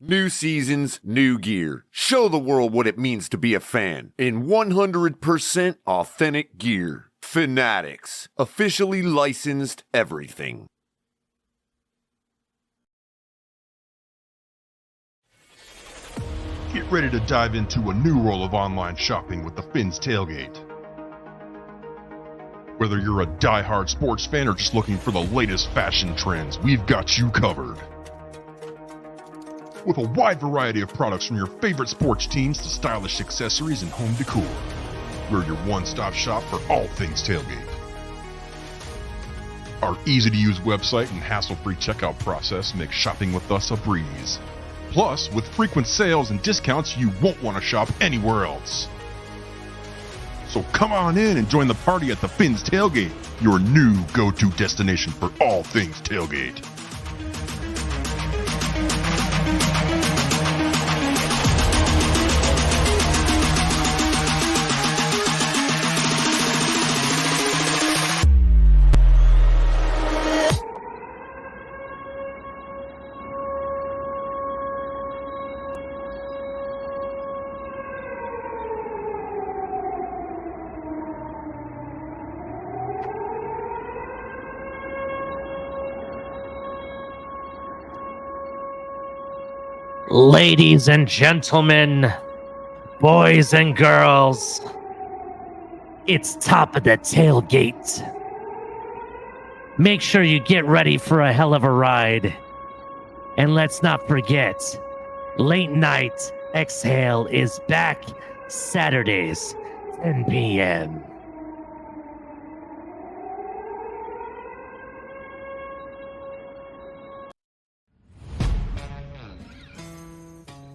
New seasons, new gear. Show the world what it means to be a fan in 100% authentic gear. Fanatics, officially licensed everything. Get ready to dive into a new world of online shopping with the Finn's Tailgate. Whether you're a die-hard sports fan or just looking for the latest fashion trends, we've got you covered. With a wide variety of products from your favorite sports teams to stylish accessories and home decor, we're your one-stop shop for all things tailgate. Our easy-to-use website and hassle-free checkout process make shopping with us a breeze. Plus, with frequent sales and discounts, you won't want to shop anywhere else. So come on in and join the party at the Finn's Tailgate, your new go-to destination for all things tailgate. Ladies and gentlemen, boys and girls, it's top of the tailgate. Make sure you get ready for a hell of a ride. And let's not forget, Late Night Exhale is back Saturdays, 10 p.m.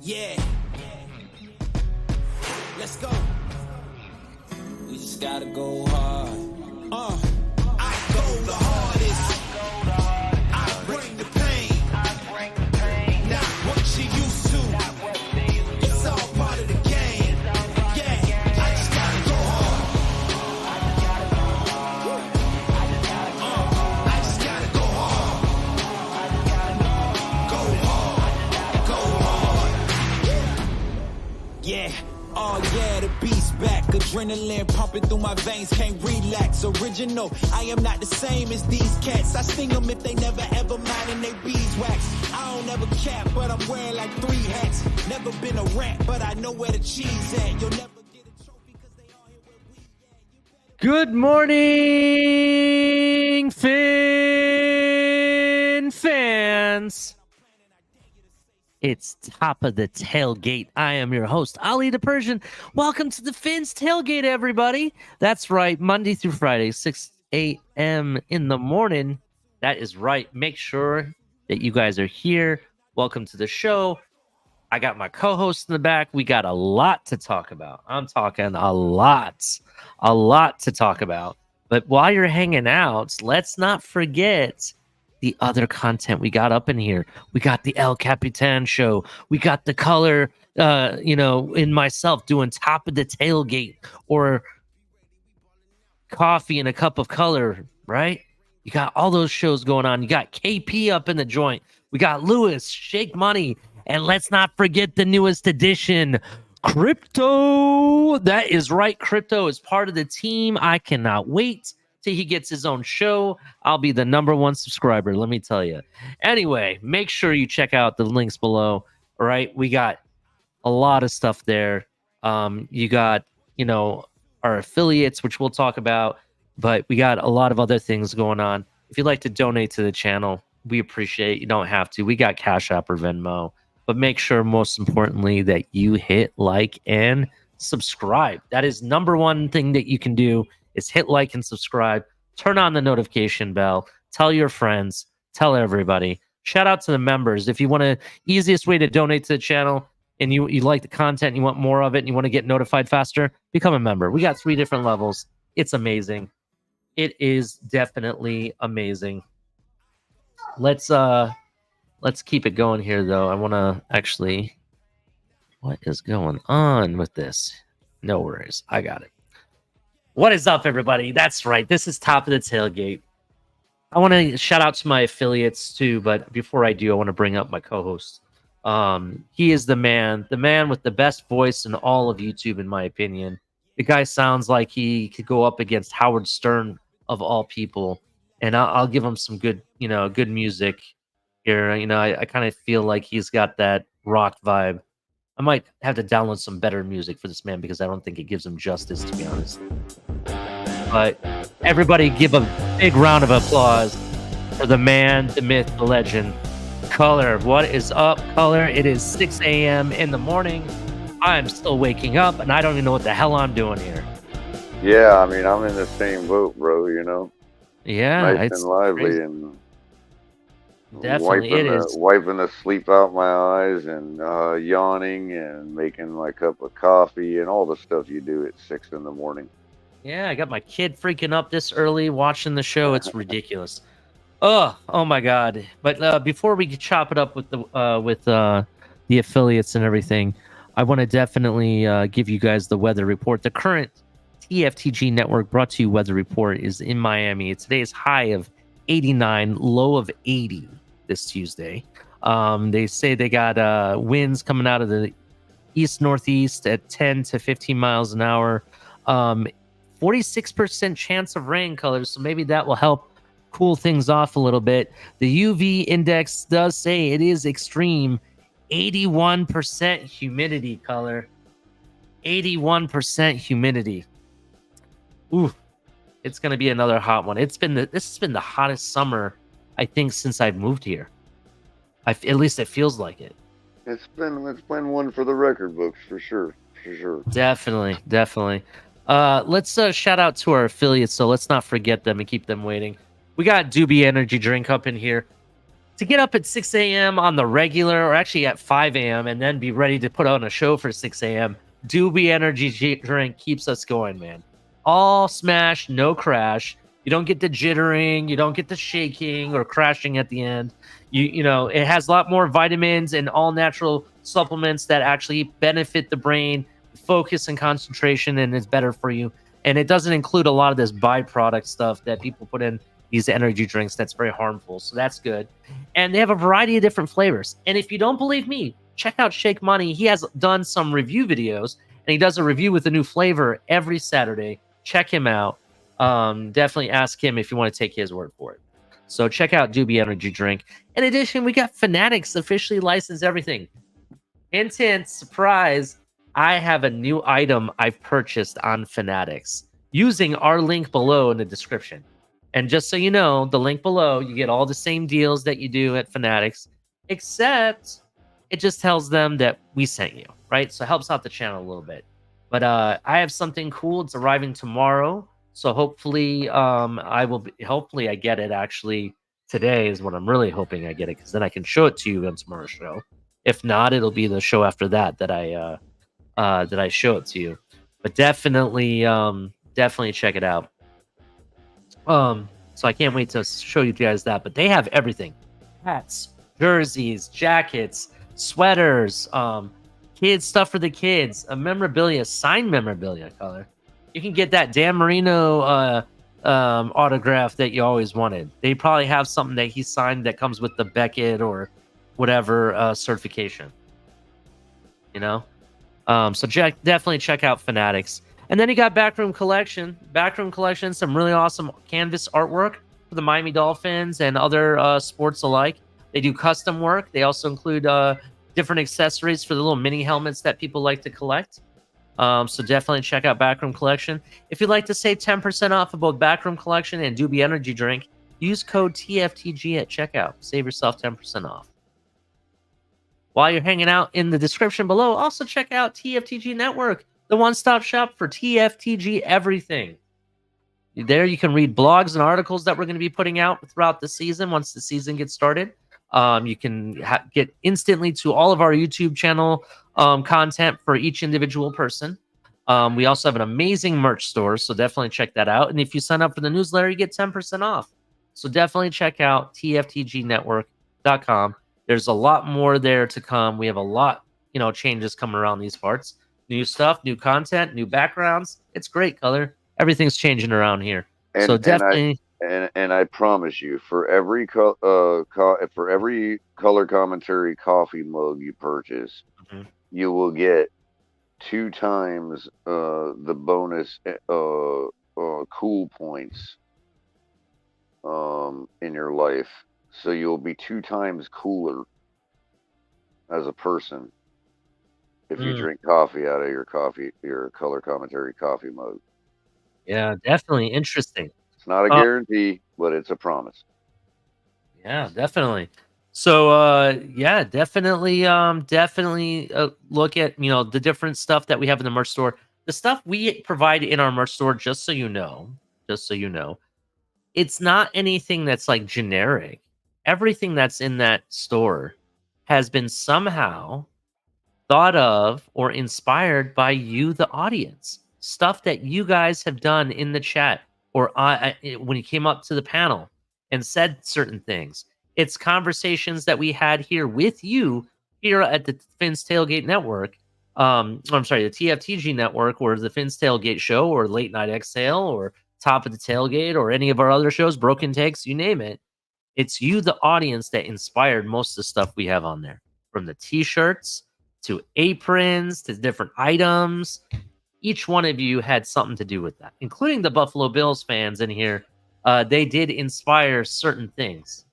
Yeah. Let's go. We just gotta go hard. I go the hardest. I bring the pain. Not what you used to. It's all part of the game. Yeah. I just gotta go hard. I just gotta go hard. Go hard. Go hard. Yeah, oh yeah, the beast back. Adrenaline pumping through my veins, can't relax. Original, I am not the same as these cats. I sting them if they never ever mind and they beeswax. I don't ever cap, but I'm wearing like 3 hats. Never been a rat, but I know where the cheese at. You'll never get a trophy because they all here where we at. Good morning, Finn fans. It's top of the tailgate. I am your host, Ali the Persian. Welcome to the Finn's Tailgate, everybody. That's right, Monday through Friday, 6 a.m. in the morning. That is right. Make sure that you guys are here. Welcome to the show. I got my co-host in the back. We got a lot to talk about. I'm talking a lot to talk about. But while you're hanging out, let's not forget the other content we got up in here. We got the El Capitan show. We got the color, in myself doing top of the tailgate or coffee and a cup of color, right? You got all those shows going on. You got KP up in the joint. We got Lewis, Shake Money. And let's not forget the newest edition, Crypto. That is right. Crypto is part of the team. I cannot wait till he gets his own show. I'll be the #1 subscriber, let me tell you. Anyway, make sure you check out the links below. All right, we got a lot of stuff there. You got, our affiliates, which we'll talk about, but we got a lot of other things going on. If you'd like to donate to the channel, we appreciate it. You don't have to. We got Cash App or Venmo, but make sure, most importantly, that you hit like and subscribe. That is #1 thing that you can do. Is hit like and subscribe, turn on the notification bell, tell your friends, tell everybody. Shout out to the members. If you want to, easiest way to donate to the channel and you like the content, you want more of it, and you want to get notified faster, become a member. We got 3 different levels. It's amazing. It is definitely amazing. Let's keep it going here though. I want to actually, what is going on with this? No worries. I got it. What is up, everybody? That's right. This is Top of the Tailgate. I want to shout out to my affiliates too, but before I do, I want to bring up my co-host. He is the man with the best voice in all of YouTube, in my opinion. The guy sounds like he could go up against Howard Stern of all people, and I'll give him some good, good music here. I kind of feel like he's got that rock vibe. I might have to download some better music for this man because I don't think it gives him justice, to be honest. But everybody give a big round of applause for the man, the myth, the legend, Color. What is up, Color? It is 6 a.m. in the morning. I'm still waking up, and I don't even know what the hell I'm doing here. Yeah, I mean, I'm in the same boat, bro, Yeah, Nice it's and lively crazy. and Definitely, it is. wiping the sleep out my eyes and yawning and making my cup of coffee and all the stuff you do at 6 in the morning. Yeah, I got my kid freaking up this early watching the show. It's ridiculous. Oh my God! But before we chop it up with the affiliates and everything, I want to definitely give you guys the weather report. The current TFTG network brought to you weather report is in Miami. Today's high of 89, low of 80 this Tuesday. They say they got winds coming out of the east northeast at 10 to 15 miles an hour. 46% chance of rain, Colors. So maybe that will help cool things off a little bit. The UV index does say it is extreme. 81% humidity, Color. 81% humidity. Ooh, it's gonna be another hot one. This has been the hottest summer, I think, since I've moved here. At least it feels like it. It's been one for the record books for sure. Definitely. Let's shout out to our affiliates, so let's not forget them and keep them waiting. We got Doobie Energy Drink up in here. To get up at 6 a.m. on the regular, or actually at 5 a.m., and then be ready to put on a show for 6 a.m., Doobie Energy Drink keeps us going, man. All smash, no crash. You don't get the jittering, you don't get the shaking or crashing at the end. It has a lot more vitamins and all natural supplements that actually benefit the brain, focus and concentration, and is better for you. And it doesn't include a lot of this byproduct stuff that people put in these energy drinks that's very harmful. So that's good. And they have a variety of different flavors. And if you don't believe me, check out Shake Money. He has done some review videos, and he does a review with a new flavor every Saturday. Check him out. Definitely ask him if you want to take his word for it. So check out Doobie Energy Drink. In addition, we got Fanatics officially licensed everything. Hint, hint, surprise. I have a new item I've purchased on Fanatics using our link below in the description. And just so you know, the link below, you get all the same deals that you do at Fanatics, except it just tells them that we sent you, right? So it helps out the channel a little bit. But I have something cool. It's arriving tomorrow. So hopefully hopefully I get it actually today is what I'm really hoping I get it, because then I can show it to you on tomorrow's show. If not, it'll be the show after that I show it to you. But definitely check it out. So I can't wait to show you guys that. But they have everything: hats, jerseys, jackets, sweaters, kids stuff for the kids, a memorabilia, signed memorabilia, Color. You can get that Dan Marino autograph that you always wanted. They probably have something that he signed that comes with the Beckett or whatever certification. So definitely check out Fanatics. And then you got Backroom Collection. Backroom Collection, some really awesome canvas artwork for the Miami Dolphins and other sports alike. They do custom work. They also include different accessories for the little mini helmets that people like to collect. So definitely check out Backroom Collection. If you'd like to save 10% off of both Backroom Collection and Doobie Energy Drink, use code TFTG at checkout. Save yourself 10% off. While you're hanging out, in the description below, also check out TFTG Network, the one-stop shop for TFTG everything. There you can read blogs and articles that we're going to be putting out throughout the season once the season gets started. You can get instantly to all of our YouTube channel content for each individual person. We also have an amazing merch store, so definitely check that out. And if you sign up for the newsletter, you get 10% off. So definitely check out tftgnetwork.com. There's a lot more there to come. We have a lot, changes coming around these parts. New stuff, new content, new backgrounds. It's great, Color. Everything's changing around here. So definitely. And I promise you, for every for every color commentary coffee mug you purchase, Mhm. you will get 2 times the bonus cool points in your life. So you'll be 2 times cooler as a person if you Mm, drink coffee out of your color commentary coffee mug. yeah, definitely interesting. It's not a Uh, guarantee, but it's a promise. yeah, definitely. So yeah, definitely look at, the different stuff that we have in the merch store. The stuff we provide in our merch store, just so you know, it's not anything that's like generic. Everything that's in that store has been somehow thought of or inspired by you, the audience. Stuff that you guys have done in the chat, or when you came up to the panel and said certain things. It's conversations that we had here with you here at the Finn's Tailgate Network. I'm sorry, the TFTG Network, or the Finn's Tailgate Show, or Late Night Exhale, or Top of the Tailgate, or any of our other shows, Broken Takes, you name it. It's you, the audience, that inspired most of the stuff we have on there, from the t-shirts to aprons to different items. Each one of you had something to do with that, including the Buffalo Bills fans in here. They did inspire certain things.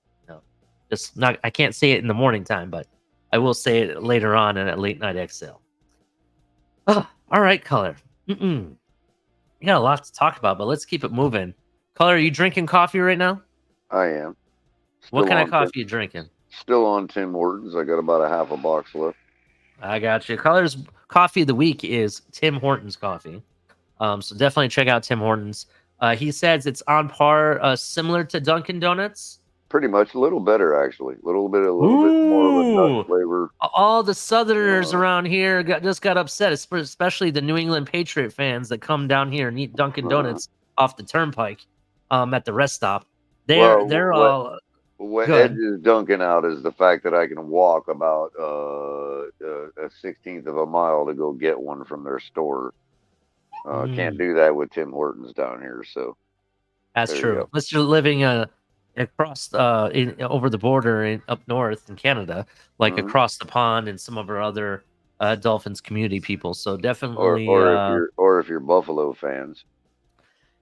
Just not, I can't say it in the morning time, but I will say it later on in a late night exhale. All right, Color. We got a lot to talk about, but let's keep it moving. Color, are you drinking coffee right now? I am What still kind of on coffee are you drinking? still on Tim Hortons. I got about a half a box left. I got you. Color's coffee of the week is Tim Hortons coffee. So definitely check out Tim Hortons. He says it's on par, similar to Dunkin' Donuts. Pretty much a little better actually. A little bit more of a nut Ooh, flavor. all the Southerners Uh, around here just got upset, especially the New England Patriot fans that come down here and eat Dunkin' Donuts off the turnpike, at the rest stop. They're well, they're all what good. edges Duncan out is the fact that I can walk about a 16th of a mile to go get one from their store. Can't Mm. do that with Tim Hortons down here. So That's there you true. go. Unless you're living across over the border up north in Canada, like Hmm. across the pond, and some of our other Dolphins community people. So Or definitely, if you're Buffalo fans,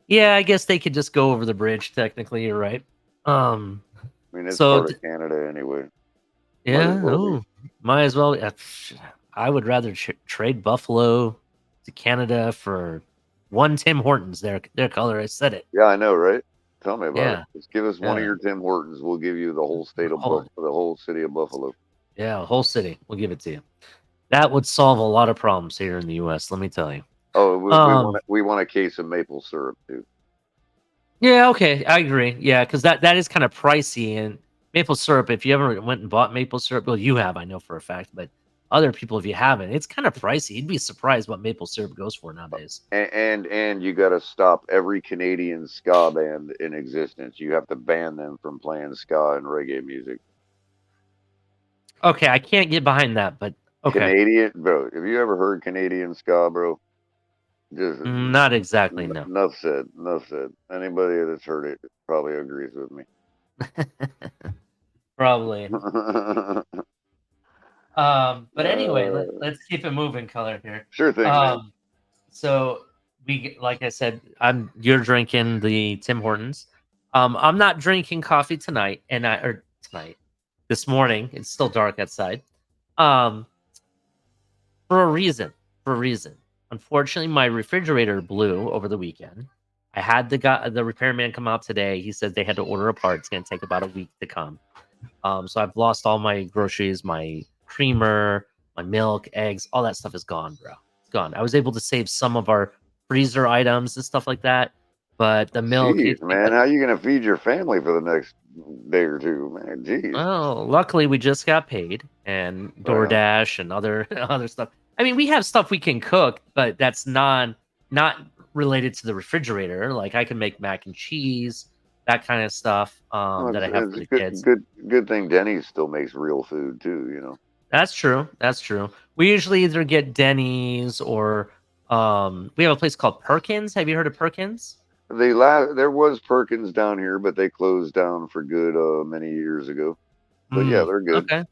yeah, I guess they could just go over the bridge. Technically, you're right. Um, I mean it's so part of Canada anyway. Might as yeah, well be. oh, might as well. I would rather trade Buffalo to Canada for one Tim Hortons. Their color. I said it. Yeah, I know, right? Tell me about it. Yeah, Just give us one of yeah. your Tim Hortons. We'll give you the whole Whole, the whole city of Buffalo. yeah, whole city. We'll give it to you. That would solve a lot of problems here in the US, let me tell you. Oh, Um, we want a case of maple syrup too. yeah, okay, I agree. Yeah, because that is kind of pricey, and maple syrup, if you ever went and bought maple syrup, well, you have, I know for a fact, but other people, if you haven't, it's kind of pricey. You'd be surprised what maple syrup goes for nowadays. And you got to stop every Canadian ska band in existence. You have to ban them from playing ska and reggae music. Okay, I can't get behind that, but okay. Canadian, bro. Have you ever heard Canadian ska, bro? Just Not exactly, no. enough said. Enough said. Anybody that's heard it probably agrees with me. Probably. But anyway, Uh, let's keep it moving, color here. sure thing, man. So like I said, you're drinking the Tim Hortons. I'm not drinking coffee tonight, or tonight, this morning. It's still dark outside. Um, for a reason. For a reason. Unfortunately, my refrigerator blew over the weekend. I had the repairman come out today. He said they had to order a part. It's gonna take about a week to come. So I've lost all my groceries, my creamer, my milk, eggs, all that stuff is gone, bro. It's gone. I was able to save some of our freezer items and stuff like that, but the milk, Jeez, man, how you gonna feed your family for the next day or two, man? Jeez. well, luckily we just got paid, and Well, DoorDash and other other stuff. I mean, we have stuff we can cook, but that's not related to the refrigerator. Like I can make mac and cheese, that kind of stuff, that I have for it's the a kids. good thing Denny's still makes real food too. You know. That's true. That's true. We usually either get Denny's or we have a place called Perkins. Have you heard of Perkins? There was Perkins down here, but they closed down for good many years ago. But yeah, they're good. Okay.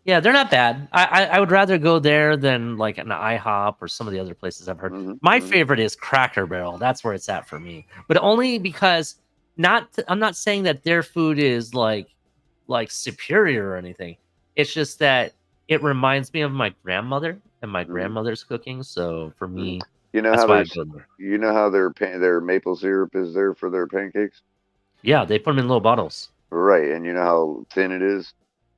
Yeah, they're not bad. I would rather go there than like an IHOP or some of the other places I've heard. My favorite is Cracker Barrel. That's where it's at for me. But only because I'm not saying that their food is like superior or anything. It's just that it reminds me of my grandmother and my grandmother's cooking. So for me, You know that's how why I there's go there. you know how their maple syrup is there for their pancakes? Yeah, they put them in little bottles. Right, and you know how thin it is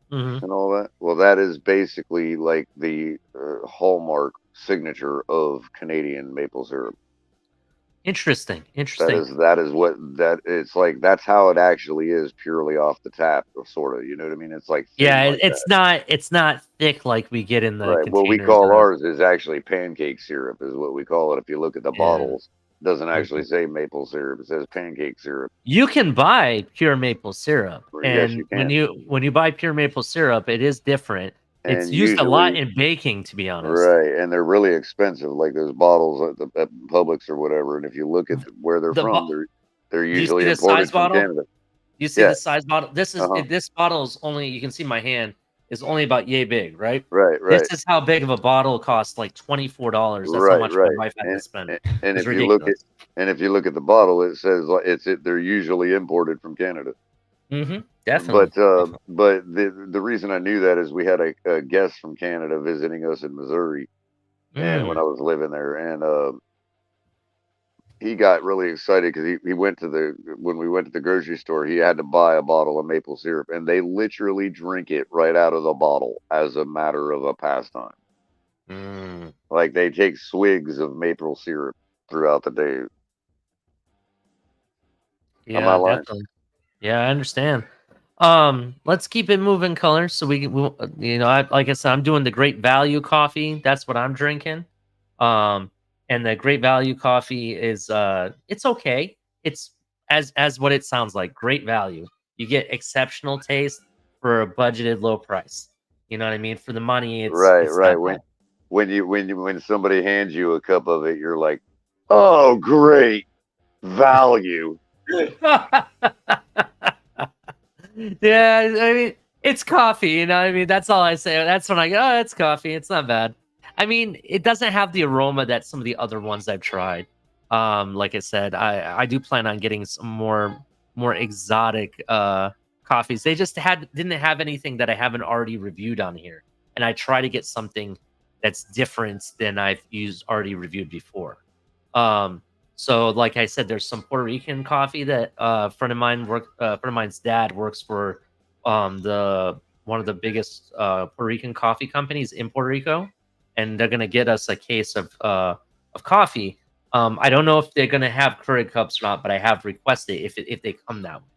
Hmm. and all that? Well, that is basically like the hallmark signature of Canadian maple syrup. Interesting. That Interesting. is what that it's like. That's how it actually is, purely off the tap, sort of. You know what I mean? It's like thin Yeah, like that. it's not thick like we get in the Right. What we containers. call ours is actually pancake syrup, is what we call it. If you look at the Yeah. bottles, it doesn't actually Mhm. say maple syrup. It says pancake syrup. You can buy pure maple syrup, Yes, and you can. when you buy pure maple syrup, it is different. It's And used a lot usually, in baking, to be honest. right, and they're really expensive, like those bottles at Publix or whatever. And if you look at where they're The from, bo- they're do you see usually the size imported from bottle? Canada. You see Yeah. the size bottle? Uh-huh. This bottle is only, you can see my hand, is only about yay big, right? Right, This right. is how big of a bottle costs, like $24. That's how Right, much my right. wife had to spend. And It's if you look at ridiculous. the bottle, it says they're usually imported from Canada. Definitely. But the reason I knew that is we had a guest from Canada visiting us in Missouri, and when I Mm. was living there, and he got really excited because he went to when we went to the grocery store, he had to buy a bottle of maple syrup, and they literally drink it right out of the bottle as a matter of a pastime. Mm. Like they take swigs of maple syrup throughout the day. Am I Yeah, lying? definitely. Yeah, I understand. Let's keep it moving, color. So like I said, I'm doing the Great Value coffee. That's what I'm drinking. Um, and the Great Value coffee is it's okay. It's as what it sounds like. Great value. You get exceptional taste for a budgeted low price. You know what I mean? For the money, Right, it's right. not bad. When somebody hands you a cup of it, you're like, oh, great value. Yeah, I mean, it's coffee, you know what I mean? That's all I say. That's when I go, oh, it's coffee. It's not bad. I mean, it doesn't have the aroma that some of the other ones I've tried. Like I said, I do plan on getting some more exotic coffees. They just didn't have anything that I haven't already reviewed on here. And I try to get something that's different than I've already reviewed before. So, like I said, there's some Puerto Rican coffee that a friend of mine's dad works for the one of the biggest Puerto Rican coffee companies in Puerto Rico, and they're gonna get us a case of coffee. I don't know if they're gonna have Keurig cups or not, but I have requested if they come that way.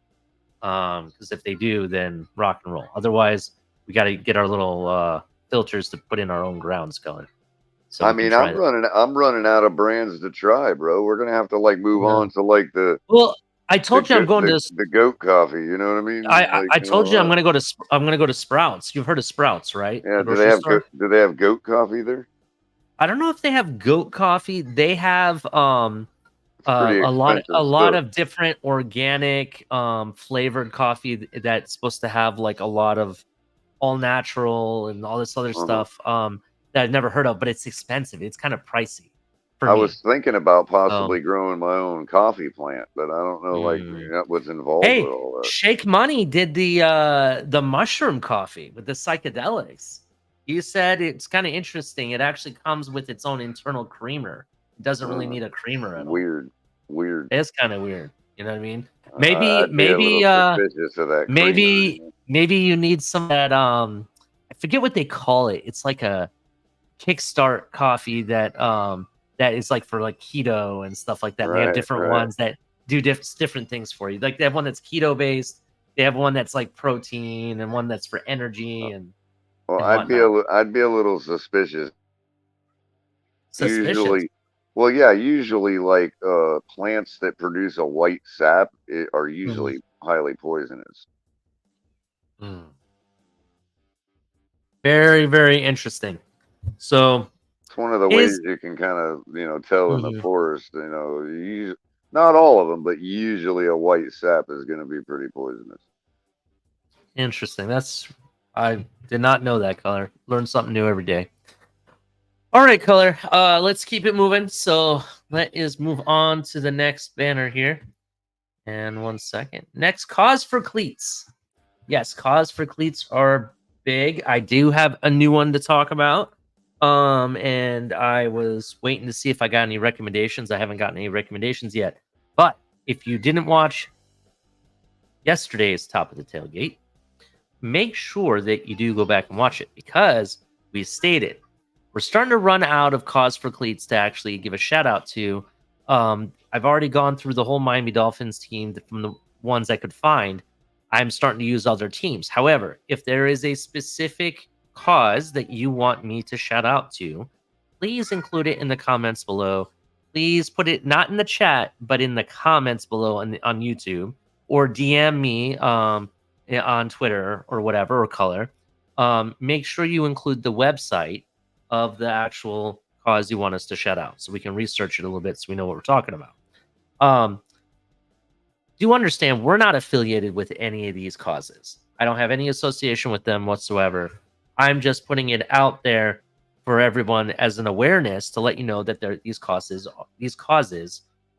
Because if they do, then rock and roll. Otherwise, we got to get our little filters to put in our own grounds going, so I we can mean, try that. I'm running out of brands to try, bro. We're gonna have to like move Yeah. on to like Well, I told you I'm going to. the goat coffee. You know what I mean? Like, I told you I'm gonna go to Sprouts. You've heard of Sprouts, right? yeah. The grocery store. Do they have goat coffee there? I don't know if they have goat coffee. They have It's pretty a expensive lot stuff. of different organic flavored coffee that's supposed to have like a lot of all natural and all this other Uh-huh. stuff that I've never heard of, but it's expensive. It's kind of pricey for I me. was thinking about Um, possibly growing my own coffee plant, but I don't know like mm. what's involved with Hey, all that. Shake Money did the mushroom coffee with the psychedelics. You said it's kind of interesting. It actually comes with its own internal creamer. It doesn't really Uh, need a creamer at all. weird, weird. It's kind of weird. You know what I mean? I'd be a little suspicious of that creamer. Maybe you need some of that I forget what they call it. It's like a kickstart coffee that is like for like keto and stuff like that. And they have Right, different right. ones that do different things for you. Like they have one that's keto based, they have one that's like protein, and one that's for energy Well, and whatnot. I'd be a little suspicious. Suspicious. Usually, well, yeah, usually like plants that produce a white sap are Mhm. usually highly poisonous. Mm. Very, very interesting. So It's one of the ways is you can kind of tell in the Mhm. forest. Not all of them, but usually a white sap is going to be pretty poisonous. Interesting. I did not know that, Color. Learn something new every day. All right, Color. Let's keep it moving. So let us move on to the next banner here. And 1 second. Next, cause for cleats. Yes, cause for cleats are big. I do have a new one to talk about. And I was waiting to see if I got any recommendations. I haven't gotten any recommendations yet. But if you didn't watch yesterday's Top of the Tailgate, make sure that you do go back and watch it, because we stated we're starting to run out of cause for cleats to actually give a shout out to. I've already gone through the whole Miami Dolphins team from the ones I could find. I'm starting to use other teams. However, if there is a specific cause that you want me to shout out to, please include it in the comments below. Please put it not in the chat, but in the comments below on YouTube, or DM me on Twitter or whatever, or Color. Make sure you include the website of the actual cause you want us to shout out, so we can research it a little bit, so we know what we're talking about. Do understand we're not affiliated with any of these causes. I don't have any association with them whatsoever. I'm just putting it out there for everyone as an awareness to let you know that these causes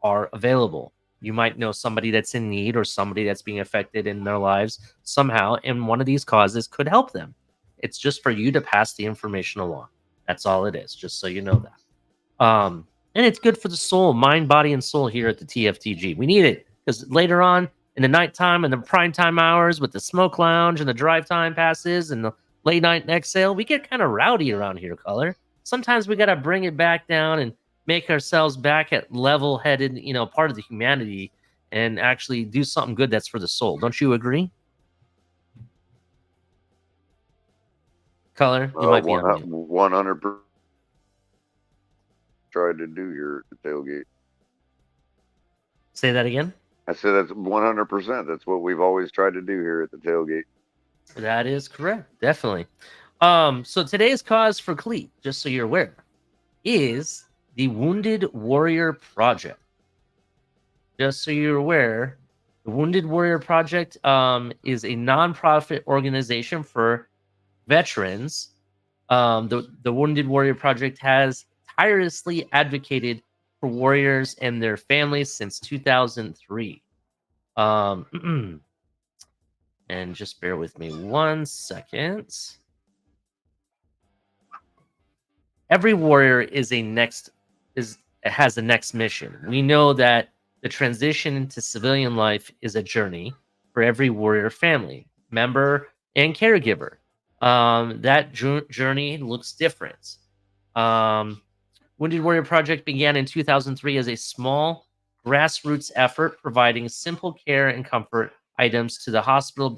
are available. You might know somebody that's in need, or somebody that's being affected in their lives somehow, and one of these causes could help them. It's just for you to pass the information along. That's all it is, just so you know that. And it's good for the soul, mind, body, and soul here at the TFTG. We need it, because later on in the nighttime and the prime time hours with the smoke lounge and the drive time passes and the late night next sale, we get kind of rowdy around here, Color. Sometimes we got to bring it back down and make ourselves back at level-headed, part of the humanity, and actually do something good that's for the soul. Don't you agree? Color, you might be on mute. 100% tried to do here at the tailgate. Say that again? I said that's 100%. That's what we've always tried to do here at the tailgate. That is correct, definitely. So today's cause for cleat, just so you're aware, is the Wounded Warrior Project. Just so you're aware, the Wounded Warrior Project is a nonprofit organization for veterans. The Wounded Warrior Project has tirelessly advocated for warriors and their families since 2003. And just bear with me 1 second. Every warrior has a next mission. We know that the transition into civilian life is a journey for every warrior family member and caregiver. That journey looks different. Wounded Warrior Project began in 2003 as a small grassroots effort providing simple care and comfort items to the hospital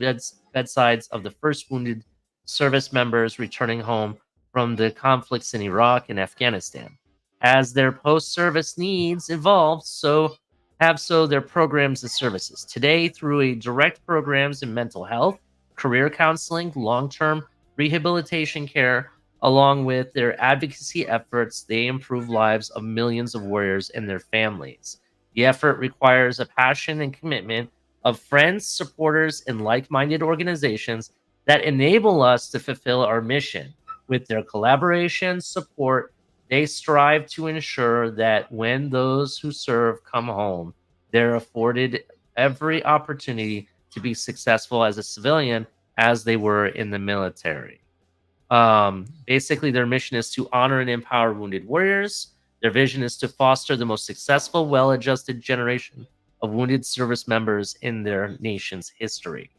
bedsides of the first wounded service members returning home from the conflicts in Iraq and Afghanistan. As their post-service needs evolved, so their programs and services. Today, through a direct programs in mental health, career counseling, long-term rehabilitation care, along with their advocacy efforts, they improve lives of millions of warriors and their families. The effort requires a passion and commitment of friends, supporters, and like-minded organizations that enable us to fulfill our mission. With their collaboration, support, they strive to ensure that when those who serve come home, they're afforded every opportunity to be successful as a civilian as they were in the military. Basically, their mission is to honor and empower wounded warriors. Their vision is to foster the most successful, well-adjusted generation of wounded service members in their nation's history.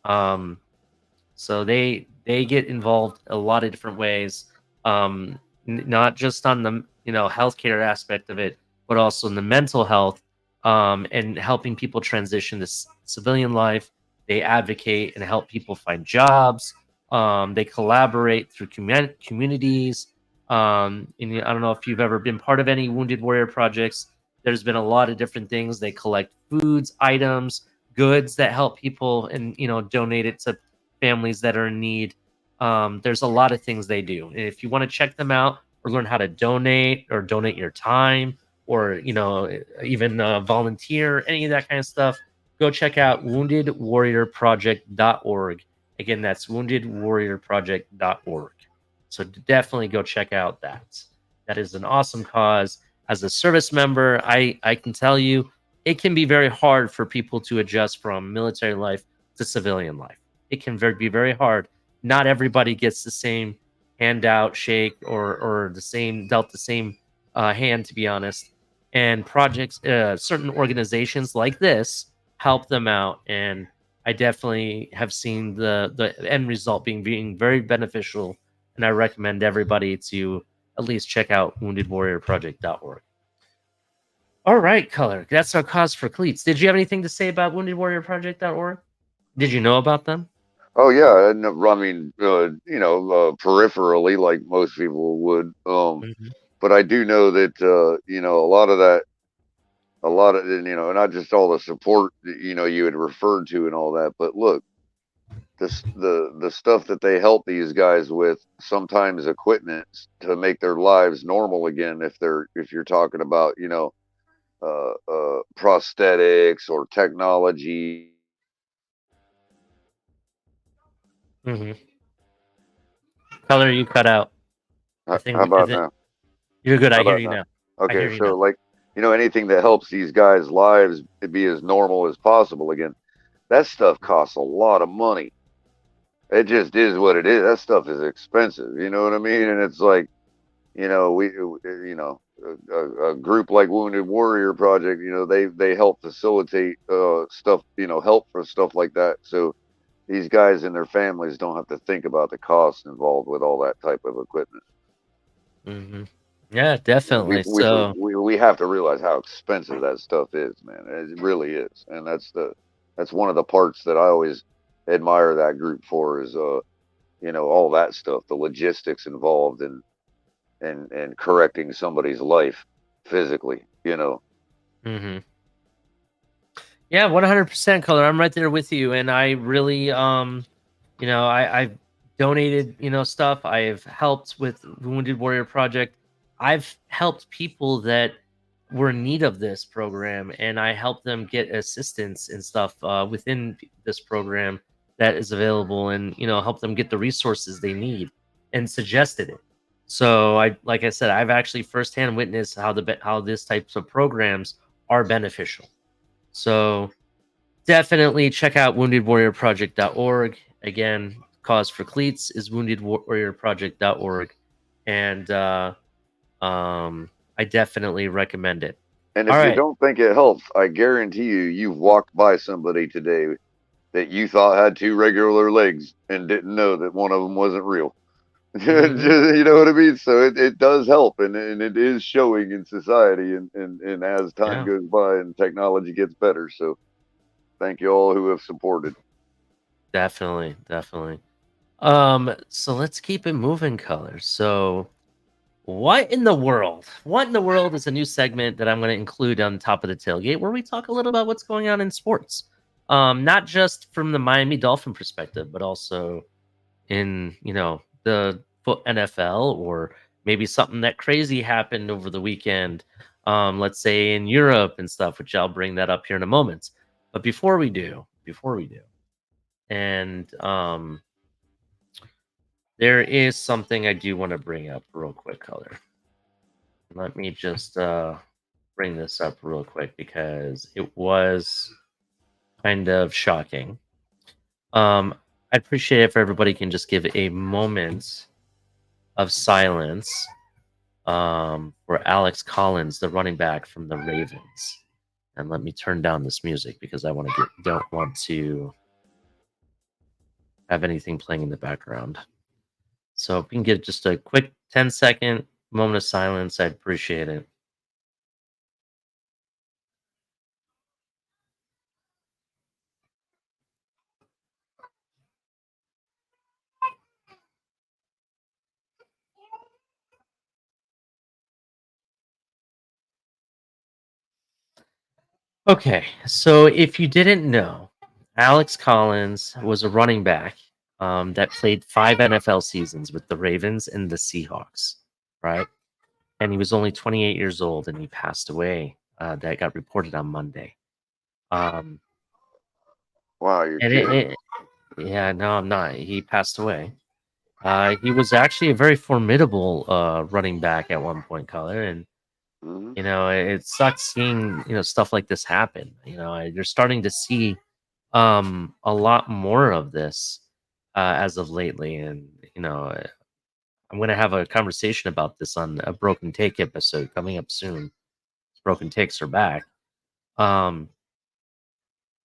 So they get involved a lot of different ways, not just on the healthcare aspect of it, but also in the mental health, and helping people transition to civilian life. They advocate and help people find jobs. They collaborate through communities. And I don't know if you've ever been part of any Wounded Warrior projects. There's been a lot of different things. They collect foods, items, goods that help people, and donate it to families that are in need. There's a lot of things they do. And if you want to check them out or learn how to donate, or donate your time, or even volunteer, any of that kind of stuff, go check out woundedwarriorproject.org. Again, that's woundedwarriorproject.org. So definitely go check out that. That is an awesome cause. As a service member, I can tell you it can be very hard for people to adjust from military life to civilian life. It can be very hard. Not everybody gets the same handout, shake, or the same dealt the same hand, to be honest. And projects, certain organizations like this help them out, and I definitely have seen the end result being very beneficial, and I recommend everybody to at least check out woundedwarriorproject.org. All right, Color. That's our cause for cleats. Did you have anything to say about woundedwarriorproject.org? Did you know about them? Oh yeah, and I mean, peripherally, like most people would. Mhm. But I do know that a lot of that, not just all the support that, you had referred to and all that. But look, the stuff that they help these guys with, sometimes equipment to make their lives normal again. If you're talking about prosthetics or technology. Mm-hmm. Color, you cut out. I How think, about now? you're good. How I hear about you now? now. I Okay, hear you so now. like, anything that helps these guys' lives be as normal as possible again, that stuff costs a lot of money. It just is what it is. That stuff is expensive. You know what I mean? And it's like, a group like Wounded Warrior Project, they help facilitate stuff, help for stuff like that. So these guys and their families don't have to think about the costs involved with all that type of equipment. Mm-hmm. Yeah, We definitely. we So, we have to realize how expensive that stuff is, man. It really is, and that's one of the parts that I always admire that group for is all that stuff, the logistics involved in and correcting somebody's life physically. mm-hmm. Yeah, 100% Color. I'm right there with you, and I really, I've donated, stuff. I've helped with Wounded Warrior Project. I've helped people that were in need of this program, and I helped them get assistance and stuff within this program that is available, and help them get the resources they need, and suggested it. So like I said, I've actually firsthand witnessed how this types of programs are beneficial. So definitely check out woundedwarriorproject.org. Again, cause for cleats is woundedwarriorproject.org. And I definitely recommend it. And All if you right. don't think it helps, I guarantee you've walked by somebody today that you thought had two regular legs and didn't know that one of them wasn't real. Mm-hmm. You know what I mean? So it does help, and it is showing in society, and as time Yeah, goes by and technology gets better. So thank you all who have supported. definitely. Definitely. So let's keep it moving, Color. So what in the world? What in the world is a new segment that I'm going to include on top of the tailgate where we talk a little about what's going on in sports? Not just from the Miami Dolphin perspective, but also in, the NFL, or maybe something that crazy happened over the weekend. Let's say in Europe and stuff, which I'll bring that up here in a moment. But before we do, and there is something I do want to bring up real quick, Color. Let me just bring this up real quick because it was kind of shocking. I'd appreciate it if everybody can just give a moment of silence for Alex Collins, the running back from the Ravens. And let me turn down this music because I don't want to have anything playing in the background. So if we can get just a quick 10-second moment of silence, I'd appreciate it. Okay, so if you didn't know, Alex Collins was a running back that played 5 NFL seasons with the Ravens and the Seahawks, right? and he was only 28 years old, and he passed away. That got reported on Monday. Um, Wow, you're and kidding. yeah, no, I'm not. He passed away. He was actually a very formidable running back at one point, Color, and Hmm. it sucks seeing stuff like this happen. You're starting to see a lot more of this as of lately, and I'm going to have a conversation about this on a Broken Take episode coming up soon. Broken Takes are back. Um,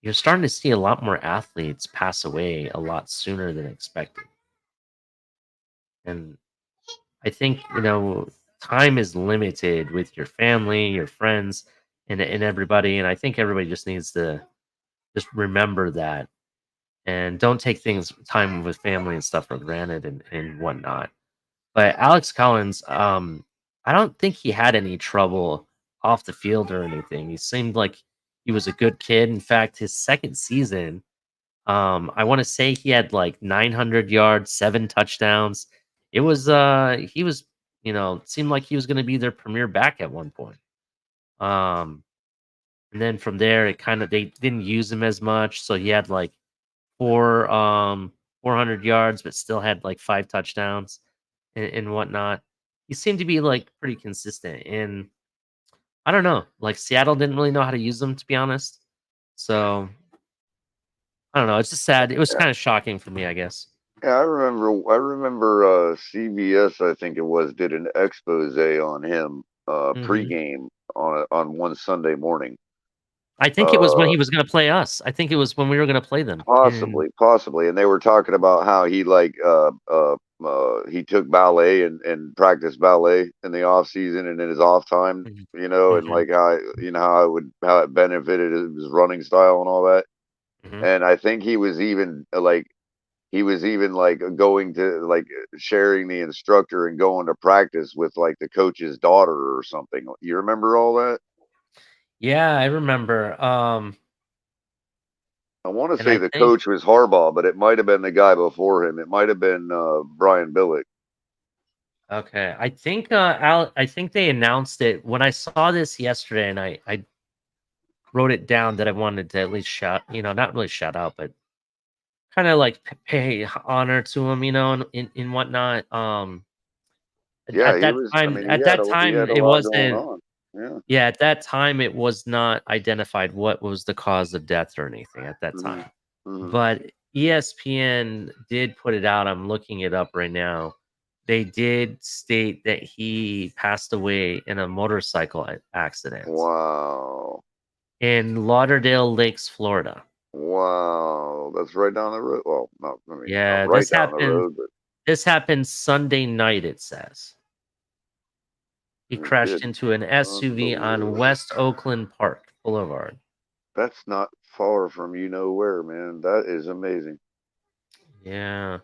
you're starting to see a lot more athletes pass away a lot sooner than expected, and I think time is limited with your family, your friends, and everybody, and I think everybody just needs to just remember that and don't take things time with family and stuff for granted and whatnot. But Alex Collins, I don't think he had any trouble off the field or anything. He seemed like he was a good kid. In fact, his second season, I want to say he had like 900 yards, 7 touchdowns. It was he was seemed like he was going to be their premier back at one point. Um, and then from there, it kind of they didn't use him as much, so he had like four 400 yards, but still had like 5 touchdowns and whatnot. He seemed to be like pretty consistent, and I don't know, like Seattle didn't really know how to use them, to be honest. So I don't know. It's just sad. It was Yeah, kind of shocking for me, I guess. yeah. I remember. CBS, I think it was, did an expose on him Hmm. pregame on one Sunday morning. I think it was when Uh, he was going to play us. I think it was when we were going to play them. And possibly, and they were talking about how he he took ballet and practiced ballet in the off season and in his off time, Mhm. and Mhm. like how it benefited his running style and all that. Mhm. And I think he was even like going to like sharing the instructor and going to practice with like the coach's daughter or something. You remember all that? Yeah, I remember. I want to And say I the think coach was Harbaugh, but it might have been the guy before him. It might have been Brian Billick. okay. I think they announced it when I saw this yesterday, and I wrote it down that I wanted to at least shout, not really shout out, but kind of like pay honor to him, and whatnot. Yeah, he was. I mean, At that he time, had a it lot going wasn't. on. Yeah. Yeah, at that time, it was not identified what was the cause of death or anything at that Hmm. time. Hmm. But ESPN did put it out. I'm looking it up right now. They did state that he passed away in a motorcycle accident Wow. in Lauderdale Lakes, Florida. Wow. That's right down the road. Well, not. I mean, not Yeah, right down the road, but this happened Sunday night, it says. He you're crashed kidding. into an SUV on Unbelievable. West Oakland Park Boulevard. That's not far from you know where, man. That is amazing. Yeah.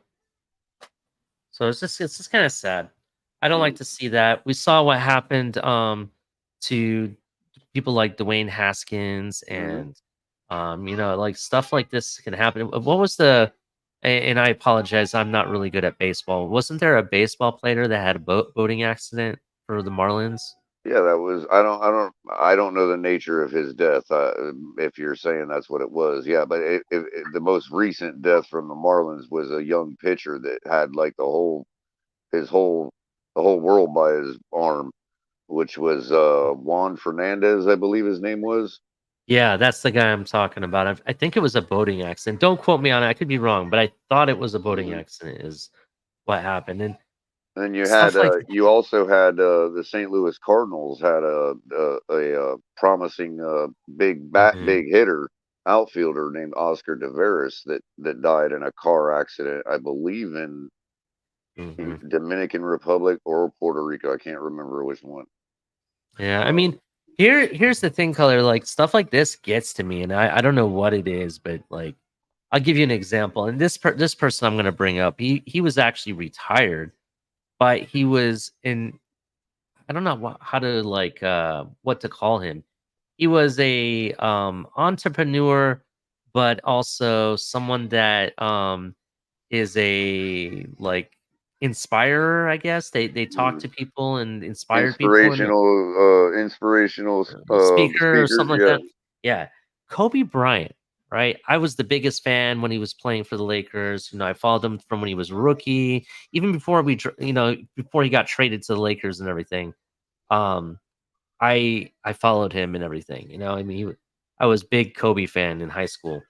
So it's just kind of sad. I don't like Mm. to see that. We saw what happened to people like Dwayne Haskins Hmm. and like stuff like this can happen. What was the and I apologize, I'm not really good at baseball. Wasn't there a baseball player that had a boating accident for the Marlins? Yeah, that was. I don't know the nature of his death. If you're saying that's what it was, yeah. But the most recent death from the Marlins was a young pitcher that had like his whole the whole world by his arm, which was Juan Fernandez, I believe his name was. Yeah, that's the guy I'm talking about. I think it was a boating accident. Don't quote me on it. I could be wrong, but I thought it was a boating Hmm. accident is what happened. And And stuff like you also had the St. Louis Cardinals had promising Mhm, big hitter outfielder named Oscar Deveris that died in a car accident, I believe in mhm. Dominican Republic or Puerto Rico. I can't remember which one. Yeah, I Um, mean, here's the thing, Color. Like stuff like this gets to me, and I don't know what it is, but like I'll give you an example. And this person I'm going to bring up, he was actually retired, but he was in I don't know how to like what to call him. He was a entrepreneur, but also someone that is a like inspirer, I guess. They talk to people and inspired people and inspirational speaker or speaker. something like Yeah, that. Yeah. Kobe Bryant, right? I was the biggest fan when he was playing for the Lakers. I followed him from when he was rookie, even before before he got traded to the Lakers and everything. Um, I followed him and everything. I mean, I was big Kobe fan in high school,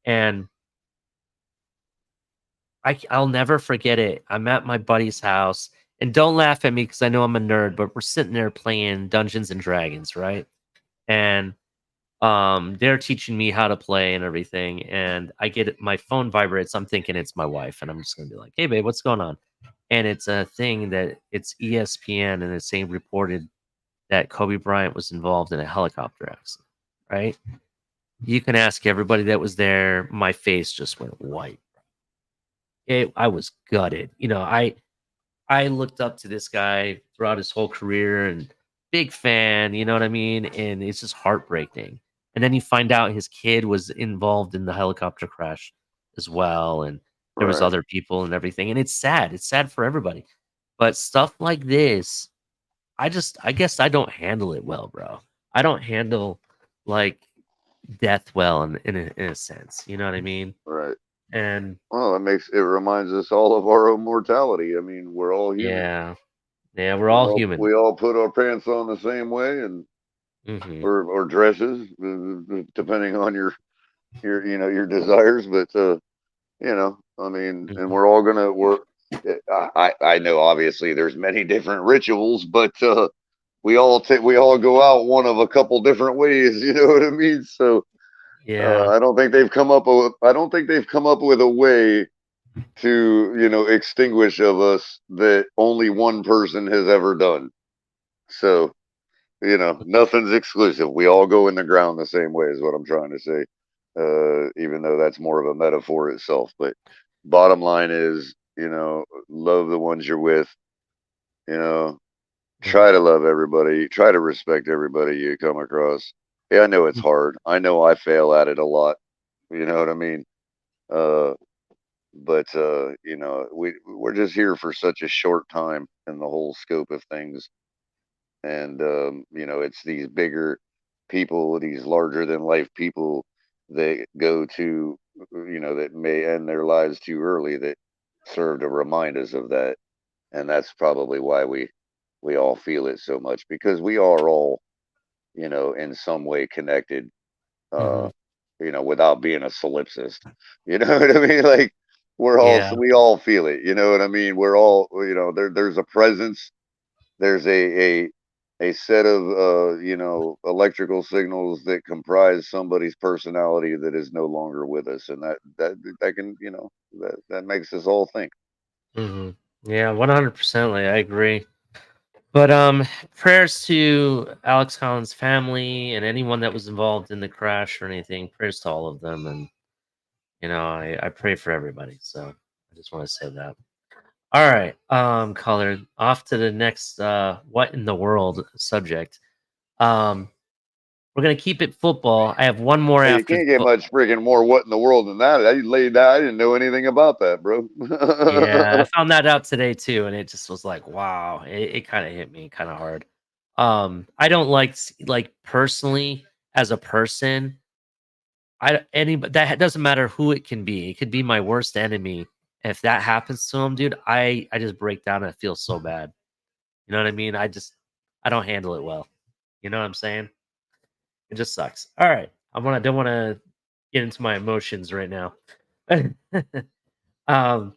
and I'll never forget it. I'm at my buddy's house, and don't laugh at me because I know I'm a nerd, but we're sitting there playing Dungeons and Dragons, right? And they're teaching me how to play and everything, and I get my phone vibrates. I'm thinking it's my wife, and I'm just gonna be like, "Hey, babe, what's going on?" And it's a thing that it's ESPN, and it's saying reported that Kobe Bryant was involved in a helicopter accident. Right? You can ask everybody that was there. My face just went white. I was gutted. I looked up to this guy throughout his whole career and big fan, you know what I mean? And it's just heartbreaking. And then you find out his kid was involved in the helicopter crash as well. And there was right, other people and everything. And it's sad. It's sad for everybody. But stuff like this, I guess I don't handle it well, bro. I don't handle like death well in a sense. You know what I mean? right. And Well, it reminds us all of our own mortality. I mean, we're all human. yeah, yeah, we're all human. We all put our pants on the same way, and Hmm. or dresses, depending on your desires. But I mean, and Hmm. we're all gonna work. I know obviously there's many different rituals, but we all go out one of a couple different ways. You know what I mean? So Yeah. I don't think they've come up with a way to extinguish of us that only one person has ever done. So nothing's exclusive. We all go in the ground the same way, is what I'm trying to say. Even though that's more of a metaphor itself. But bottom line is, love the ones you're with. You know, Mhm. try to love everybody. Try to respect everybody you come across. Yeah, I know it's hard. I know I fail at it a lot. You know what I mean? Uh, but we're just here for such a short time in the whole scope of things, and it's these bigger people, these larger than life people that go to that may end their lives too early, that serve to remind us of that. And that's probably why we all feel it so much, because we are all in some way connected, uh Mhm. without being a solipsist. You know what I mean? Like, Yeah. we all feel it, you know what I mean? We're all, there's a presence, there's a set of electrical signals that comprise somebody's personality that is no longer with us, and that can, that makes us all think. Mhm. Yeah, 100%. I agree. But prayers to Alex Collins' family and anyone that was involved in the crash or anything. Prayers to all of them, and I pray for everybody. So I just want to say that. All right, Color. Off to the next what in the world subject. Um, we're gonna keep it football. I have one more Hey, you after the can't get foot. much freaking more what in the world than that. I laid that. I didn't know anything about that, bro. Yeah, I found that out today too, and it just was like, wow, it kind of hit me kind of hard. I don't like personally as a person. That doesn't matter who it can be. It could be my worst enemy. If that happens to him, dude, I just break down and I feel so bad. You know what I mean? I don't handle it well. You know what I'm saying? It just sucks. All right, don't want to get into my emotions right now.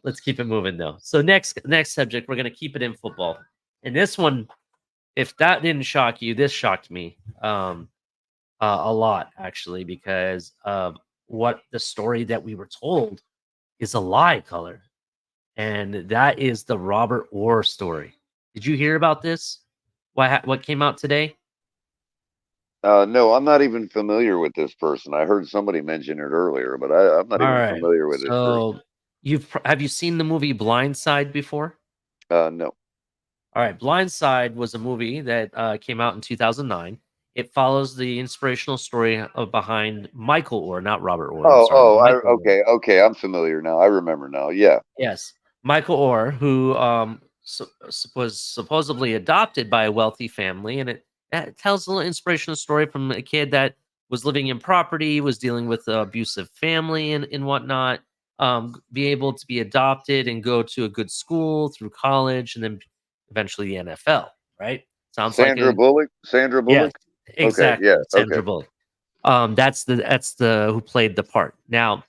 Let's keep it moving though. So next subject, we're gonna keep it in football. And this one, if that didn't shock you, this shocked me a lot actually, because of what the story that we were told is a lie, Color, and that is the Robert Orr story. Did you hear about this? What came out today? No, I'm not even familiar with this person. I heard somebody mention it earlier, but I'm not All even right. familiar with this person. So have you seen the movie Blindside before? No. All right, Blindside was a movie that came out in 2009. It follows the inspirational story of behind Michael Orr, not Robert Orr. I'm sorry, Michael Orr. Okay. I'm familiar now. I remember now. Yeah. Yes, Michael Orr, who was supposedly adopted by a wealthy family, and it tells a little inspirational story from a kid that was living in property, was dealing with an abusive family and whatnot. Be able to be adopted and go to a good school through college, and then eventually the NFL. Right? Sounds like Sandra an Bullock. Sandra yes, Bullock. Okay. Yeah. exactly. Okay. Sandra Bullock. That's the who played the part. Now,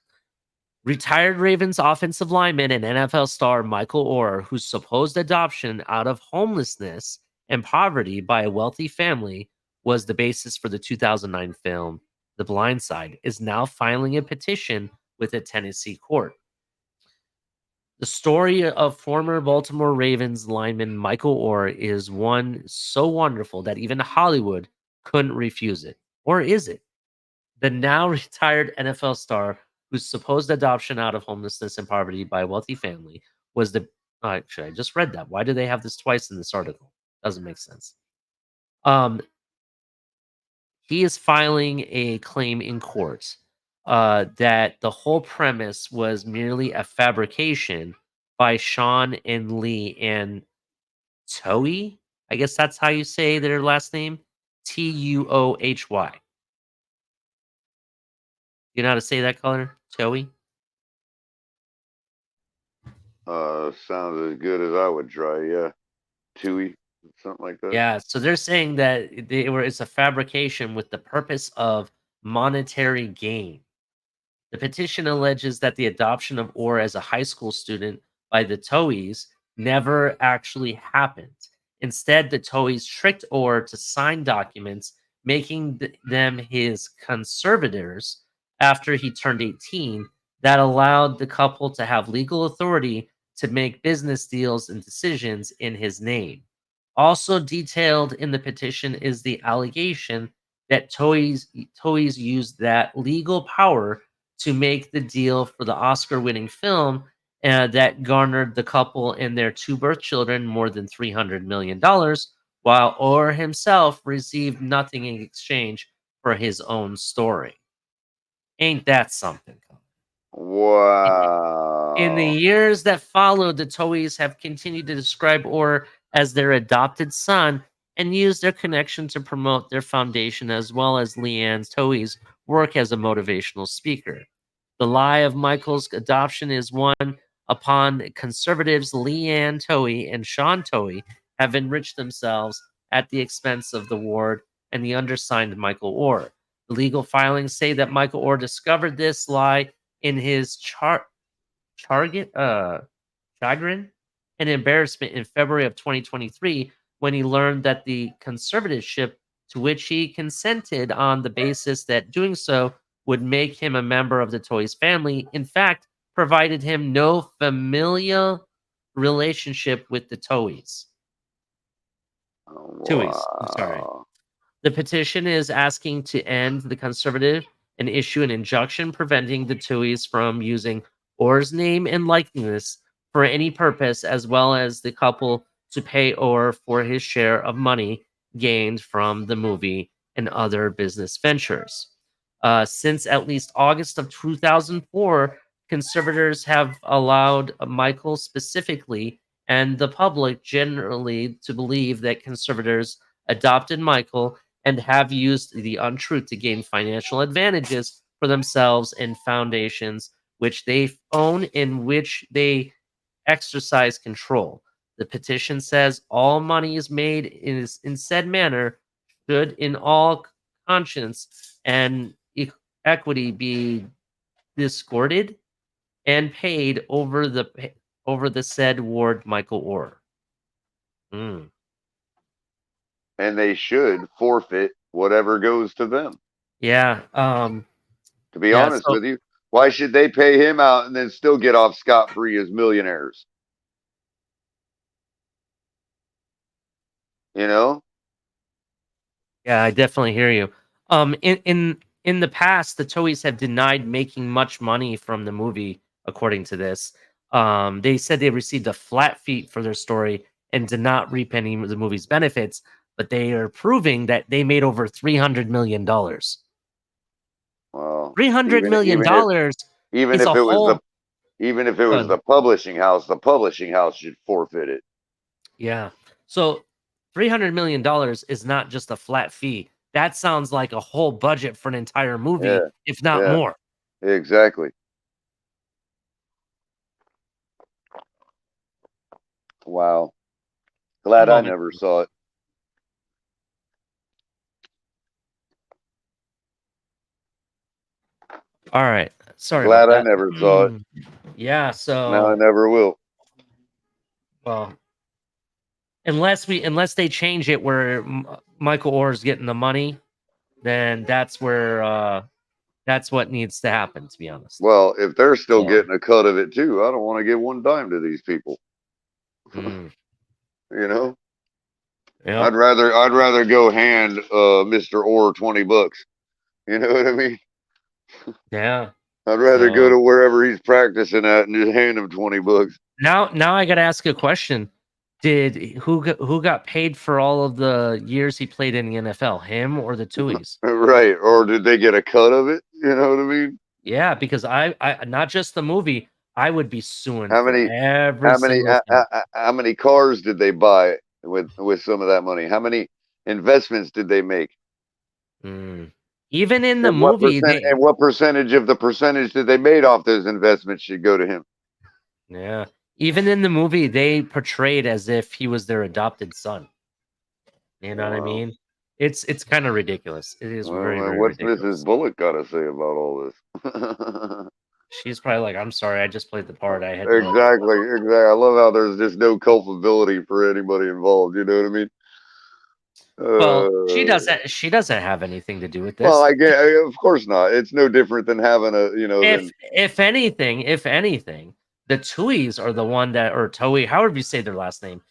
retired Ravens offensive lineman and NFL star Michael Orr, whose supposed adoption out of homelessness and poverty by a wealthy family was the basis for the 2009 film The Blind Side, is now filing a petition with a Tennessee court. The story of former Baltimore Ravens lineman Michael Orr is one so wonderful that even Hollywood couldn't refuse it. Or is it? The now retired NFL star, whose supposed adoption out of homelessness and poverty by a wealthy family was the. Actually, I just read that. Why do they have this twice in this article? Doesn't make sense. Um, he is filing a claim in court that the whole premise was merely a fabrication by Sean and Lee and Toey. I guess that's how you say their last name. Tuohy. You know how to say that color? Toey? Sounds as good as I would try. Yeah. Tui, something like that. Yeah, so they're saying that it's a fabrication with the purpose of monetary gain. The petition alleges that the adoption of Orr as a high school student by the Towies never actually happened. Instead, the Towies tricked Orr to sign documents making them his conservators after he turned 18 that allowed the couple to have legal authority to make business deals and decisions in his name. Also detailed in the petition is the allegation that Towies used that legal power to make the deal for the Oscar-winning film that garnered the couple and their two birth children more than $300 million, while Orr himself received nothing in exchange for his own story. Ain't that something? In the Wow. years that followed, the Towies have continued to describe Orr as their adopted son and use their connection to promote their foundation as well as Leanne's Towies' work as a motivational speaker. The lie of Michael's adoption is one upon conservatives Leanne Towie and Sean Towie have enriched themselves at the expense of the ward and the undersigned Michael Orr. The legal filings say that Michael Orr discovered this lie in his chagrin and embarrassment in February of 2023 when he learned that the conservatorship to which he consented on the basis that doing so would make him a member of the Toys family, in fact, provided him no familial relationship with the Toys. Toys, I'm sorry. Wow. The petition is asking to end the conservative and issue an injunction preventing the Tuohys from using Orr's name and likeness for any purpose, as well as the couple to pay Orr for his share of money gained from the movie and other business ventures. Since at least August of 2004, conservators have allowed Michael specifically and the public generally to believe that conservators adopted Michael and have used the untruth to gain financial advantages for themselves and foundations which they own in which they exercise control. The petition says all money is made in said manner should in all conscience and equity be discorded and paid over the said ward Michael Orr. Mm. And they should forfeit whatever goes to them. Yeah. To be Yeah. honest So with you, why should they pay him out and then still get off scot free as millionaires? You know? yeah, I definitely hear you. In the past, the Toeies have denied making much money from the movie, according to this. They said they received a flat fee for their story and did not reap any of the movie's benefits, but they are proving that they made over $300 million. Well, $300 million even is if a it was the whole. Even if it was the publishing house should forfeit it. Yeah. So $300 million is not just a flat fee. That sounds like a whole budget for an entire movie, Yeah, if not yeah, more. exactly. Wow. Glad I never saw it. All right. Sorry Glad about I that. never saw it. Yeah. Now I So, never will. well, unless they change it where Michael Orr's getting the money, then that's what needs to happen. To be honest. Well, if they're still So, getting a cut of it too, I don't want to give one dime to these people. mm, You know, yeah. I'd rather go hand Mr. Orr $20. You know what I mean? Yeah. I'd rather go So to wherever he's practicing at and just hand him $20. now I got to ask a question. Who got paid for all of the years he played in the NFL? Him or the Tuies? Right? Or did they get a cut of it? You know what I mean? Yeah, because I not just the movie, I would be suing How for many every single thing. how many cars did they buy with some of that money? How many investments did they make? Mm. Even in the And what movie, percentage of the percentage that they made off those investments should go to him? yeah, even in the movie, they portrayed as if he was their adopted son. You know what I Wow. mean? It's kind of ridiculous. It is Well, very, man, very what's Mrs. ridiculous. Bullock got to say about all this? She's probably like, "I'm sorry, I just played the part. I had no idea." Exactly. I love how there's just no culpability for anybody involved. You know what I mean? Well, she Uh, doesn't. She doesn't have anything to do with well, this. of course not. It's no different than having a, than If anything, the Tuies are the one that, or Toei, however you say their last name,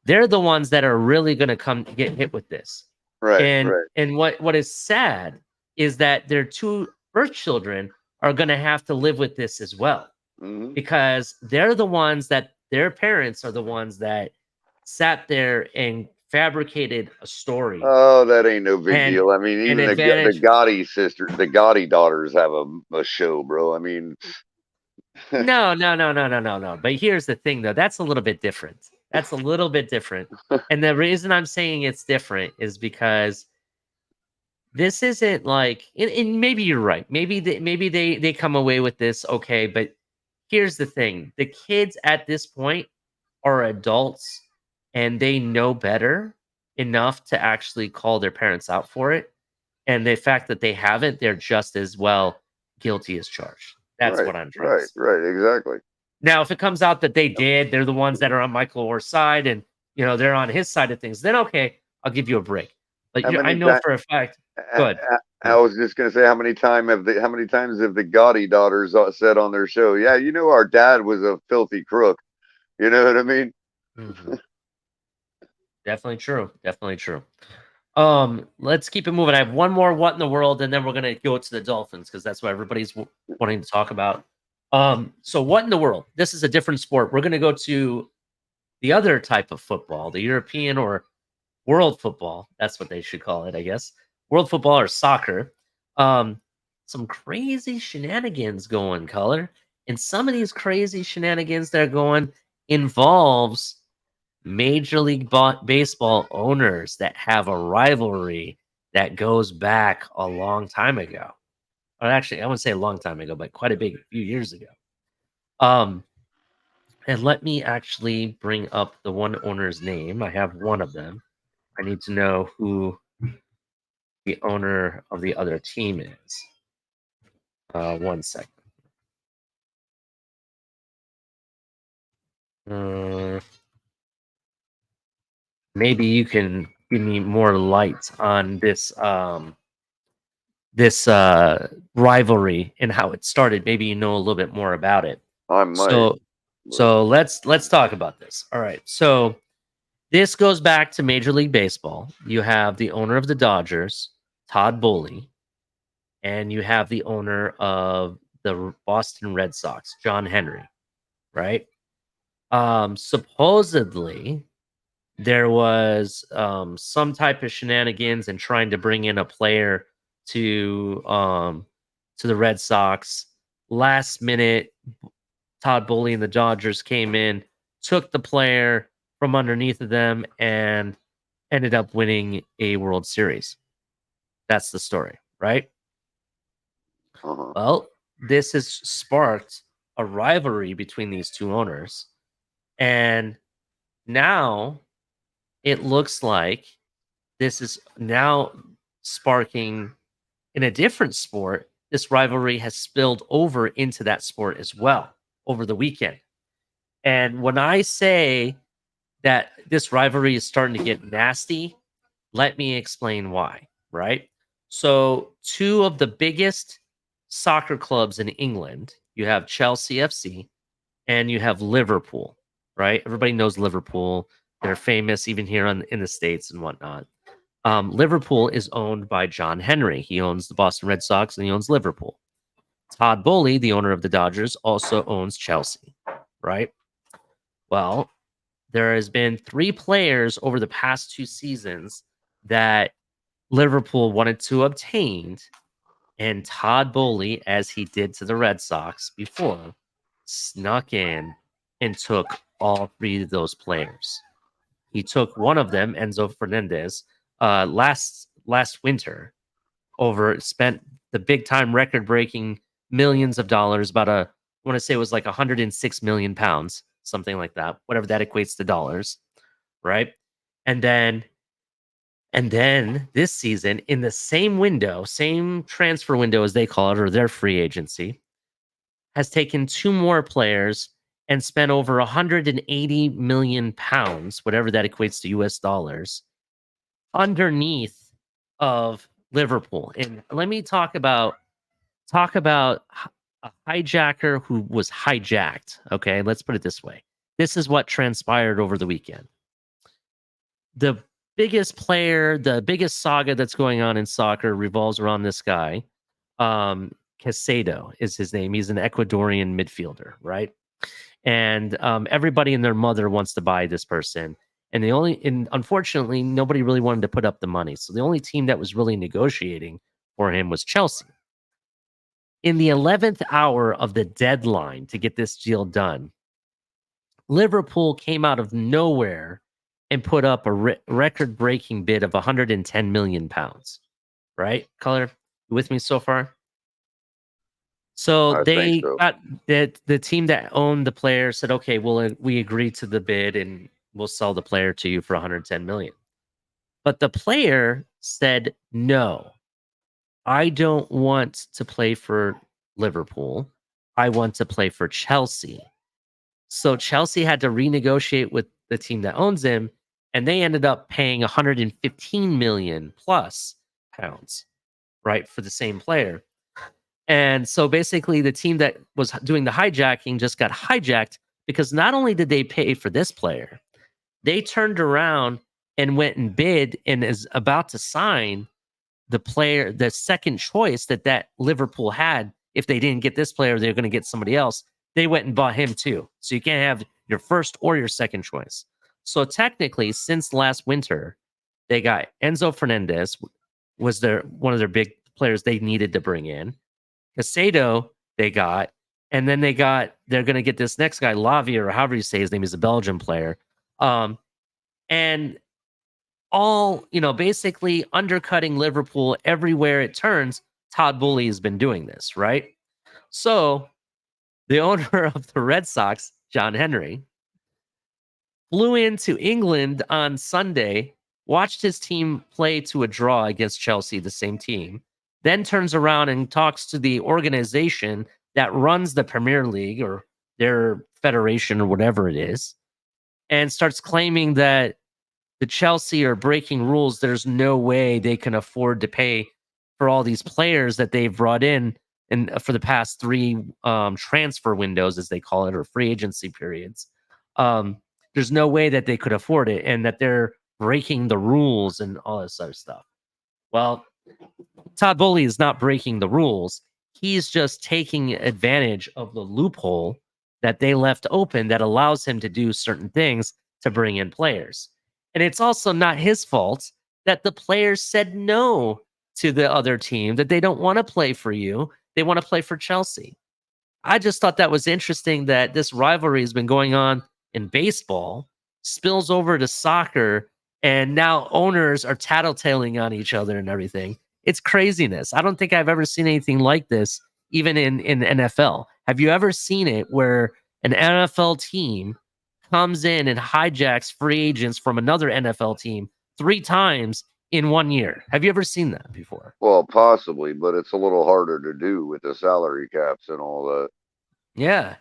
they're the ones that are really going to come get hit with this. right, And right. what is sad is that their two birth children are going to have to live with this as well, Hmm. because they're the ones that their parents are the ones that sat there and fabricated a story Oh, that ain't no big and deal. I mean, an even the advantage. Gotti daughters have a show, bro. I mean, No. But here's the thing, though. That's a little bit different. That's a little bit different. And the reason I'm saying it's different is because this isn't like, and maybe you're right. Maybe they come away with this okay. But here's the thing: the kids at this point are adults, and they know better enough to actually call their parents out for it. And the fact that they haven't, they're just as well guilty as charged. That's right, what I'm trying to right, say. right, exactly. Now, if it comes out that they did, they're the ones that are on Michael Orr's side, and they're on his side of things, then okay, I'll give you a break. But How I many know times? for a fact. Good. I was just gonna say, how many times have the Gotti daughters said on their show, "Yeah, our dad was a filthy crook." You know what I mean? Mhm. Definitely true. Definitely true. Let's keep it moving. I have one more what in the world, and then we're gonna go to the Dolphins because that's what everybody's wanting to talk about. So what in the world? This is a different sport. We're gonna go to the other type of football, the European or world football. That's what they should call it, I guess. World football or soccer. Um, some crazy shenanigans going, color. And some of these crazy shenanigans that are going involves Major League Baseball owners that have a rivalry that goes back a long time ago. Or actually, I wouldn't say a long time ago, but quite a big few years ago. Um, and let me actually bring up the one owner's name. I have one of them. I need to know who the owner of the other team is. 1 second. Uh, Maybe you can give me more light on this rivalry and how it started. Maybe you know a little bit more about it. I might. So But so let's talk about this. All right. So this goes back to Major League Baseball. You have the owner of the Dodgers, Todd Bowley, and you have the owner of the Boston Red Sox, John Henry, right? Supposedly there was some type of shenanigans and trying to bring in a player to the Red Sox. Last minute, Todd Bowley and the Dodgers came in, took the player from underneath of them, and ended up winning a World Series. That's the story, right? Uh-huh. Well, this has sparked a rivalry between these two owners. And now it looks like this is now sparking in a different sport. This rivalry has spilled over into that sport as well over the weekend. And when I say that this rivalry is starting to get nasty, let me explain why, right? So, two of the biggest soccer clubs in England, you have Chelsea FC and you have Liverpool, right? Everybody knows Liverpool. They're famous even here in the States and whatnot. Liverpool is owned by John Henry. He owns the Boston Red Sox and he owns Liverpool. Todd Bowley, the owner of the Dodgers, also owns Chelsea, right? Well, there has been 3 players over the past 2 seasons that Liverpool wanted to obtain, and Todd Bowley, as he did to the Red Sox before, snuck in and took all 3 of those players. He took one of them, Enzo Fernandez, last winter. Spent the big time record breaking millions of dollars. I want to say it was like 106 million pounds, something like that, whatever that equates to dollars, right? And then this season, in the same window, same transfer window as they call it, or their free agency, has taken 2 more players and spent over 180 million pounds, whatever that equates to US dollars, underneath of Liverpool. And let me talk about a hijacker who was hijacked. Okay, let's put it this way. This is what transpired over the weekend. The biggest player, the biggest saga that's going on in soccer revolves around this guy. Casado is his name. He's an Ecuadorian midfielder, right? And everybody and their mother wants to buy this person. And unfortunately, nobody really wanted to put up the money. So the only team that was really negotiating for him was Chelsea. In the 11th hour of the deadline to get this deal done, Liverpool came out of nowhere and put up a record-breaking bid of 110 million pounds. Right, Color? You with me so far? So I they think so. got the team that owned the player said, "Okay, well, we agreed to the bid and we'll sell the player to you for 110 million." But the player said, "No, I don't want to play for Liverpool. I want to play for Chelsea." So Chelsea had to renegotiate with the team that owns him, and they ended up paying 115 million plus pounds, right, for the same player. And so basically the team that was doing the hijacking just got hijacked because not only did they pay for this player, they turned around and went and bid and is about to sign the player, the second choice that Liverpool had. If they didn't get this player, they're going to get somebody else. They went and bought him too. So you can't have your first or your second choice. So technically, since last winter, they got Enzo Fernandez was one of their big players they needed to bring in. Casado they got, and then they're going to get this next guy, Lavia, or however you say his name. Is a Belgian player. And all, basically undercutting Liverpool everywhere it turns. Todd Bowley has been doing this, right? So the owner of the Red Sox, John Henry, flew into England on Sunday, watched his team play to a draw against Chelsea, the same team, then turns around and talks to the organization that runs the Premier League or their federation or whatever it is, and starts claiming that the Chelsea are breaking rules. There's no way they can afford to pay for all these players that they've brought in and for the past 3 transfer windows, as they call it, or free agency periods. There's no way that they could afford it, and that they're breaking the rules and all this other stuff. Well, Todd Bowley is not breaking the rules. He's just taking advantage of the loophole that they left open that allows him to do certain things to bring in players. And it's also not his fault that the players said no to the other team, that they don't want to play for you. They want to play for Chelsea. I just thought that was interesting that this rivalry has been going on in baseball, spills over to soccer, and now owners are tattletaling on each other and everything. It's craziness. I don't think I've ever seen anything like this, even in NFL. Have you ever seen it where an NFL team comes in and hijacks free agents from another NFL team 3 times in 1 year? Have you ever seen that before? Well, possibly, but it's a little harder to do with the salary caps and all that. Yeah.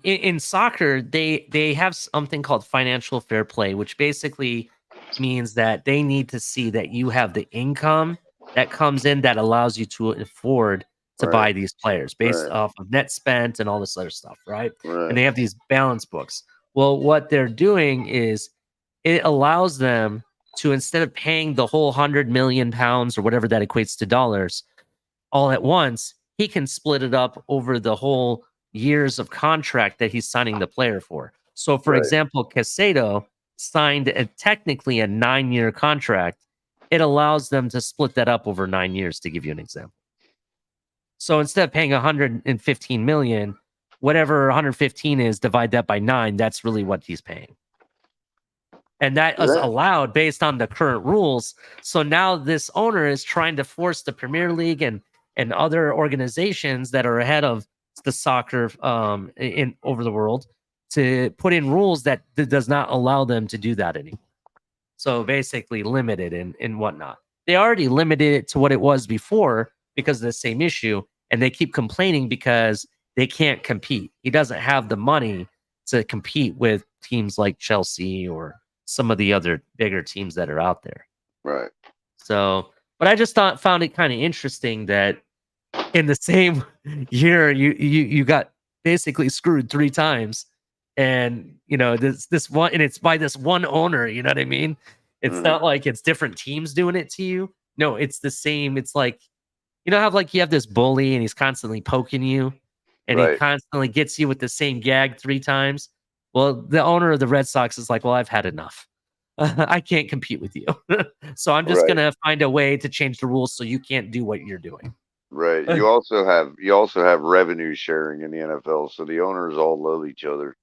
In soccer, they have something called financial fair play, which basically means that they need to see that you have the income that comes in that allows you to afford to Right, buy these players based right, off of net spent and all this other stuff, right? And right, they have these balance books. Well, what they're doing is it allows them to, instead of paying the whole £100 million or whatever that equates to dollars all at once, he can split it up over the whole years of contract that he's signing the player for. So, for right, example, Casado signed technically a 9-year contract. It allows them to split that up over 9 years, to give you an example. So instead of paying 115 million, whatever 115 is, divide that by 9. That's really what he's paying. And that is yeah, allowed based on the current rules. So now this owner is trying to force the Premier League and other organizations that are ahead of the soccer in over the world to put in rules that does not allow them to do that anymore. So basically limited and whatnot. They already limited it to what it was before because of the same issue, and they keep complaining because they can't compete. He doesn't have the money to compete with teams like Chelsea or some of the other bigger teams that are out there. right. So, but I just found it kind of interesting that in the same year you got basically screwed 3 times, and this one, and it's by this one owner. You know what I mean? It's Hmm. not like it's different teams doing it to you. No, it's the same. It's like, how like you have this bully and he's constantly poking you, and he Right, constantly gets you with the same gag 3 times. Well, the owner of the Red Sox is like, well, I've had enough. I can't compete with you. So I'm just right, gonna find a way to change the rules so you can't do what you're doing. right. You also have revenue sharing in the NFL, so the owners all love each other.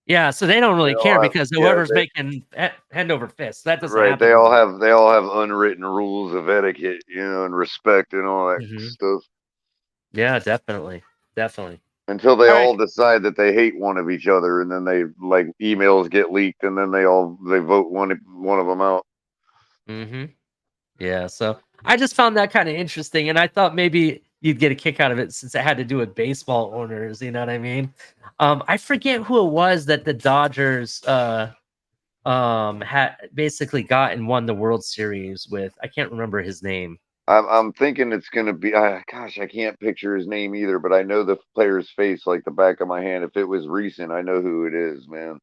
Yeah, so they don't They really all care have, because yeah, whoever's making hand over fist. That doesn't right. happen They all anymore. have they all have unwritten rules of etiquette, and respect and all that Mhm. stuff. Yeah, definitely, definitely. Until they All right. all decide that they hate one of each other, and then they like emails get leaked, and then they vote one of them out. Hmm. Yeah, so I just found that kind of interesting, and I thought maybe you'd get a kick out of it since it had to do with baseball owners. You know what I mean? I forget who it was that the Dodgers had basically got and won the World Series with. I can't remember his name. I'm thinking it's gonna be. Gosh, I can't picture his name either, but I know the player's face like the back of my hand. If it was recent, I know who it is, man.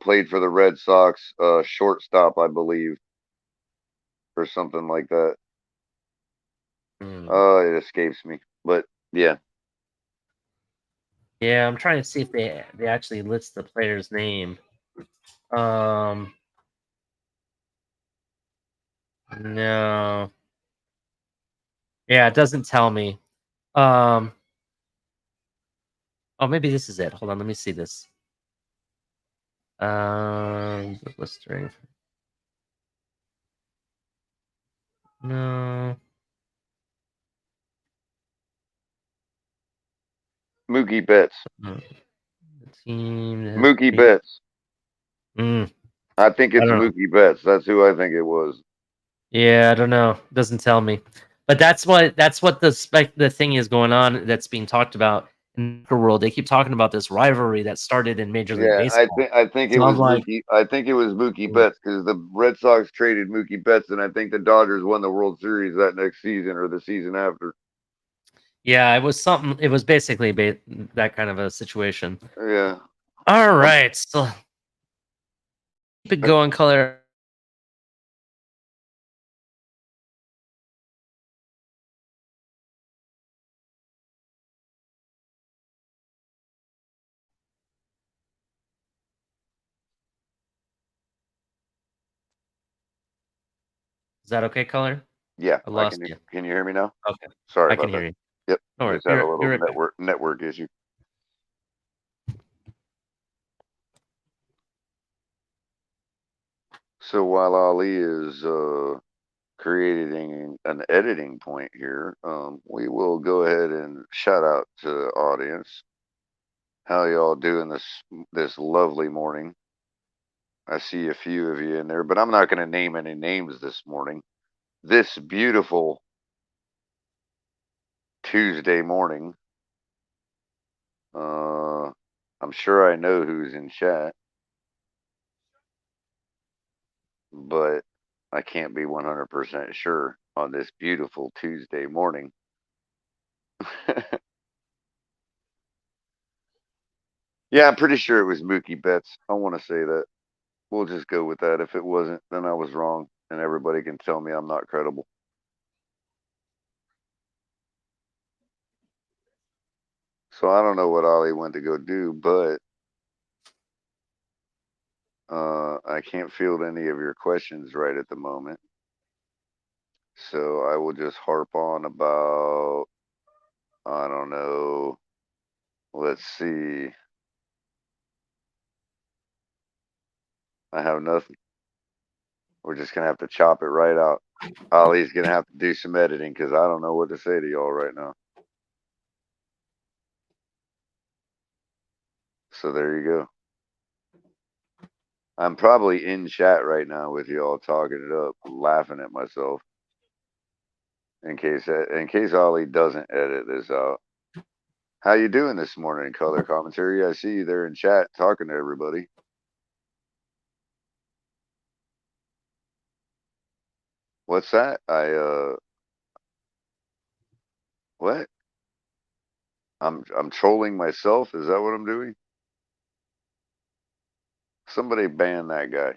Played for the Red Sox, shortstop, I believe, or something like that. Hmm. It escapes me, but yeah, Yeah, I'm trying to see if they actually list the player's name. Um, no. Yeah, it doesn't tell me. Um, oh, maybe this is it. Hold on, let me see this. Blistering. No. Mookie Betts. No. The team has Mookie been. Betts. Mm, I think I it's don't know. Mookie Betts. That's who I think it was. Yeah, I don't know. Doesn't tell me. But that's what the thing is going on that's being talked about in the world. They keep talking about this rivalry that started in Major League Yeah, Baseball. I think it So I'm was like, Mookie. I think it was Mookie mm, Betts because the Red Sox traded Mookie Betts, and I think the Dodgers won the World Series that next season or the season after. yeah, it was something. It was basically that kind of a situation. Yeah. All Um, right, so keep it going, color. Is that okay, color? yeah, I I lost can. you. Can you hear me now? Okay, Sorry I can about hear that. you. Yep. Don't worry. Just had a Be little right back. network issue. So while Ali is creating an editing point here, we will go ahead and shout out to the audience. How y'all doing this lovely morning? I see a few of you in there, but I'm not going to name any names this morning. This beautiful Tuesday morning. I'm sure I know who's in chat, but I can't be 100% sure on this beautiful Tuesday morning. Yeah, I'm pretty sure it was Mookie Betts. I want to say that. We'll just go with that. If it wasn't, then I was wrong, and everybody can tell me I'm not credible. So I don't know what Ollie went to go do, but I can't field any of your questions right at the moment. So I will just harp on about, I don't know, let's see. I have nothing. We're just going to have to chop it right out. Ollie's going to have to do some editing because I don't know what to say to y'all right now. So there you go. I'm probably in chat right now with y'all talking it up, laughing at myself. In case Ollie doesn't edit this out. How you doing this morning, color commentary? I see you there in chat talking to everybody. What's that? What? I'm trolling myself. Is that what I'm doing? Somebody ban that guy.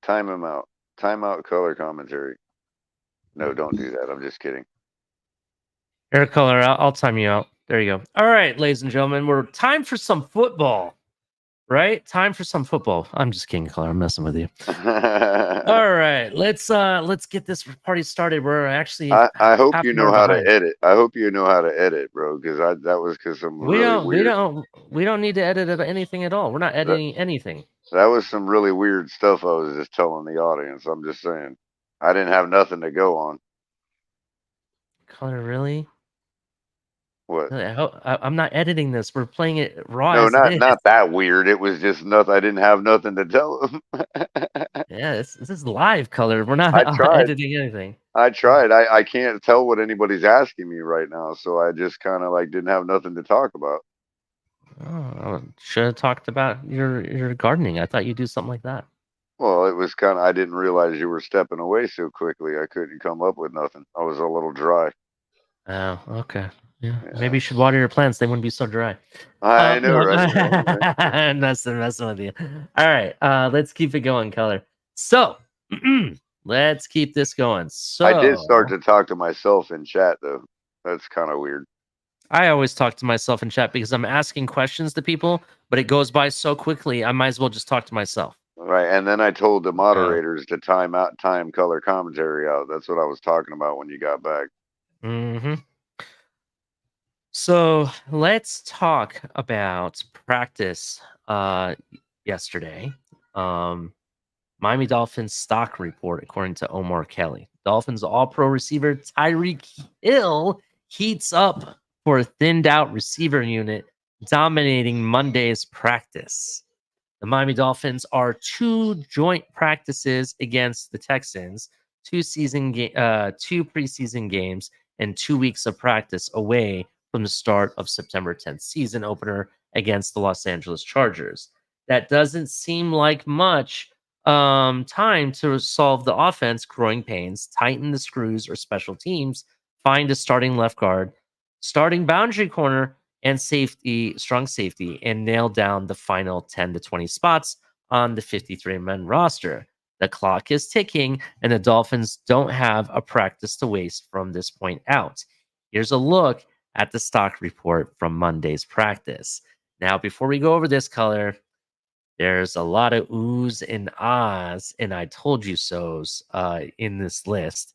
Time him out. Time out color commentary. No, don't do that. I'm just kidding. Air color. I'll time you out. There you go. All right, ladies and gentlemen, we're time for some football. Right? Time for some football. I'm just kidding, color. I'm messing with you. All right, let's get this party started. We're actually I hope half you an know hour how to behind. edit. I hope you know how to edit, bro, because that was because some really weird. We don't need to edit anything at all. We're not That, editing anything. that was some really weird stuff I was just telling the audience. I'm just saying. I didn't have nothing to go on. Color, really? What? Really? I'm not editing this. We're playing it raw No, as it is. not that weird. It was just nothing. I didn't have nothing to tell them. Yeah, this is live color. We're not I tried. editing anything. I tried. I can't tell what anybody's asking me right now, so I just kind of like didn't have nothing to talk about. Oh, should have talked about your gardening. I thought you'd do something like that. Well, it was kind of. I didn't realize you were stepping away so quickly. I couldn't come up with nothing. I was a little dry. Oh, okay. Yeah, Yeah. maybe you should water your plants. They wouldn't be so dry. I know, No, right? Right? I'm messing with you. All right, let's keep it going, color. So, let's keep this going. I did start So, to talk to myself in chat, though. That's kind of weird. I always talk to myself in chat because I'm asking questions to people, but it goes by so quickly. I might as well just talk to myself. Right. And then I told the moderators to time color commentary out. That's what I was talking about when you got back. Mm-hmm. So let's talk about practice yesterday. Miami Dolphins stock report, according to Omar Kelly. Dolphins all-pro receiver Tyreek Hill heats up for a thinned-out receiver unit, dominating Monday's practice. The Miami Dolphins are 2 joint practices against the Texans, 2 preseason games, and 2 weeks of practice away from the start of September 10th season opener against the Los Angeles Chargers. That doesn't seem like much time to solve the offense growing pains, tighten the screws or special teams, find a starting left guard, starting boundary corner, and strong safety, and nail down the final 10 to 20 spots on the 53-man roster. The clock is ticking, and the Dolphins don't have a practice to waste from this point out. Here's a look at the stock report from Monday's practice. Now, before we go over this, color, there's a lot of oohs and ahs and I told you so's in this list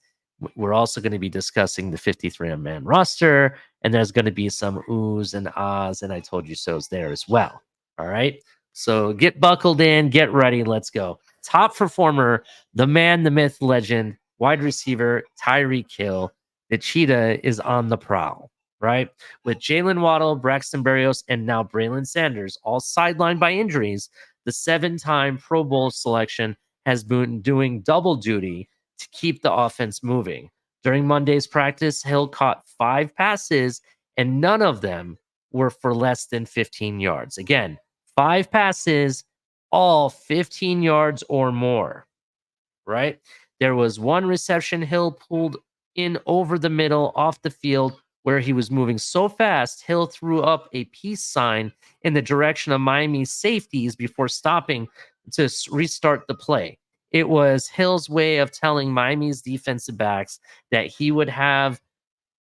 We're also going to be discussing the 53-man roster, and there's going to be some oohs and ahs, and I told you so's there as well. All right. So get buckled in, get ready. Let's go. Top performer, the man, the myth, legend, wide receiver, Tyreek Hill. The cheetah is on the prowl, right? With Jalen Waddle, Braxton Berrios, and now Braylon Sanders, all sidelined by injuries, the 7-time Pro Bowl selection has been doing double duty to keep the offense moving. During Monday's practice, Hill caught 5 passes, and none of them were for less than 15 yards. Again, 5 passes, all 15 yards or more, right? There was one reception Hill pulled in over the middle off the field where he was moving so fast, Hill threw up a peace sign in the direction of Miami's safeties before stopping to restart the play. It was Hill's way of telling Miami's defensive backs that he would have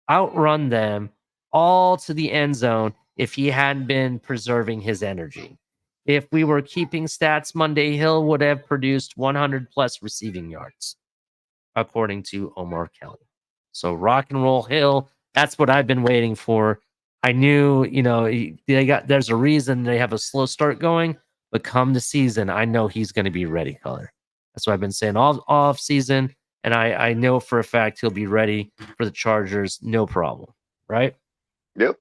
outrun them all to the end zone if he hadn't been preserving his energy. If we were keeping stats Monday, Hill would have produced 100 plus receiving yards, according to Omar Kelly. So rock and roll Hill, that's what I've been waiting for. I knew, there's a reason they have a slow start going, but come the season, I know he's going to be ready, Color. That's what I've been saying all off season, and I know for a fact he'll be ready for the Chargers, no problem, right? Yep.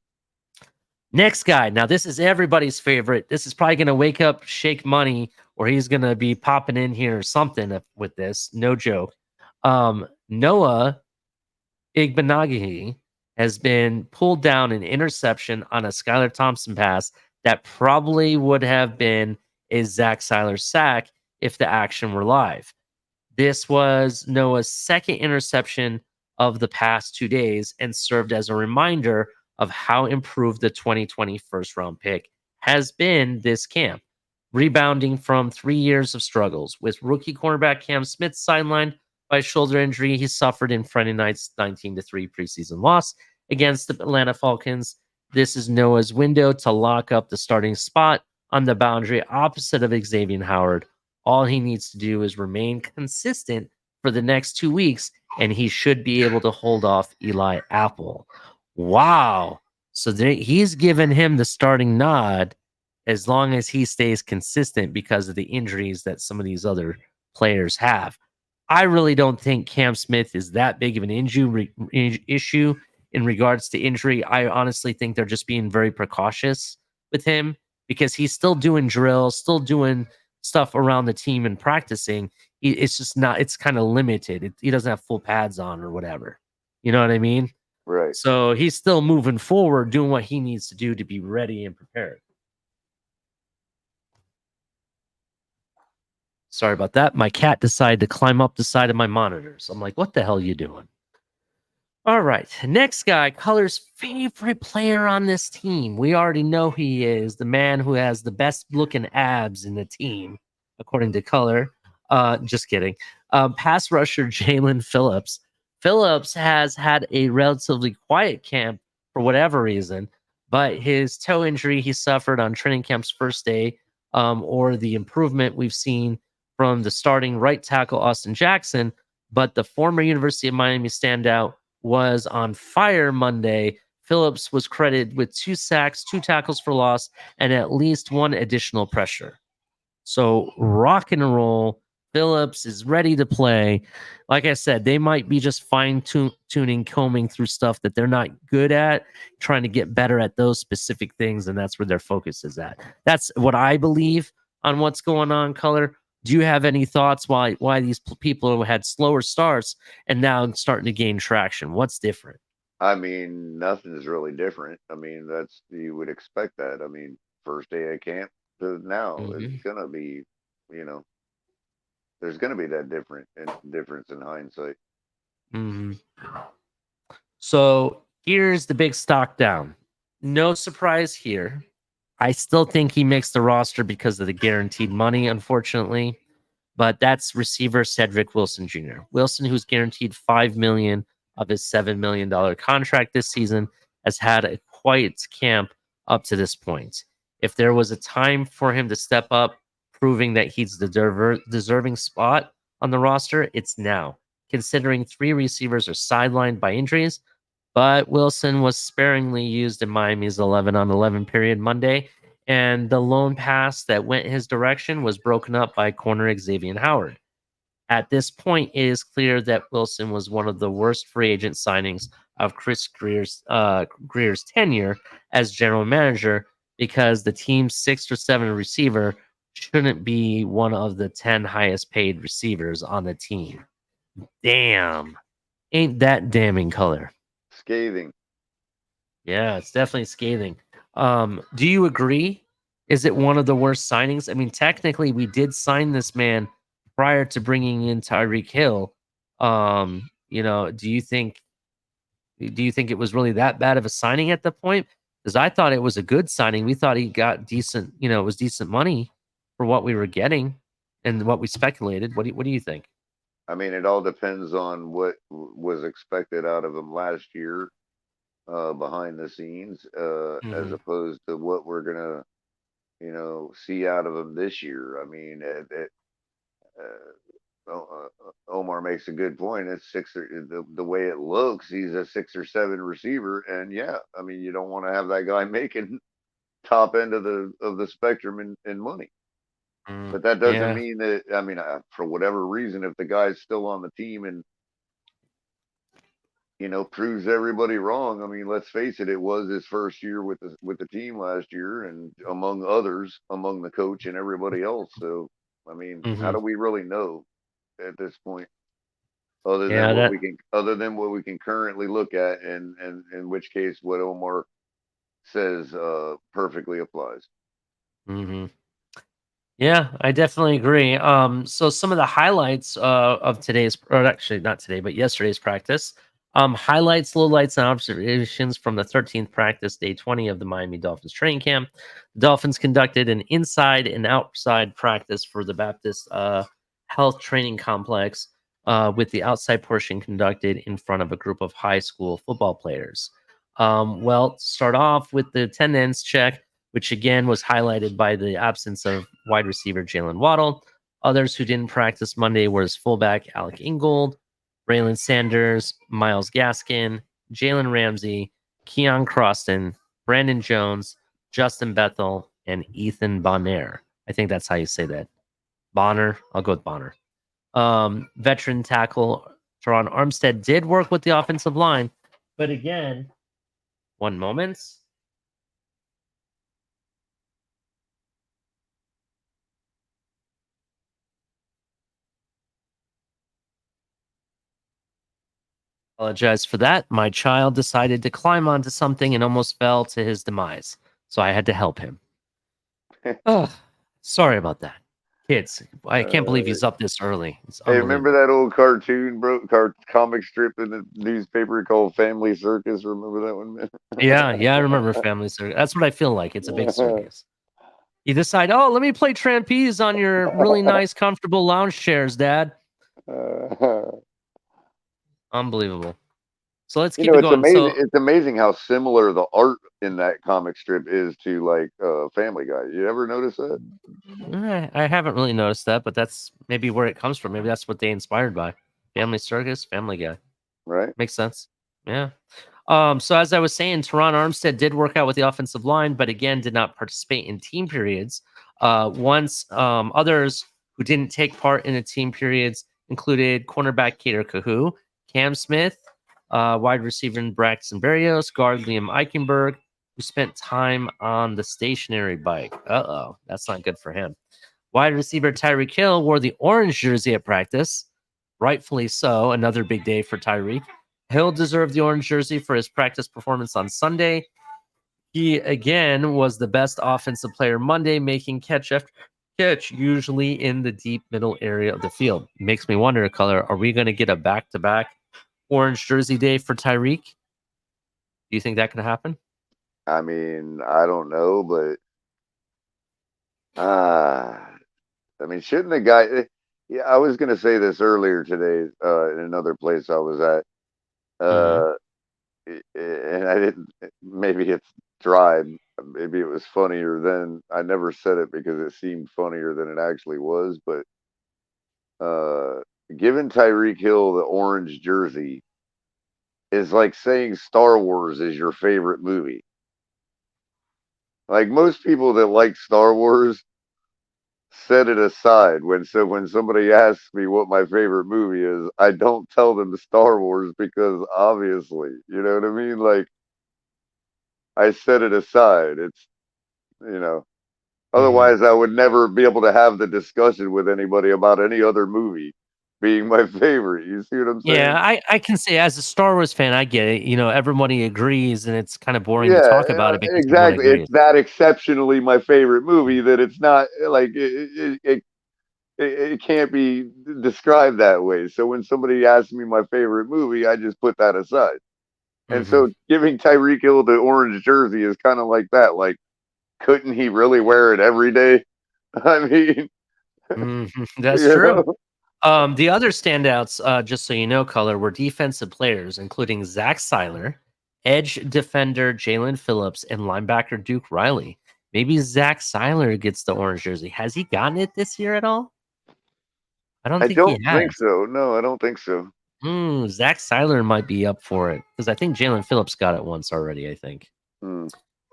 Next guy. Now, this is everybody's favorite. This is probably going to wake up Shake Money, or he's going to be popping in here or something with this. No joke. Noah Igbenogany has been pulled down an interception on a Skylar Thompson pass that probably would have been a Zach Seiler sack if the action were live. This was Noah's second interception of the past 2 days and served as a reminder of how improved the 2020 first-round pick has been this camp, rebounding from 3 years of struggles. With rookie cornerback Cam Smith sidelined by a shoulder injury he suffered in Friday night's 19-3 preseason loss against the Atlanta Falcons, this is Noah's window to lock up the starting spot on the boundary opposite of Xavier Howard. All he needs to do is remain consistent for the next 2 weeks, and he should be able to hold off Eli Apple. Wow. So he's given him the starting nod as long as he stays consistent because of the injuries that some of these other players have. I really don't think Cam Smith is that big of an issue in regards to injury. I honestly think they're just being very precautious with him because he's still doing drills, still doing stuff around the team and practicing. It's just not, it's kind of limited. He doesn't have full pads on or whatever. You know what I mean? Right. So he's still moving forward, doing what he needs to do to be ready and prepared. Sorry about that. My cat decided to climb up the side of my monitors. I'm like, what the hell are you doing? All right. Next guy, Color's favorite player on this team. We already know he is the man who has the best looking abs in the team, according to Color. Just kidding. Pass rusher Jalen Phillips. Phillips has had a relatively quiet camp for whatever reason, but his toe injury he suffered on training camp's first day, or the improvement we've seen from the starting right tackle Austin Jackson, but the former University of Miami standout was on fire Monday. Phillips was credited with 2 sacks, 2 tackles for loss, and at least 1 additional pressure. So rock and roll. Phillips is ready to play. Like I said, they might be just fine-tuning, combing through stuff that they're not good at, trying to get better at those specific things, and that's where their focus is at. That's what I believe on what's going on, Color. Do you have any thoughts why these people had slower starts and now starting to gain traction? What's different? I mean, nothing is really different. I mean, you would expect that. I mean, first day of camp to now, it's gonna be, there's gonna be that difference in hindsight. Mm-hmm. So here's the big stock down. No surprise here. I still think he makes the roster because of the guaranteed money, unfortunately. But that's receiver Cedric Wilson Jr. Wilson, who's guaranteed $5 million of his $7 million contract this season, has had a quiet camp up to this point. If there was a time for him to step up, proving that he's the deserving spot on the roster, it's now. considering 3 receivers are sidelined by injuries. But Wilson was sparingly used in Miami's 11-on-11 period Monday, and the lone pass that went his direction was broken up by corner Xavier Howard. At this point, it is clear that Wilson was one of the worst free agent signings of Chris Greer's tenure as general manager, because the team's 6 or 7 receiver shouldn't be one of the 10 highest paid receivers on the team. Damn. Ain't that damning color? Scathing. Yeah, it's definitely scathing. Do you agree? Is it one of the worst signings? I mean, technically, we did sign this man prior to bringing in Tyreek Hill. Do you think it was really that bad of a signing at the point? Because I thought it was a good signing. We thought he got decent. It was decent money for what we were getting and what we speculated. What do you think? I mean, it all depends on what was expected out of him last year, behind the scenes, as opposed to what we're gonna, see out of him this year. I mean, Omar makes a good point. It's the way it looks. He's a 6 or 7 receiver, and yeah, I mean, you don't want to have that guy making top end of the spectrum in money. But that doesn't Yeah. mean that. I mean, for whatever reason, if the guy's still on the team and proves everybody wrong. I mean, let's face it, it was his first year with the team last year, and among others, among the coach and everybody else. So, I mean, how do we really know at this point, other than what we can currently look at, and in which case, what Omar says perfectly applies. Yeah, I definitely agree. So some of the highlights of today's, or actually not today, but yesterday's practice. Highlights, lowlights, and observations from the 13th practice, day 20 of the Miami Dolphins training camp. The Dolphins conducted an inside and outside practice for the Baptist Health Training Complex, with the outside portion conducted in front of a group of high school football players. To start off with the attendance check, which again was highlighted by the absence of wide receiver Jalen Waddle. Others who didn't practice Monday were his fullback Alec Ingold, Braylon Sanders, Miles Gaskin, Jalen Ramsey, Keon Croston, Brandon Jones, Justin Bethel, and Ethan Bonner. I think that's how you say that. Bonner. I'll go with Bonner. Veteran tackle Teron Armstead did work with the offensive line, but again, one moment. Apologize for that. My child decided to climb onto something and almost fell to his demise, so I had to help him. Oh, sorry about that, kids. I can't believe he's up this early. It's Hey, remember that old cartoon, comic strip in the newspaper called Family Circus? Remember that one, man? Yeah, I remember Family Circus. That's what I feel like. It's a big circus. You decide, oh, let me play trapeze on your really nice, comfortable lounge chairs, Dad. Unbelievable. So let's keep it it's going. amazing. It's amazing how similar the art in that comic strip is to like Family Guy. You ever notice that? I haven't really noticed that, but that's maybe where it comes from. Maybe that's what they inspired by. Family Circus, Family Guy. Right. Makes sense. Yeah. So as I was saying, Teron Armstead did work out with the offensive line, but again did not participate in team periods. Others who didn't take part in the team periods included cornerback Kader Kahu, Cam Smith, wide receiver Braxton Berrios, guard Liam Eichenberg, who spent time on the stationary bike. That's not good for him. Wide receiver Tyreek Hill wore the orange jersey at practice. Rightfully so. Another big day for Tyreek. Hill deserved the orange jersey for his practice performance on Sunday. He, again, was the best offensive player Monday, making catch after catch, usually in the deep middle area of the field. Makes me wonder, Color, are we going to get a back-to-back orange jersey day for Tyreek? Do you think that can happen? I mean, I don't know, but I mean, shouldn't the guy? Yeah, I was going to say this earlier today in another place I was at. And I didn't. Maybe it's dry. Maybe it was funnier then. I never said it because it seemed funnier than it actually was. But giving Tyreek Hill the orange jersey is like saying Star Wars is your favorite movie. Like most people that like Star Wars set it aside when somebody asks me what my favorite movie is, I don't tell them Star Wars because obviously, you know what I mean? Like I set it aside. It's you know, otherwise I would never be able to have the discussion with anybody about any other movie being my favorite. You see what I'm saying? Yeah, I can say as a Star Wars fan, I get it. Everybody agrees, and it's kind of boring to Yeah, talk about it because everyone exactly. agrees. It's that exceptionally my favorite movie that it's not like it can't be described that way. So when somebody asks me my favorite movie, I just put that aside. And Mhm. so giving Tyreek Hill the orange jersey is kind of like that. Like, couldn't he really wear it every day? I mean, That's you true. know, The other standouts, just so you know, color were defensive players, including Zach Seiler, edge defender Jalen Phillips, and linebacker Duke Riley. Maybe Zach Seiler gets the orange jersey. Has he gotten it this year at all? I don't I think he don't think has. so. No, I don't think so. Zach Seiler might be up for it because I think Jalen Phillips got it once already. I think. Hmm.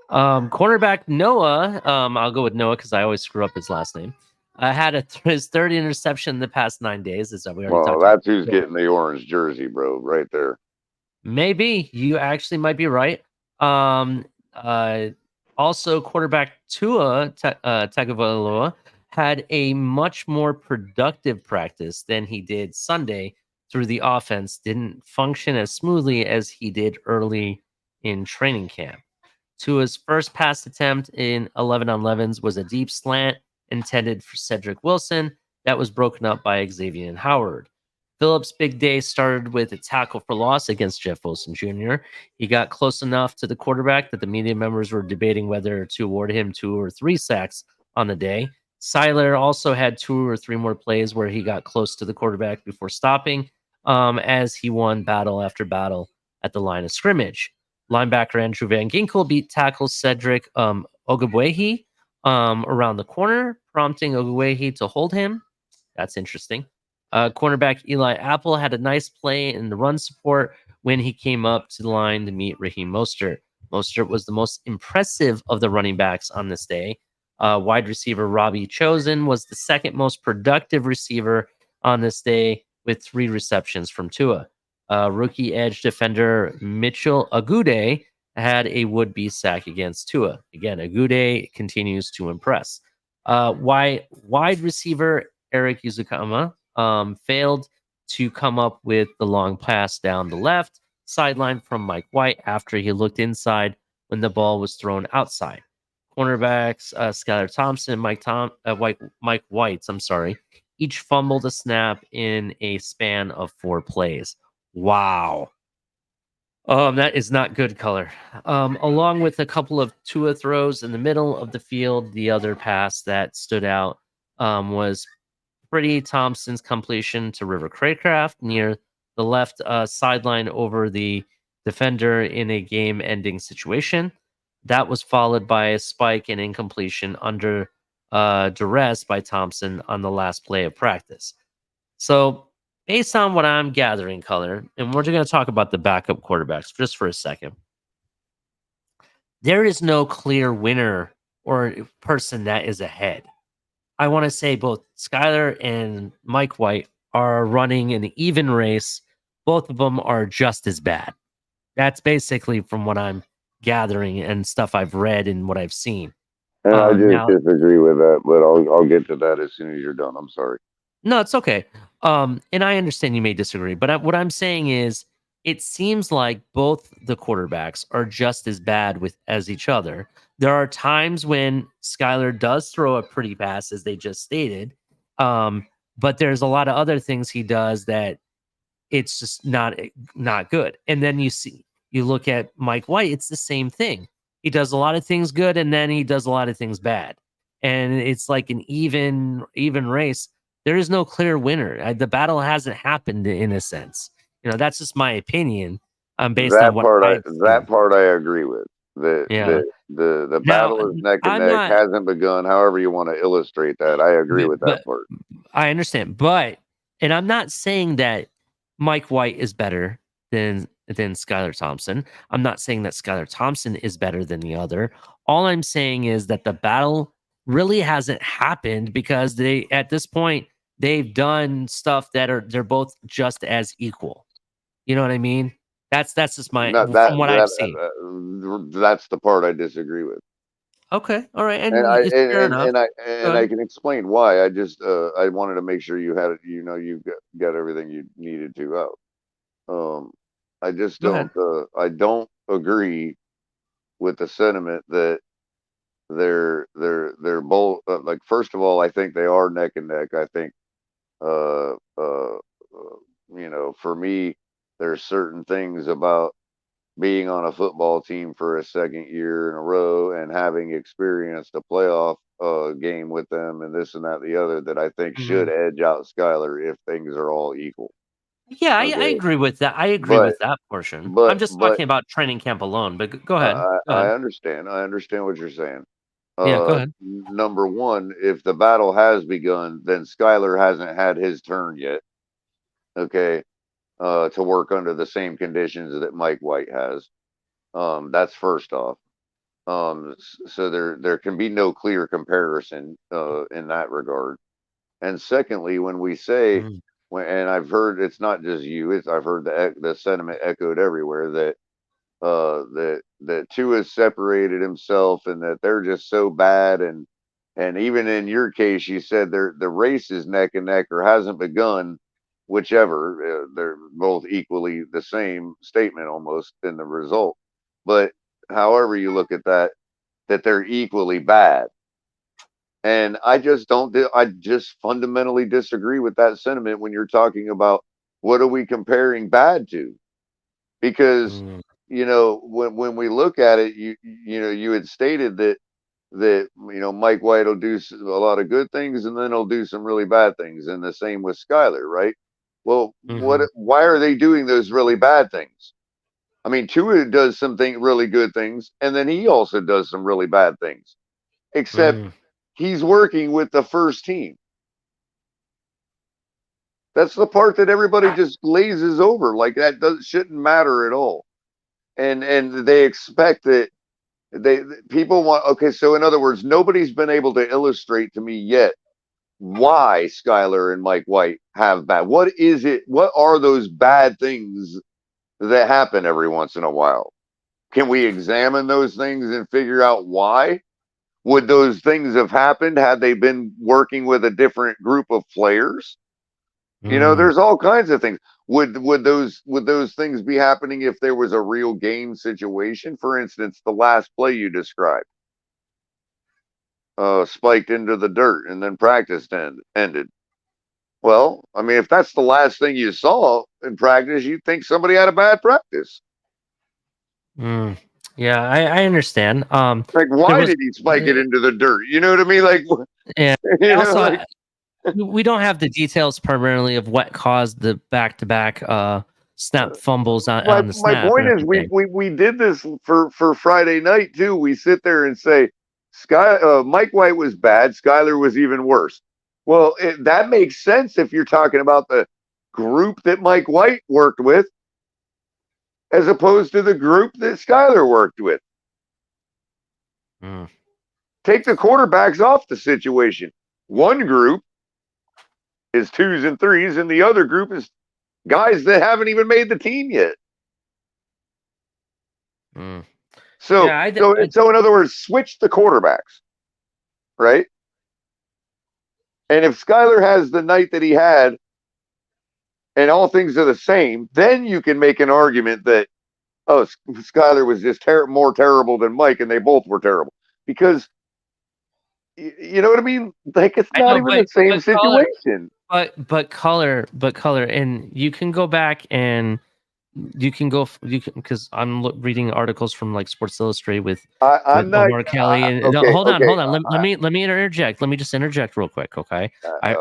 Cornerback Noah, I'll go with Noah because I always screw up his last name. Had his third interception in the past 9 days, as we already Well, talked about. that's who's getting the orange jersey, bro, right there. Maybe you actually might be right. Um, uh, Also, quarterback Tagovailoa had a much more productive practice than he did Sunday through the offense. Didn't function as smoothly as he did early in training camp. Tua's first pass attempt in 11 on 11s was a deep slant intended for Cedric Wilson that was broken up by Xavier Howard. Phillips' big day started with a tackle for loss against Jeff Wilson Jr. He got close enough to the quarterback that the media members were debating whether to award him 2 or 3 sacks on the day. Seiler also had 2 or 3 more plays where he got close to the quarterback before stopping, as he won battle after battle at the line of scrimmage. Linebacker Andrew Van Ginkel beat tackle Cedric Ogbuehi around the corner, prompting Ogbuehi to hold him. That's interesting. Cornerback Eli Apple had a nice play in the run support when he came up to the line to meet Raheem Mostert. Mostert was the most impressive of the running backs on this day. Wide receiver Robbie Chosen was the second most productive receiver on this day with 3 receptions from Tua. Rookie edge defender Mitchell Agude had a would-be sack against Tua. Again, Agude continues to impress. Wide receiver Eric Uzukama failed to come up with the long pass down the left sideline from Mike White after he looked inside when the ball was thrown outside. Cornerbacks Skylar Thompson and Mike White, I'm sorry, each fumbled a snap in a span of 4 plays. Wow. That is not good color. Along with a couple of Tua throws in the middle of the field, the other pass that stood out was Freddie Thompson's completion to River Craycraft near the left sideline over the defender in a game-ending situation. That was followed by a spike and incompletion under duress by Thompson on the last play of practice. So, based on what I'm gathering, color, and we're going to talk about the backup quarterbacks just for a second. There is no clear winner or person that is ahead. I want to say both Skyler and Mike White are running an even race. Both of them are just as bad. That's basically from what I'm gathering and stuff I've read and what I've seen. And I just Now, disagree with that, but I'll get to that as soon as you're done. I'm sorry. no, it's okay. And I understand you may disagree, but what I'm saying is, it seems like both the quarterbacks are just as bad as each other. There are times when Skyler does throw a pretty pass, as they just stated, but there's a lot of other things he does that it's just not good. And then you look at Mike White, it's the same thing. He does a lot of things good, and then he does a lot of things bad, and it's like an even race. There is no clear winner. The battle hasn't happened in a sense. That's just my opinion. Based on what I've That seen. part I agree with. Yeah. The Now, battle is neck and I'm neck, not, hasn't begun. However you want to illustrate that, I agree with that but part. I understand, but And I'm not saying that Mike White is better than Skylar Thompson. I'm not saying that Skylar Thompson is better than the other. All I'm saying is that the battle really hasn't happened because they at this point they've done stuff that they're both just as equal. You know what I mean? That's just my Not from what I've seen. that's the part I disagree with. Okay, all right, And and I it's fair enough. Go I ahead. can explain why. I just I wanted to make sure you had it. You know, you got everything you needed to out. I just Go ahead. don't. I don't agree with the sentiment that they're both like. First of all, I think they are neck and neck. I think uh uh, you know, for me, there's certain things about being on a football team for a second year in a row and having experienced a playoff game with them and this and that and the other that I think should Mhm. edge out Skyler if things are all equal. Yeah, I Okay, agree with that. I agree but with that portion. I'm but just but talking about training camp alone. But go ahead. Go I ahead. understand. I understand what you're saying. Yeah, go ahead. Number one, if the battle has begun, then Skyler hasn't had his turn yet. Okay, to work under the same conditions that Mike White has. That's first off. So there can be no clear comparison in that regard. And secondly, when we say Mm, and I've heard it's not just you, it's I've heard the sentiment echoed everywhere that that Tua has separated himself and that they're just so bad and even in your case you said the race is neck and neck or hasn't begun, whichever they're both equally the same statement almost in the result. But however you look at that, that they're equally bad. And I just don't I just fundamentally disagree with that sentiment when you're talking about what are we comparing bad to? Because mm, you know when we look at it, you know you had stated that you know Mike White will do a lot of good things and then he'll do some really bad things, and the same with Skyler, right? Well, what? mhm, Why are they doing those really bad things? I mean, Tua does something really good things, and then he also does some really bad things. Except mm, he's working with the first team. That's the part that everybody just glazes over. Like that shouldn't matter at all. And they expect that they people want. Okay, so in other words, nobody's been able to illustrate to me yet why Skyler and Mike White have bad. What is it? What are those bad things that happen every once in a while? Can we examine those things and figure out why? Would those things have happened had they been working with a different group of players? You know, mm, there's all kinds of things. Would those things be happening if there was a real game situation? For instance, the last play you described, spiked into the dirt and then practice ended. Well, I mean, if that's the last thing you saw in practice, you'd think somebody had a bad practice. mm. Yeah, I understand. Like, There why was, did he spike it into the dirt? You know what I mean? Like, yeah. you know, Also, like we don't have the details primarily of what caused the back-to-back snap fumbles on the my snap point and is everything. we did this for Friday night too. We sit there and say Mike White was bad, Skyler was even worse. Well, that makes sense if you're talking about the group that Mike White worked with as opposed to the group that Skyler worked with. Mm, Take the quarterbacks off the situation. One group is twos and threes, and the other group is guys that haven't even made the team yet. mm. So, Yeah, so in other words, switch the quarterbacks, right? And if Skyler has the night that he had, and all things are the same, then you can make an argument that Skyler was just more terrible than Mike, and they both were terrible because you know what I mean. Like it's I not know, even the same but color, situation. but color, and you can go back and you can because reading articles from like Sports Illustrated with I'm not Omar Kelly and no, okay. Okay. hold on. Let me interject. Let me just interject real quick, okay? I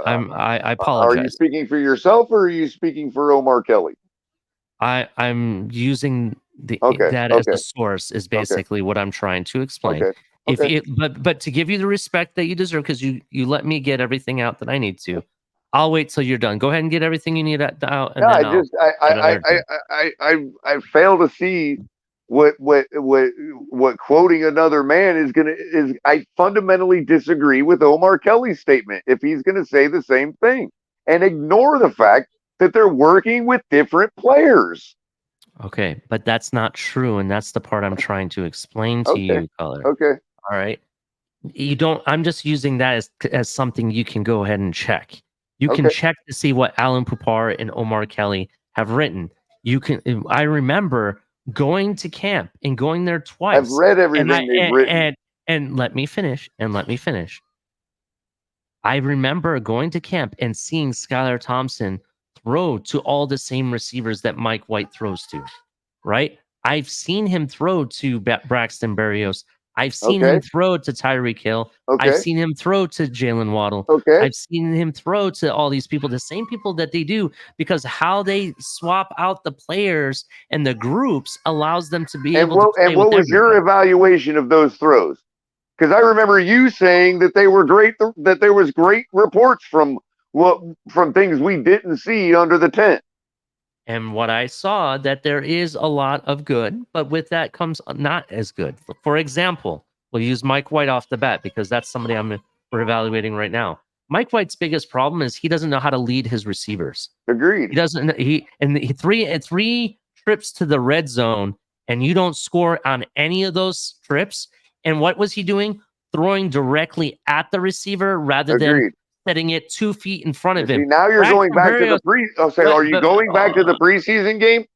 Are you apologize. speaking for yourself or are you speaking for Omar Kelly? I'm using Okay. that as Okay. a source is Okay. basically what I'm trying to explain. Okay. If Okay. it but to give you the respect that you deserve because you let me get everything out that I need to. I'll wait till you're done. Go ahead and get everything you need out, and No, then I I'll. just I fail to see what quoting another man is. I fundamentally disagree with Omar Kelly's statement if he's gonna say the same thing and ignore the fact that they're working with different players. Okay, but that's not true, and that's the part I'm trying to explain to Okay. you, Color. Okay. All right. You don't. I'm just using that as something you can go ahead and check. You can Okay. check to see what Alan Pupar and Omar Kelly have written. You can. I remember going to camp and going there twice. I've read everything they've written. And let me finish. I remember going to camp and seeing Skylar Thompson throw to all the same receivers that Mike White throws to, right? I've seen him throw to Braxton Berrios. I've seen him throw to Tyreek Hill. Okay. I've seen him throw to Jalen Waddle. Okay. I've seen him throw to all these people, the same people that they do, because how they swap out the players and the groups allows them to be able to play. And what was your evaluation of those throws? Because I remember you saying that they were great, that there was great reports from things we didn't see under the tent. And what I saw, that there is a lot of good, but with that comes not as good. For example, we'll use Mike White off the bat because that's somebody we're evaluating right now. Mike White's biggest problem is he doesn't know how to lead his receivers. Agreed. He doesn't. Three trips to the red zone, and you don't score on any of those trips. And what was he doing? Throwing directly at the receiver rather than setting it 2 feet in front of him. Now you're going back to the are you going back to the preseason game?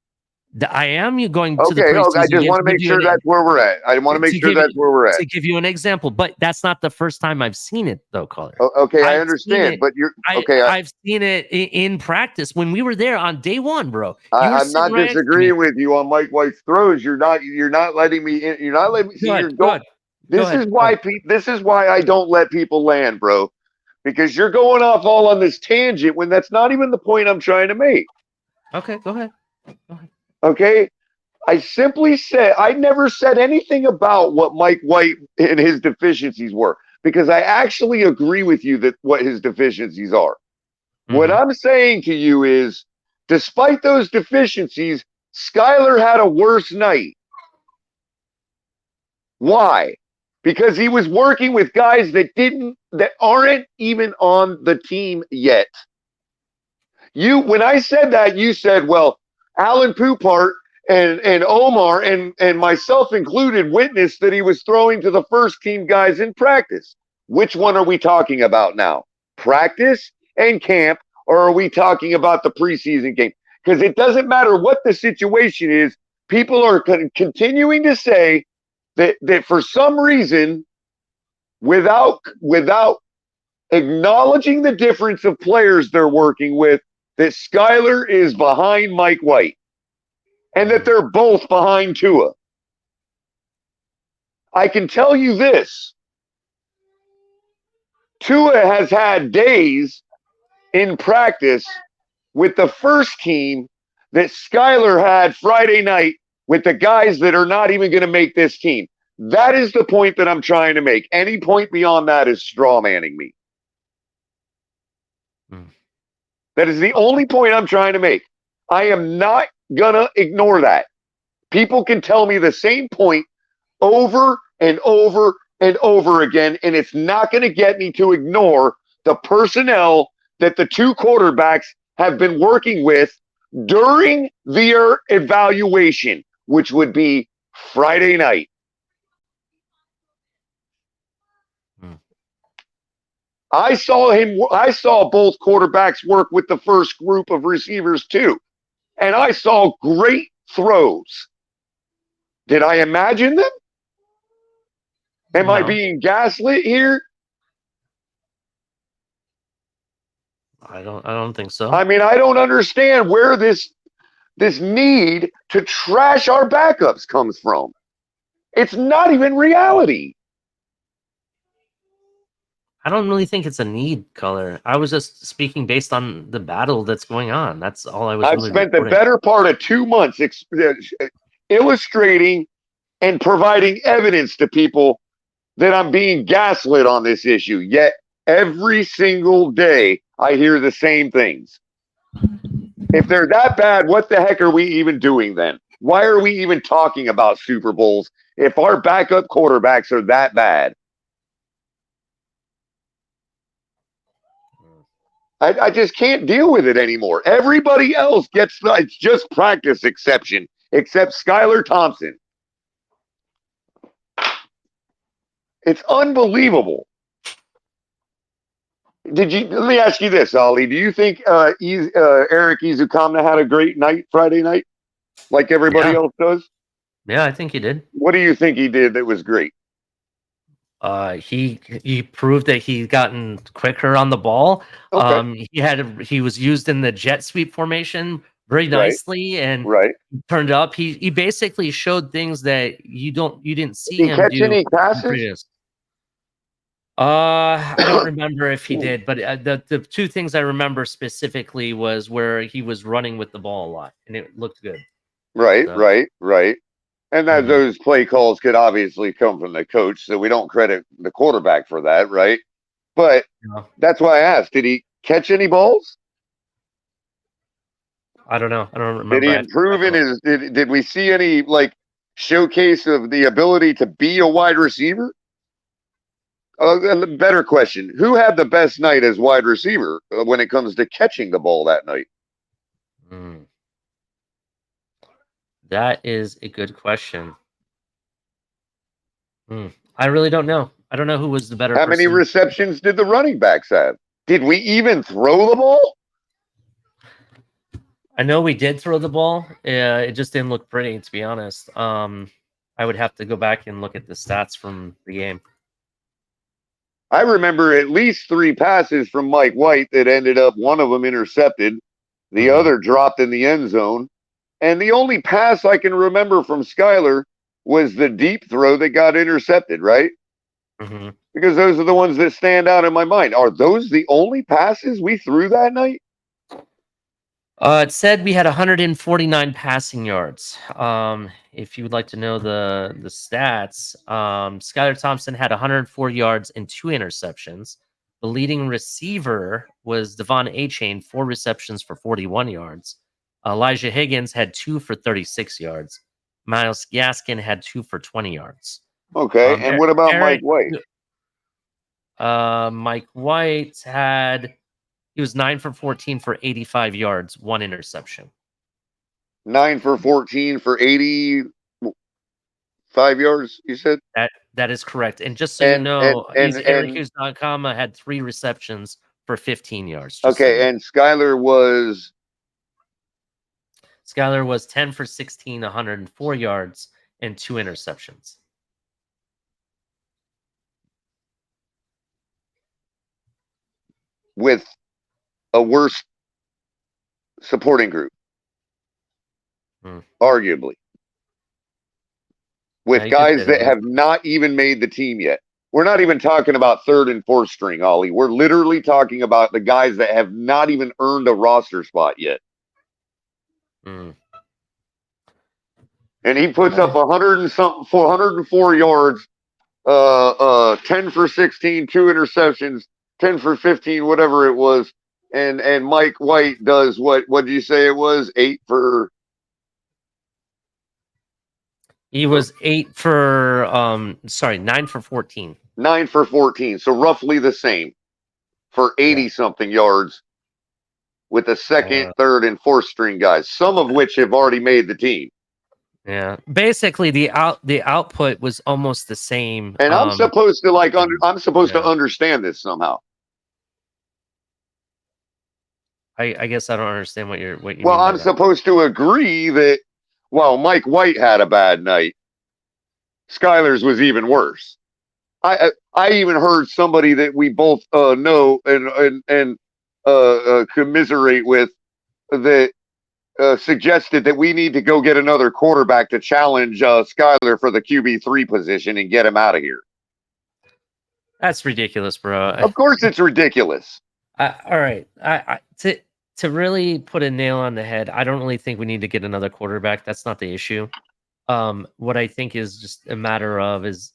I am. You going to the preseason? Okay. I just want to make sure that's where we're at. I want to make sure that's where we're at. To give you an example, but that's not the first time I've seen it, though, Caller. Okay, I understand, but you're okay. I've seen it in practice when we were there on day one, bro. I'm not disagreeing with you on Mike White's throws. You're not letting me in. You're not letting me see your goal. This is why I don't let people land, bro. Because you're going off all on this tangent when that's not even the point I'm trying to make. Okay, go ahead. Okay? I simply said, I never said anything about what Mike White and his deficiencies were, because I actually agree with you that what his deficiencies are. Mm-hmm. What I'm saying to you is, despite those deficiencies, Skylar had a worse night. Why? Because he was working with guys that aren't even on the team yet. When I said that, you said, well, Alan Poupart and Omar and myself included witnessed that he was throwing to the first team guys in practice. Which one are we talking about now? Practice and camp, or are we talking about the preseason game? Because it doesn't matter what the situation is. People are continuing to say that for some reason, without acknowledging the difference of players they're working with, that Skylar is behind Mike White and that they're both behind Tua. I can tell you this. Tua has had days in practice with the first team that Skylar had Friday night with the guys that are not even going to make this team. That is the point that I'm trying to make. Any point beyond that is straw manning me. That is the only point I'm trying to make. I am not going to ignore that. People can tell me the same point over and over and over again, and it's not going to get me to ignore the personnel that the two quarterbacks have been working with during their evaluation, which would be Friday night. I saw both quarterbacks work with the first group of receivers too. And I saw great throws. Did I imagine them? Am I being gaslit here? I don't think so. I mean, I don't understand where this need to trash our backups comes from. It's not even reality. I don't really think it's a need, Color. I was just speaking based on the battle that's going on. That's all I was. I've spent the better part of 2 months illustrating and providing evidence to people that I'm being gaslit on this issue. Yet every single day I hear the same things. If they're that bad, what the heck are we even doing then? Why are we even talking about Super Bowls if our backup quarterbacks are that bad? I just can't deal with it anymore. Everybody else gets it's just practice exception, except Skylar Thompson. It's unbelievable. Let me ask you this, Ollie. Do you think Eric Izukamna had a great night Friday night, like everybody else does? Yeah, I think he did. What do you think he did that was great? He proved that he's gotten quicker on the ball. Okay. He was used in the jet sweep formation very nicely and Right. turned up. He basically showed things that you didn't see Did he him catch do any passes? previous. I don't remember if he did, but the two things I remember specifically was where he was running with the ball a lot, and it looked good. Right, So, right. And that those play calls could obviously come from the coach, so we don't credit the quarterback for that, right? But that's why I asked, did he catch any balls? I don't know. I don't remember. Did he improve in his did we see any like showcase of the ability to be a wide receiver? A better question. Who had the best night as wide receiver when it comes to catching the ball that night? That is a good question. I really don't know. I don't know who was the better How many person. receptions did the running backs have? Did we even throw the ball? I know we did throw the ball. It just didn't look pretty, to be honest. I would have to go back and look at the stats from the game. I remember at least 3 passes from Mike White that ended up, one of them intercepted, the other dropped in the end zone. And the only pass I can remember from Skylar was the deep throw that got intercepted, right? Because those are the ones that stand out in my mind. Are those the only passes we threw that night? It said we had 149 passing yards. If you would like to know the stats, Skylar Thompson had 104 yards and 2 interceptions. The leading receiver was Devon A-Chain, 4 receptions for 41 yards. Elijah Higgins had 2 for 36 yards. Miles Gaskin had 2 for 20 yards. Okay, and what about Mike White? Mike White he was 9 for 14 for 85 yards, 1 interception. 9 for 14 for 85 yards, you said? That is correct. And just so you know, Eric Hughes.com had 3 receptions for 15 yards. Okay, and Skylar was 10 for 16, 104 yards, and 2 interceptions. With a worse supporting group, arguably. With guys that have not even made the team yet. We're not even talking about 3rd and 4th string, Ollie. We're literally talking about the guys that have not even earned a roster spot yet. And he puts up 404 yards, 10 for 16, 2 interceptions, 10 for 15, whatever it was. And Mike White does what did you say it was? 8 for. He was 9 for 14. 9 for 14. So roughly the same for 80 something yards with the 2nd, 3rd, and 4th string guys, some of which have already made the team. Yeah, basically the output was almost the same. And I'm supposed to to understand this somehow. I guess I don't understand what you mean. Well, I'm supposed to agree that while Mike White had a bad night, Skylar's was even worse. I even heard somebody that we both know and commiserate with that suggested that we need to go get another quarterback to challenge Skylar for the QB3 position and get him out of here. That's ridiculous, bro. Of course it's ridiculous. All right. To really put a nail on the head, I don't really think we need to get another quarterback. That's not the issue. What I think is just a matter of is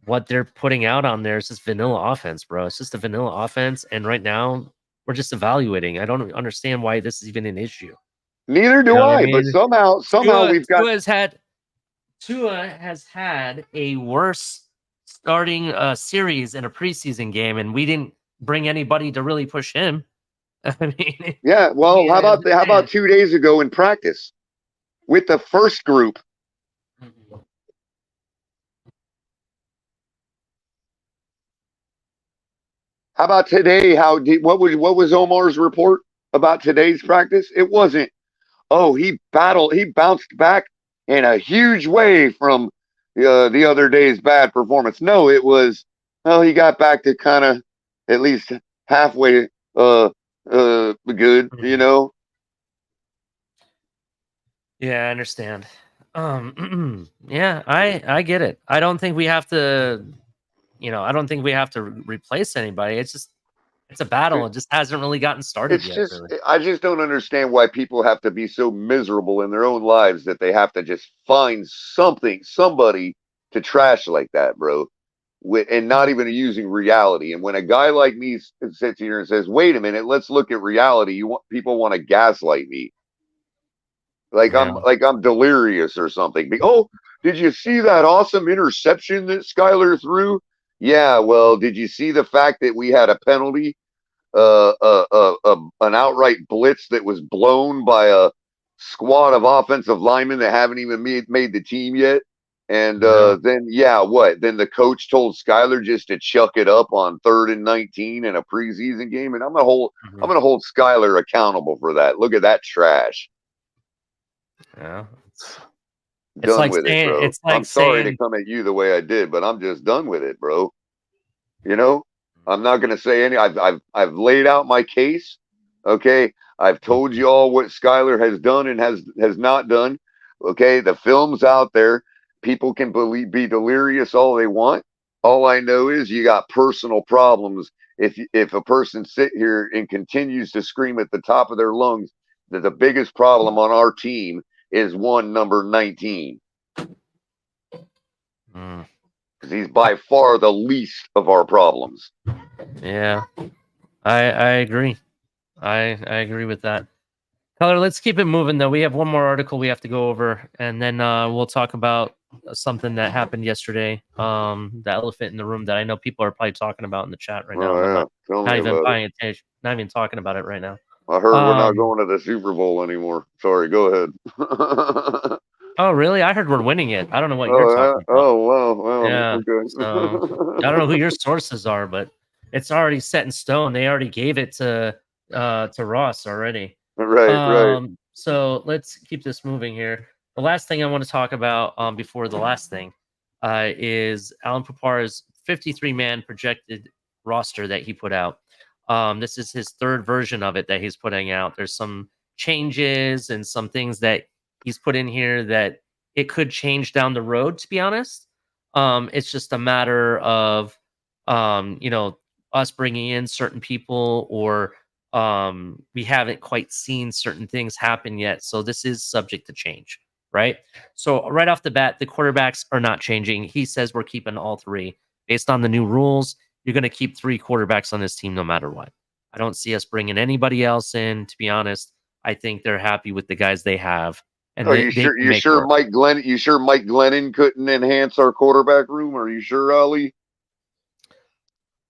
what they're putting out on there is just vanilla offense, bro. It's just a vanilla offense. And right now, We're just evaluating. I don't understand why this is even an issue. Neither do You know what I I. But mean? somehow we've got. Tua has had a worse starting series in a preseason game, and we didn't bring anybody to really push him. I mean, Yeah. Well, how and- about 2 days ago in practice with the first group? How about today? What was Omar's report about today's practice? It wasn't, oh, he bounced back in a huge way from the other day's bad performance. No, it was, well, he got back to kind of at least halfway good, you know. Yeah, I understand. Yeah, I get it. I don't think we have to, I don't think we have to replace anybody. It's a battle. It just hasn't really gotten started It's yet, just, really. I just don't understand why people have to be so miserable in their own lives that they have to just find somebody to trash like that, bro. And not even using reality. And when a guy like me sits here and says, "Wait a minute, let's look at reality," people want to gaslight me, Yeah. like I'm delirious or something. Oh, did you see that awesome interception that Skyler threw? Yeah. Well, did you see the fact that we had a penalty, an outright blitz that was blown by a squad of offensive linemen that haven't even made the team yet? And Yeah. then, yeah, what? Then the coach told Skyler just to chuck it up on 3rd and 19 in a preseason game, and I'm Mhm. gonna hold Skyler accountable for that. Look at that trash. Yeah. It's Done like with it, saying bro. it's like I'm sorry to saying come at you the way I did, but I'm just done with it, bro. You know, I'm not gonna say any. I've laid out my case. Okay, I've told you all what Skyler has done and has not done. Okay, the film's out there. People can be delirious all they want. All I know is you got personal problems. If a person sit here and continues to scream at the top of their lungs that the biggest problem on our team is one number 19, Mm, because he's by far the least of our problems. yeah. I agree. I agree with that. Color, let's keep it moving though. We have one more article we have to go over, and then we'll talk about something that happened yesterday. The elephant in the room that I know people are probably talking about in the chat right now, Oh but yeah, tell not me even about it. paying attention, not even talking about it right now. I heard we're not Um, going to the Super Bowl anymore. Sorry, go ahead. oh really? I heard we're winning it. I don't know what you're Oh, yeah. talking about. Oh, wow, wow, Yeah. So I don't know who okay. your sources are, but it's already set in stone. They already gave it to Ross already. Right. So let's keep this moving here. The last thing I want to talk about before the last thing is Alan Papar's 53-man projected roster that he put out. This is his third version of it that he's putting out. There's some changes and some things that he's put in here that it could change down the road, to be honest. It's just a matter of us bringing in certain people, or we haven't quite seen certain things happen yet, so this is subject to change, right? So right off the bat, the quarterbacks are not changing. He says we're keeping all three based on the new rules. You're going to keep three quarterbacks on this team no matter what. I don't see us bringing anybody else in, to be honest. I think they're happy with the guys they have, and Are they can you make sure work. Mike Glennon couldn't enhance our quarterback room? Are you sure, Ali?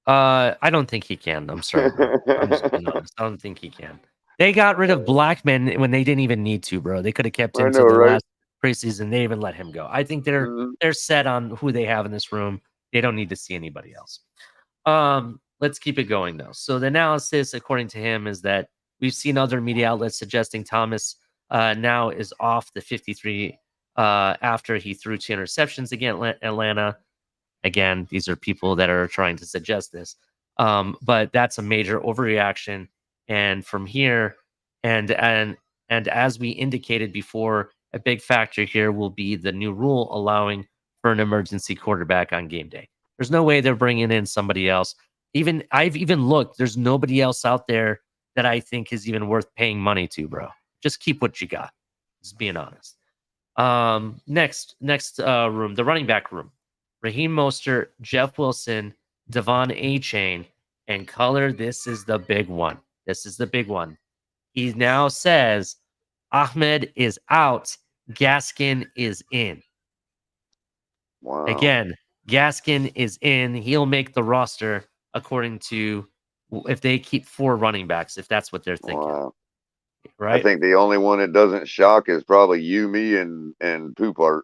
I don't think he can. I'm sorry, bro. I'm just being honest. I don't think he can. They got rid of Blackman when they didn't even need to, bro. They could have kept I him know, till the right? last preseason. They even let him go. I think Mhm. they're set on who they have in this room. They don't need to see anybody else. Let's keep it going though. So the analysis, according to him, is that we've seen other media outlets suggesting Thomas now is off the 53 after he threw 2 interceptions against Atlanta. Again, these are people that are trying to suggest this. But that's a major overreaction. And from here, and as we indicated before, a big factor here will be the new rule allowing for an emergency quarterback on game day. There's no way they're bringing in somebody else. Even I've even looked. There's nobody else out there that I think is even worth paying money to, bro. Just keep what you got. Just being honest. Next room, the running back room. Raheem Mostert, Jeff Wilson, Devon A. Chain, and Color. This is the big one. This is the big one. He now says Ahmed is out, Gaskin is in. Wow. Again, Gaskin is in. He'll make the roster according to if they keep 4 running backs, if that's what they're thinking. Wow. Right? I think the only one that doesn't shock is probably you, me, and Poopart.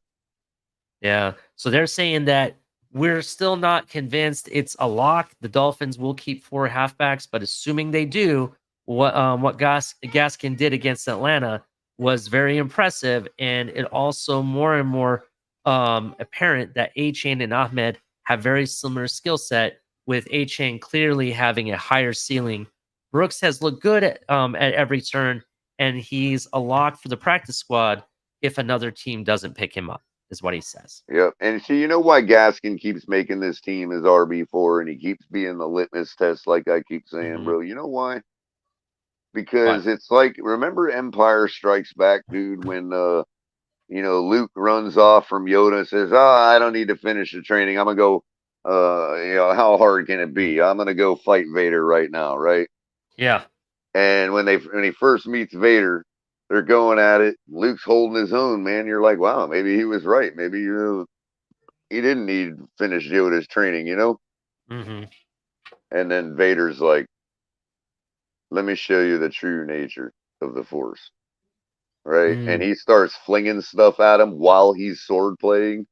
Yeah. So they're saying that we're still not convinced it's a lock. The Dolphins will keep 4 halfbacks, but assuming they do, what Gaskin did against Atlanta was very impressive, and it also more and more apparent that A-Chain and Ahmed have very similar skill set, with A-Chain clearly having a higher ceiling. Brooks has looked good at every turn, and he's a lock for the practice squad if another team doesn't pick him up, is what he says. Yep. And so you know why Gaskin keeps making this team as RB4 and he keeps being the litmus test, like I keep saying, Mhm. bro? You know why? What? Because it's like, remember Empire Strikes Back, dude, when Luke runs off from Yoda and says, I don't need to finish the training. I'm gonna go how hard can it be? I'm gonna go fight Vader right now, right? Yeah. And when he first meets Vader, they're going at it. Luke's holding his own, man. You're like, wow, maybe he was right. Maybe he didn't need to finish Yoda's training, Mm-hmm. And then Vader's like, let me show you the true nature of the Force, right? And Mm. he starts flinging stuff at him while he's sword playing.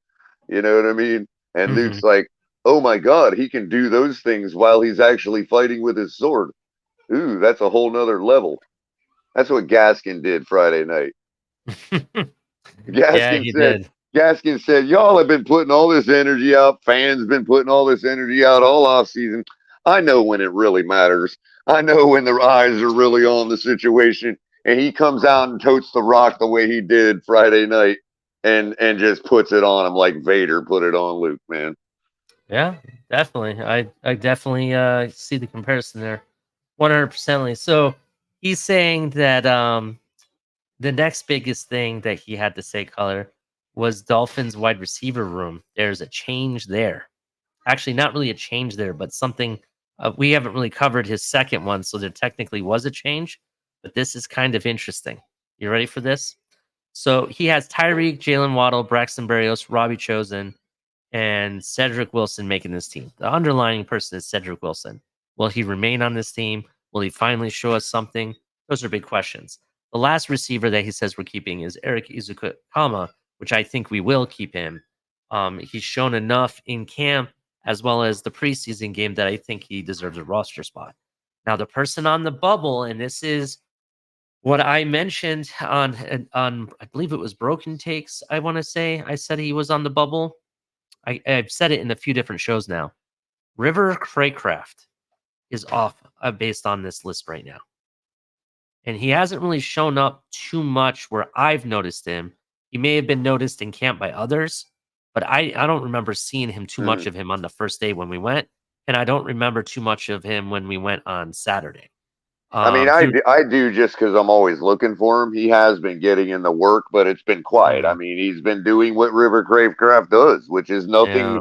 You know what I mean? And Mm-hmm. Luke's like, oh my God, he can do those things while he's actually fighting with his sword. Ooh, that's a whole nother level. That's what Gaskin did Friday night. Yeah, Gaskin he said, did. y'all have been putting all this energy out. Fans been putting all this energy out all off season. I know when it really matters. I know when the eyes are really on the situation. And he comes out and totes the rock the way he did Friday night and just puts it on him like Vader put it on Luke, man. Yeah, definitely. I definitely see the comparison there. 100%. So he's saying that the next biggest thing that he had to say, color, was Dolphins wide receiver room. There's a change there. Actually, not really a change there, but something we haven't really covered his second one, so there technically was a change, but this is kind of interesting. You ready for this? So he has Tyreek, Jalen Waddle, Braxton Berrios, Robbie Chosen, and Cedric Wilson making this team. The underlying person is Cedric Wilson. Will he remain on this team? Will he finally show us something? Those are big questions. The last receiver that he says we're keeping is Eric Izukama, which I think we will keep him. He's shown enough in camp as well as the preseason game that I think he deserves a roster spot. Now, the person on the bubble, and this is what I mentioned on I believe it was Broken Takes. I want to say I said he was on the bubble. I've said it in a few different shows now. River Craycraft is off based on this list right now. And he hasn't really shown up too much where I've noticed him. He may have been noticed in camp by others, but I don't remember seeing him too much of him on the first day when we went. And I don't remember too much of him when we went on Saturday. I mean, I do just because I'm always looking for him. He has been getting in the work, but it's been quiet. I mean, he's been doing what River Cravecraft does, which is nothing Yeah.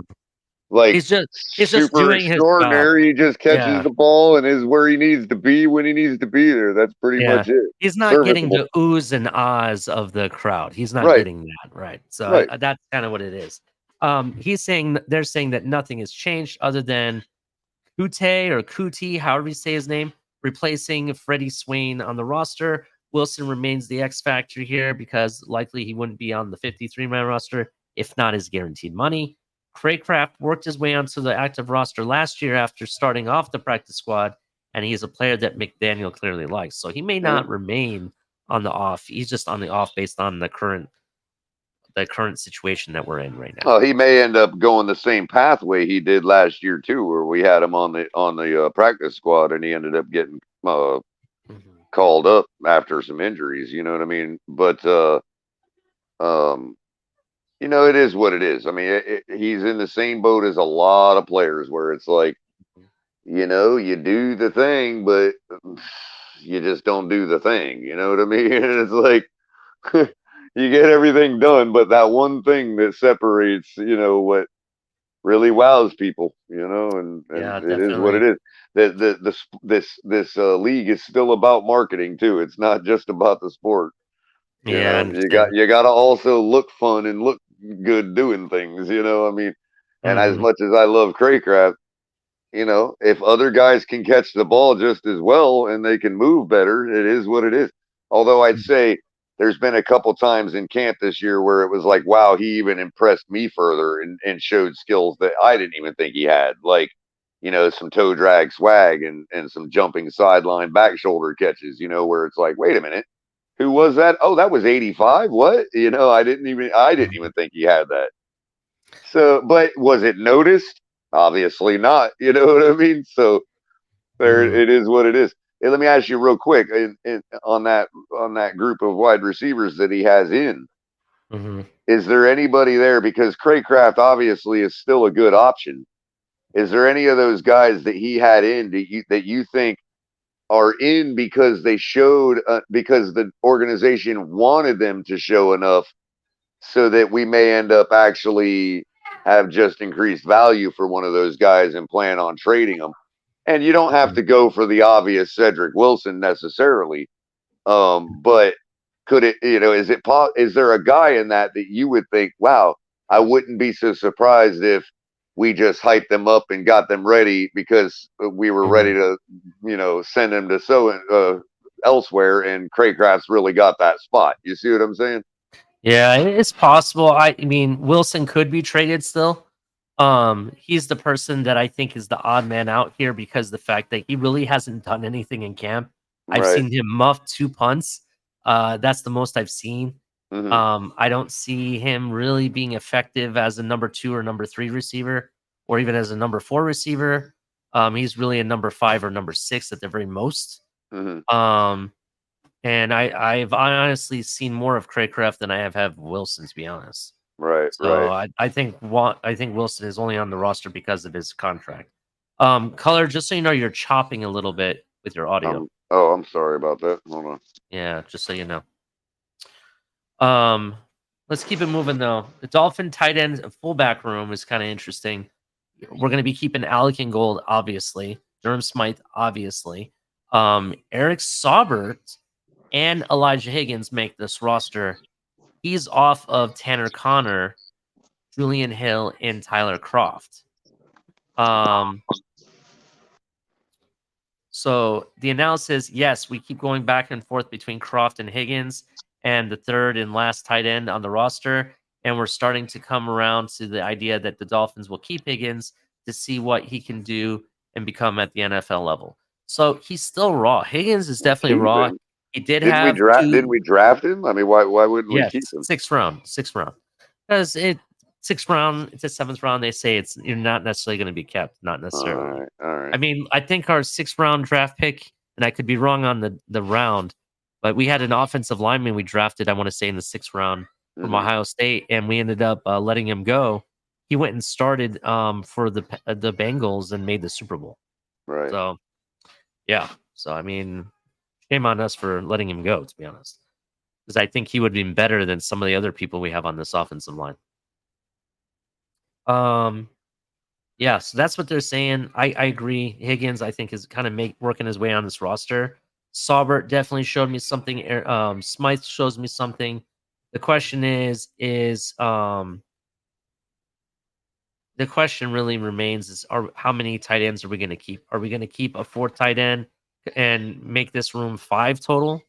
like He's just super doing his job. extraordinary. He just catches Yeah. the ball and is where he needs to be when he needs to be there. That's pretty Yeah. much it. He's not getting Serviceable. the oohs and ahs of the crowd. He's not Right. getting that, right? So Right. that's kind of what it is. They're saying that nothing has changed other than Kute or Kuti, however you say his name, replacing Freddie Swain on the roster. Wilson remains the X factor here because likely he wouldn't be on the 53-man roster if not his guaranteed money. Craycraft worked his way onto the active roster last year after starting off the practice squad, and he's a player that McDaniel clearly likes. So he may not remain on the off. He's just on the off based on the current situation that we're in right now. He may end up going the same pathway he did last year too, where we had him on the practice squad, and he ended up getting called up after some injuries. You know what I mean? But it is what it is. I mean, he's in the same boat as a lot of players, where it's like, you do the thing, but you just don't do the thing. You know what I mean? And it's like you get everything done, but that one thing that separates, what really wows people, and Yeah, it is what it definitely. is. This league is still about marketing too. It's not just about the sport. Yeah, I You understand. got to also look fun and look good doing things. I mean, and as Mhm, much as I love Craycraft, if other guys can catch the ball just as well and they can move better, it is what it is. Although I'd mhm, say there's been a couple times in camp this year where it was like, wow, he even impressed me further and showed skills that I didn't even think he had. Like, some toe drag swag and some jumping sideline back shoulder catches, where it's like, wait a minute, who was that? Oh, that was 85. What? I didn't even think he had that. So, but was it noticed? Obviously not. You know what I mean? So there, mhm, it is what it is. Hey, let me ask you real quick on that group of wide receivers that he has in. mhm. Is there anybody there? Because Craycraft obviously is still a good option. Is there any of those guys that he had in that you think are in because they showed because the organization wanted them to show enough so that we may end up actually have just increased value for one of those guys and plan on trading them. And you don't have to go for the obvious Cedric Wilson necessarily, but could it? Is there a guy in that you would think, wow, I wouldn't be so surprised if we just hyped them up and got them ready because we were ready Mhm. to, send them to elsewhere, and Craycraft's really got that spot. You see what I'm saying? Yeah, it's possible. I mean, Wilson could be traded still. He's the person that I think is the odd man out here because the fact that he really hasn't done anything in camp. I've Right. seen him muff 2 punts. That's the most I've seen. Hmm. I don't see him really being effective as a number 2 or number 3 receiver, or even as a number 4 receiver. He's really a number 5 or number 6 at the very most. Hmm. Um, and I've honestly seen more of Craycraft than I have Wilson, to be honest. Right. So Right. I think Wilson is only on the roster because of his contract. Color, just so you know, you're chopping a little bit with your audio. I'm sorry about that. Hold on. Yeah, just so you know. Um, let's keep it moving though. The Dolphin tight end fullback room is kind of interesting. We're gonna be keeping Alec and Gold, obviously. Durham Smythe, obviously. Eric Saubert and Elijah Higgins make this roster. He's off of Tanner Connor, Julian Hill, and Tyler Croft. Um, so the analysis, yes, we keep going back and forth between Croft and Higgins and the third and last tight end on the roster. And we're starting to come around to the idea that the Dolphins will keep Higgins to see what he can do and become at the NFL level. So he's still raw. Higgins is definitely Keep raw. him. He did Didn't we have draft? Didn't two. we draft him? I mean, why wouldn't we Yes, keep him? sixth round. Because sixth round, it's a seventh round. They say you're not necessarily going to be kept, not All necessarily. right. All right. I mean, I think our sixth round draft pick, and I could be wrong on the round, but we had an offensive lineman we drafted, I want to say in the sixth round from Hmm. Ohio State, and we ended up letting him go. He went and started for the Bengals and made the Super Bowl. Right. So yeah, so I mean, shame on us for letting him go, to be honest, because I think he would have been better than some of the other people we have on this offensive line. Um, yeah, so that's what they're saying. I agree. Higgins, I think, is kind of working his way on this roster. Saubert definitely showed me something. Smythe shows me something. The question the question really remains how many tight ends are we going to keep? Are we going to keep a fourth tight end and make this room 5 total?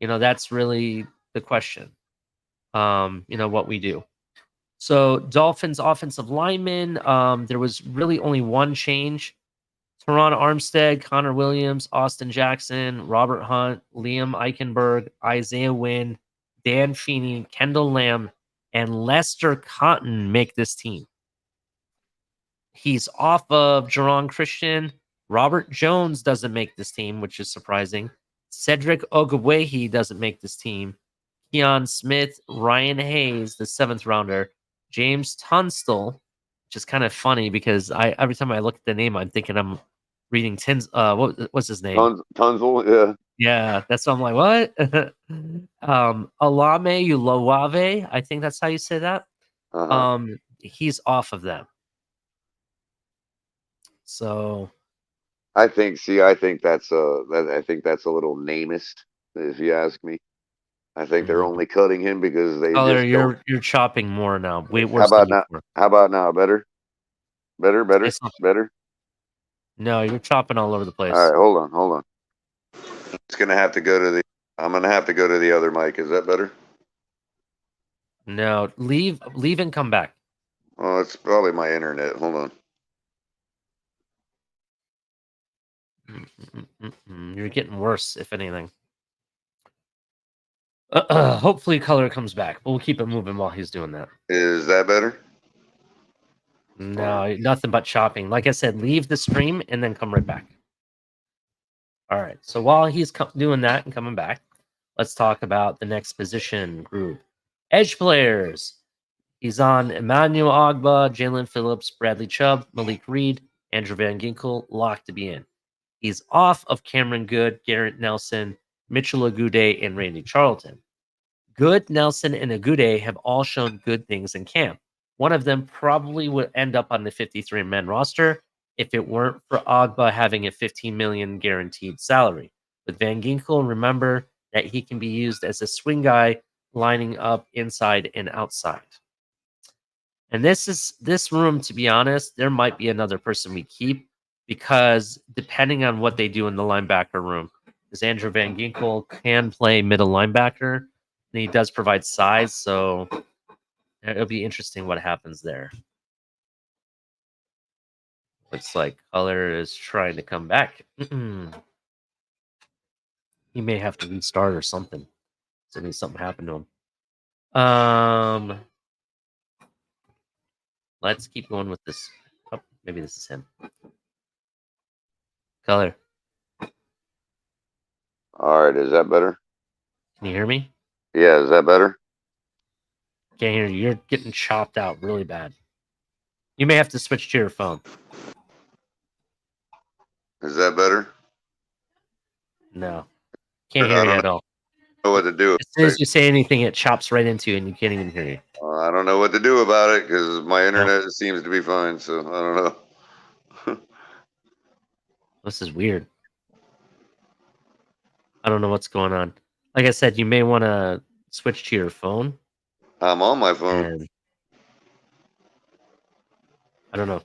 That's really the question. What we do. So Dolphins offensive lineman, there was really only one change. Teron Armstead, Connor Williams, Austin Jackson, Robert Hunt, Liam Eichenberg, Isaiah Wynn, Dan Feeney, Kendall Lamb, and Lester Cotton make this team. He's off of Jerron Christian. Robert Jones doesn't make this team, which is surprising. Cedric Ogwehi doesn't make this team. Keon Smith, Ryan Hayes, the 7th rounder, James Tunstall, which is kind of funny because every time I look at the name, I'm thinking I'm reading what's his name? Tunzel. Yeah. Yeah, that's what I'm like, what? Alame Ulawave, I think that's how you say that. Uh huh. He's off of them. So I think that's I think that's a little namist, if you ask me. I think they're only cutting him because they Color, just don't. you're chopping more now. Way How worse than about now? before. How about now? Better, better, Say better, something. better. No, you're chopping all over the All place. right, hold on. It's gonna have to go to the. I'm gonna have to go to the other mic. Is that better? No, leave and come back. Oh, it's probably my internet. Hold on. You're getting worse, if anything. Hopefully, color comes back. But we'll keep it moving while he's doing that. Is that better? No, nothing but chopping. Like I said, leave the stream and then come right back. All right. So while he's doing that and coming back, let's talk about the next position group. Edge players. He's on Emmanuel Ogba, Jalen Phillips, Bradley Chubb, Malik Reed, Andrew Van Ginkel, locked to be in. He's off of Cameron Good, Garrett Nelson, Mitchell Agude, and Randy Charlton. Good, Nelson, and Agude have all shown good things in camp. One of them probably would end up on the 53-man roster if it weren't for Ogba having a $15 million guaranteed salary. With Van Ginkel, remember that he can be used as a swing guy lining up inside and outside. And this room, to be honest, there might be another person we keep because depending on what they do in the linebacker room, because Andrew Van Ginkel can play middle linebacker and he does provide size, so it'll be interesting what happens there. Looks like Color is trying to come back. He may have to restart or something. So maybe something happened to him. Let's keep going with this. Oh, maybe this is him. Color, All right, is that better? can you hear me? Yeah, is that better? Can't hear you. You're getting chopped out really bad. You may have to switch to your phone. Is that better? No, can't I hear you don't at all. know what to do. As soon as you say anything, it chops right into you, and you can't even hear you. I don't know what to do about it because my No, internet seems to be fine. So I don't know. this is weird. I don't know what's going on. Like I said, you may want to switch to your phone, I'm on my phone. and I don't know.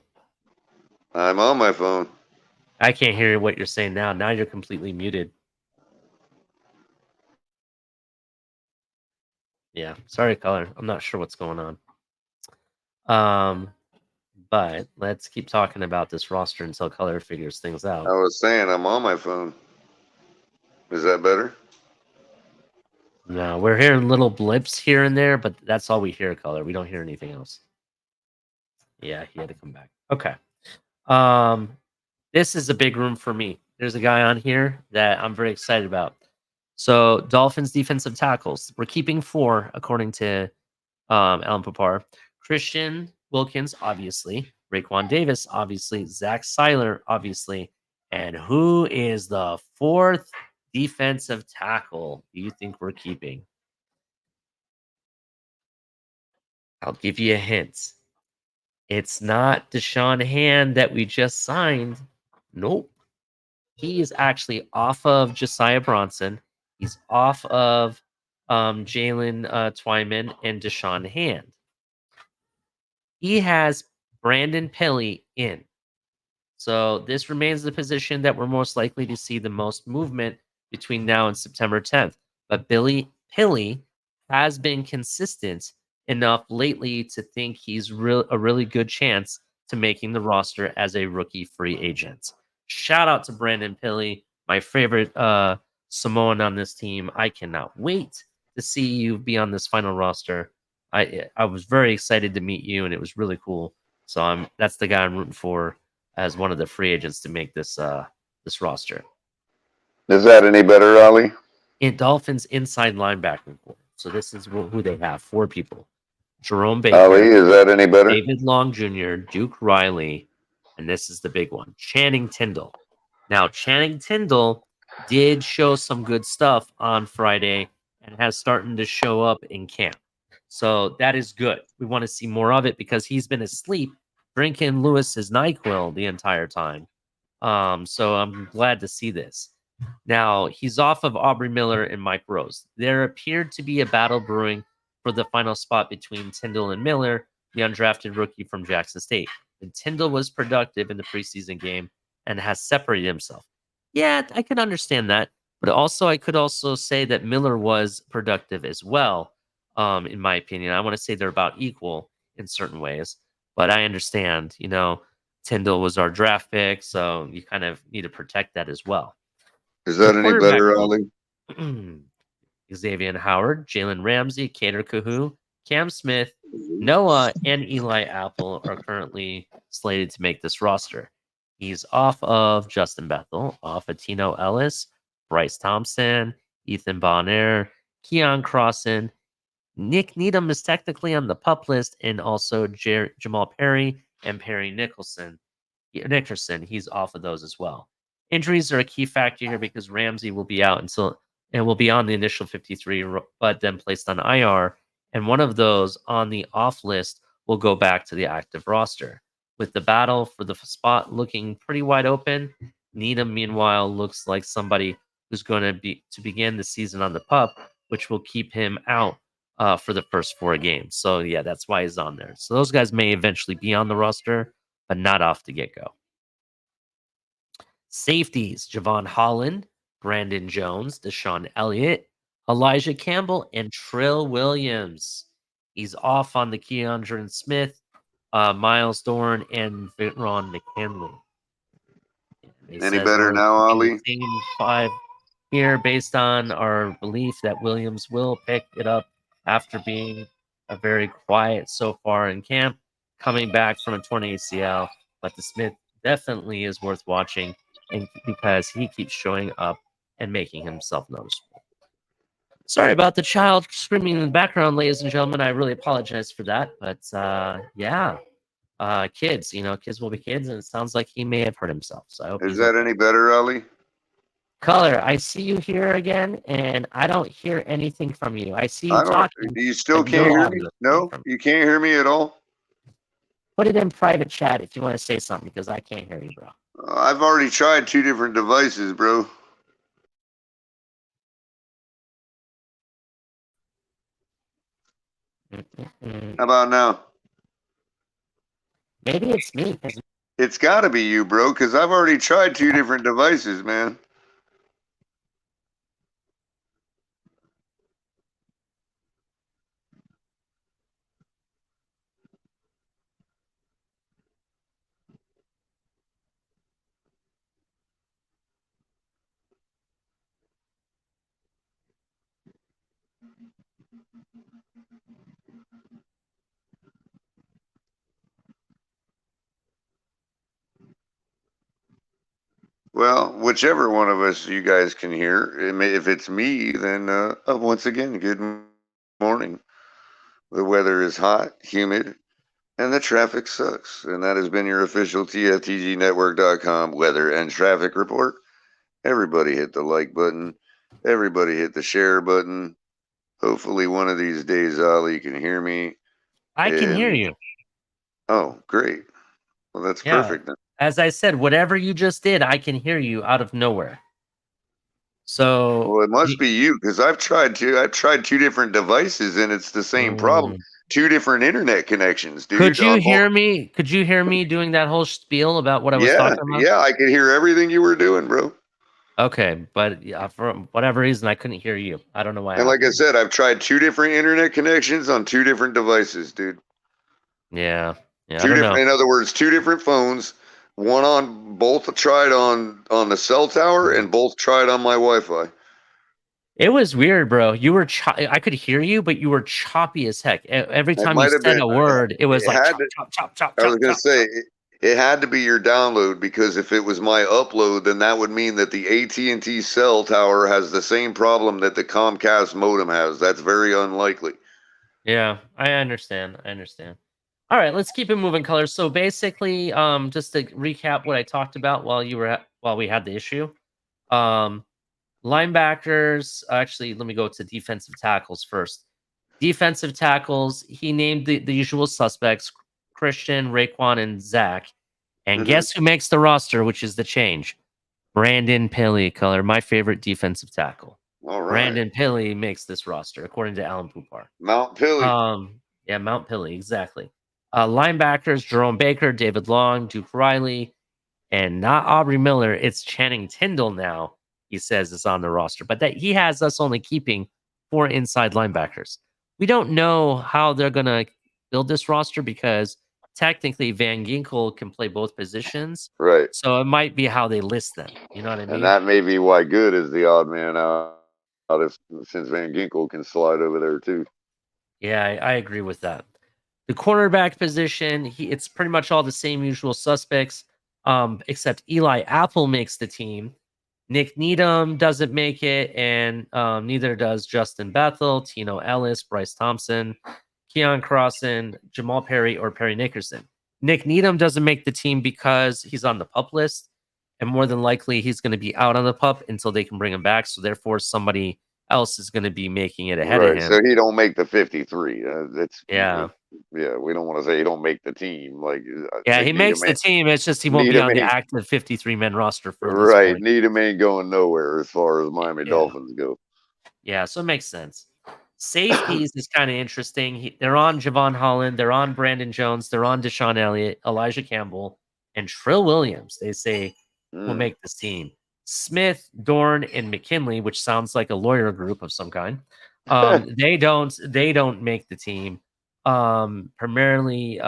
I'm on my phone. I can't hear what you're saying now. Now you're completely muted. Yeah, sorry, Color. I'm not sure what's going on. But let's keep talking about this roster until Color figures things out. I was saying I'm on my phone. Is that better? No, we're hearing little blips here and there, but that's all we hear, Color. We don't hear anything else. Yeah, he had to come back. Okay. This is a big room for me. There's a guy on here that I'm very excited about. So Dolphins defensive tackles. We're keeping 4, according to Alan Papar. Christian Wilkins, obviously. Raekwon Davis, obviously. Zach Seiler, obviously. And who is the 4th defensive tackle do you think we're keeping? I'll give you a hint. It's not Deshaun Hand that we just signed. Nope. He is actually off of Josiah Bronson. He's off of Jalen Twyman and Deshaun Hand. He has Brandon Pilley in. So this remains the position that we're most likely to see the most movement between now and September 10th. But Billy Pilley has been consistent enough lately to think he's a really good chance to making the roster as a rookie free agent. Shout out to Brandon Pilley, my favorite Samoan on this team. I cannot wait to see you be on this final roster. I was very excited to meet you, and it was really cool. So that's the guy I'm rooting for as one of the free agents to make this this roster. Is that any better, Ali? In Dolphins inside linebacking core. So this is who they have: 4 people: Jerome Baker, Ali, is that any better? David Long Jr., Duke Riley, and this is the big one: Channing Tindall. Now, Channing Tindall did show some good stuff on Friday and has started to show up in camp. So that is good. We want to see more of it because he's been asleep drinking Lewis's NyQuil the entire time. So I'm glad to see this. Now, he's off of Aubrey Miller and Mike Rose. There appeared to be a battle brewing for the final spot between Tyndall and Miller, the undrafted rookie from Jackson State. And Tyndall was productive in the preseason game and has separated himself. Yeah, I could understand that. But also, I could also say that Miller was productive as well, in my opinion. I want to say they're about equal in certain ways. But I understand, Tyndall was our draft pick, so you kind of need to protect that as well. Is that any quarterback better, room. Ali? Xavier Howard, Jalen Ramsey, Cater Kahu, Cam Smith, Noah, and Eli Apple are currently slated to make this roster. He's off of Justin Bethel, off of Tino Ellis, Bryce Thompson, Ethan Bonner, Keon Crossan. Nick Needham is technically on the PUP list, and also Jamal Perry and Perry Nickerson. He's off of those as well. Injuries are a key factor here because Ramsey will be out and will be on the initial 53, but then placed on IR. And one of those on the off list will go back to the active roster. With the battle for the spot looking pretty wide open, Needham, meanwhile, looks like somebody who's going to begin the season on the PUP, which will keep him out for the first 4 games. So, yeah, that's why he's on there. So those guys may eventually be on the roster, but not off the get-go. Safeties, Javon Holland, Brandon Jones, Deshaun Elliott, Elijah Campbell, and Trill Williams. He's off on the Keandre Smith, Miles Dorn, and Ron McKinley. Any better now, Ali? Same 5 here based on our belief that Williams will pick it up after being a very quiet so far in camp, coming back from a torn ACL. But the Smith definitely is worth watching, and because he keeps showing up and making himself noticeable. Sorry about the child screaming in the background, ladies and gentlemen. I really apologize for that. But yeah, kids, kids will be kids, and it sounds like he may have hurt himself. So I hope Is that any better, Ali? Color, I see you here again, and I don't hear anything from you. I see you talking. You still can't hear me? No, you can't hear me at all? Put it in private chat if you want to say something, because I can't hear you, bro. I've already tried 2 different devices, bro. How about now? Maybe it's me. It's got to be you, bro, because I've already tried 2 different devices, man. Well, whichever one of us you guys can hear. If it's me, then once again, good morning. The weather is hot, humid, and the traffic sucks. And that has been your official TFTGnetwork.com weather and traffic report. Everybody hit the like button. Everybody hit the share button. Hopefully one of these days, Ali can hear me. I can hear you. Oh, great. Well, that's perfect then. As I said, whatever you just did, I can hear you out of nowhere. So, well, it must be you, because I've tried 2 different devices and it's the same problem. 2 different internet connections, dude. Could you hear me? Could you hear me doing that whole spiel about what I was talking about? Yeah, I could hear everything you were doing, bro. Okay, but for whatever reason, I couldn't hear you. I don't know why. And like I said, I've tried 2 different internet connections on 2 different devices, dude. Yeah. 2 different. In other words, 2 different phones. One on both tried on the cell tower, and both tried on my Wi-Fi. It was weird, bro. You were I could hear you, but you were choppy as heck. Every time you said a word, it was like chop. I was gonna say it had to be your download, because if it was my upload, then that would mean that the AT&T cell tower has the same problem that the Comcast modem has. That's very unlikely. Yeah, I understand. All right, let's keep it moving, Color. So basically, just to recap what I talked about while we had the issue. Linebackers, actually, let me go to defensive tackles first. Defensive tackles, he named the usual suspects: Christian, Raekwon, and Zach. And Mhm. guess who makes the roster, which is the change? Brandon Pilley, color, my favorite defensive tackle. All right. Brandon Pilley makes this roster, according to Alan Poupar. Mount Pilly. Yeah, Mount Pilley, exactly. Linebackers, Jerome Baker, David Long, Duke Riley, and not Aubrey Miller. It's Channing Tindall now, he says, is on the roster. But that he has us only keeping 4 inside linebackers. We don't know how they're going to build this roster because technically Van Ginkel can play both positions. Right. So it might be how they list them. You know what I mean? And that may be why Good is the odd man out if since Van Ginkel can slide over there too. Yeah, I agree with that. The cornerback position, it's pretty much all the same usual suspects, except Eli Apple makes the team. Nick Needham doesn't make it, and neither does Justin Bethel, Tino Ellis, Bryce Thompson, Keon Crossan, Jamal Perry, or Perry Nickerson. Nick Needham doesn't make the team because he's on the PUP list, and more than likely he's going to be out on the PUP until they can bring him back. So therefore, somebody else is going to be making it ahead of him. So he don't make the 53. That's yeah. Yeah, we don't want to say he don't make the team. Like, yeah, he makes the team. It's just he won't be on the active 53-man roster for this right. point. Needham ain't going nowhere as far as Miami Dolphins go. Yeah, so it makes sense. Safeties is kind of interesting. They're on Javon Holland. They're on Brandon Jones. They're on Deshaun Elliott, Elijah Campbell, and Trill Williams. They say will make this team. Smith, Dorn, and McKinley, which sounds like a lawyer group of some kind. They don't make the team. Primarily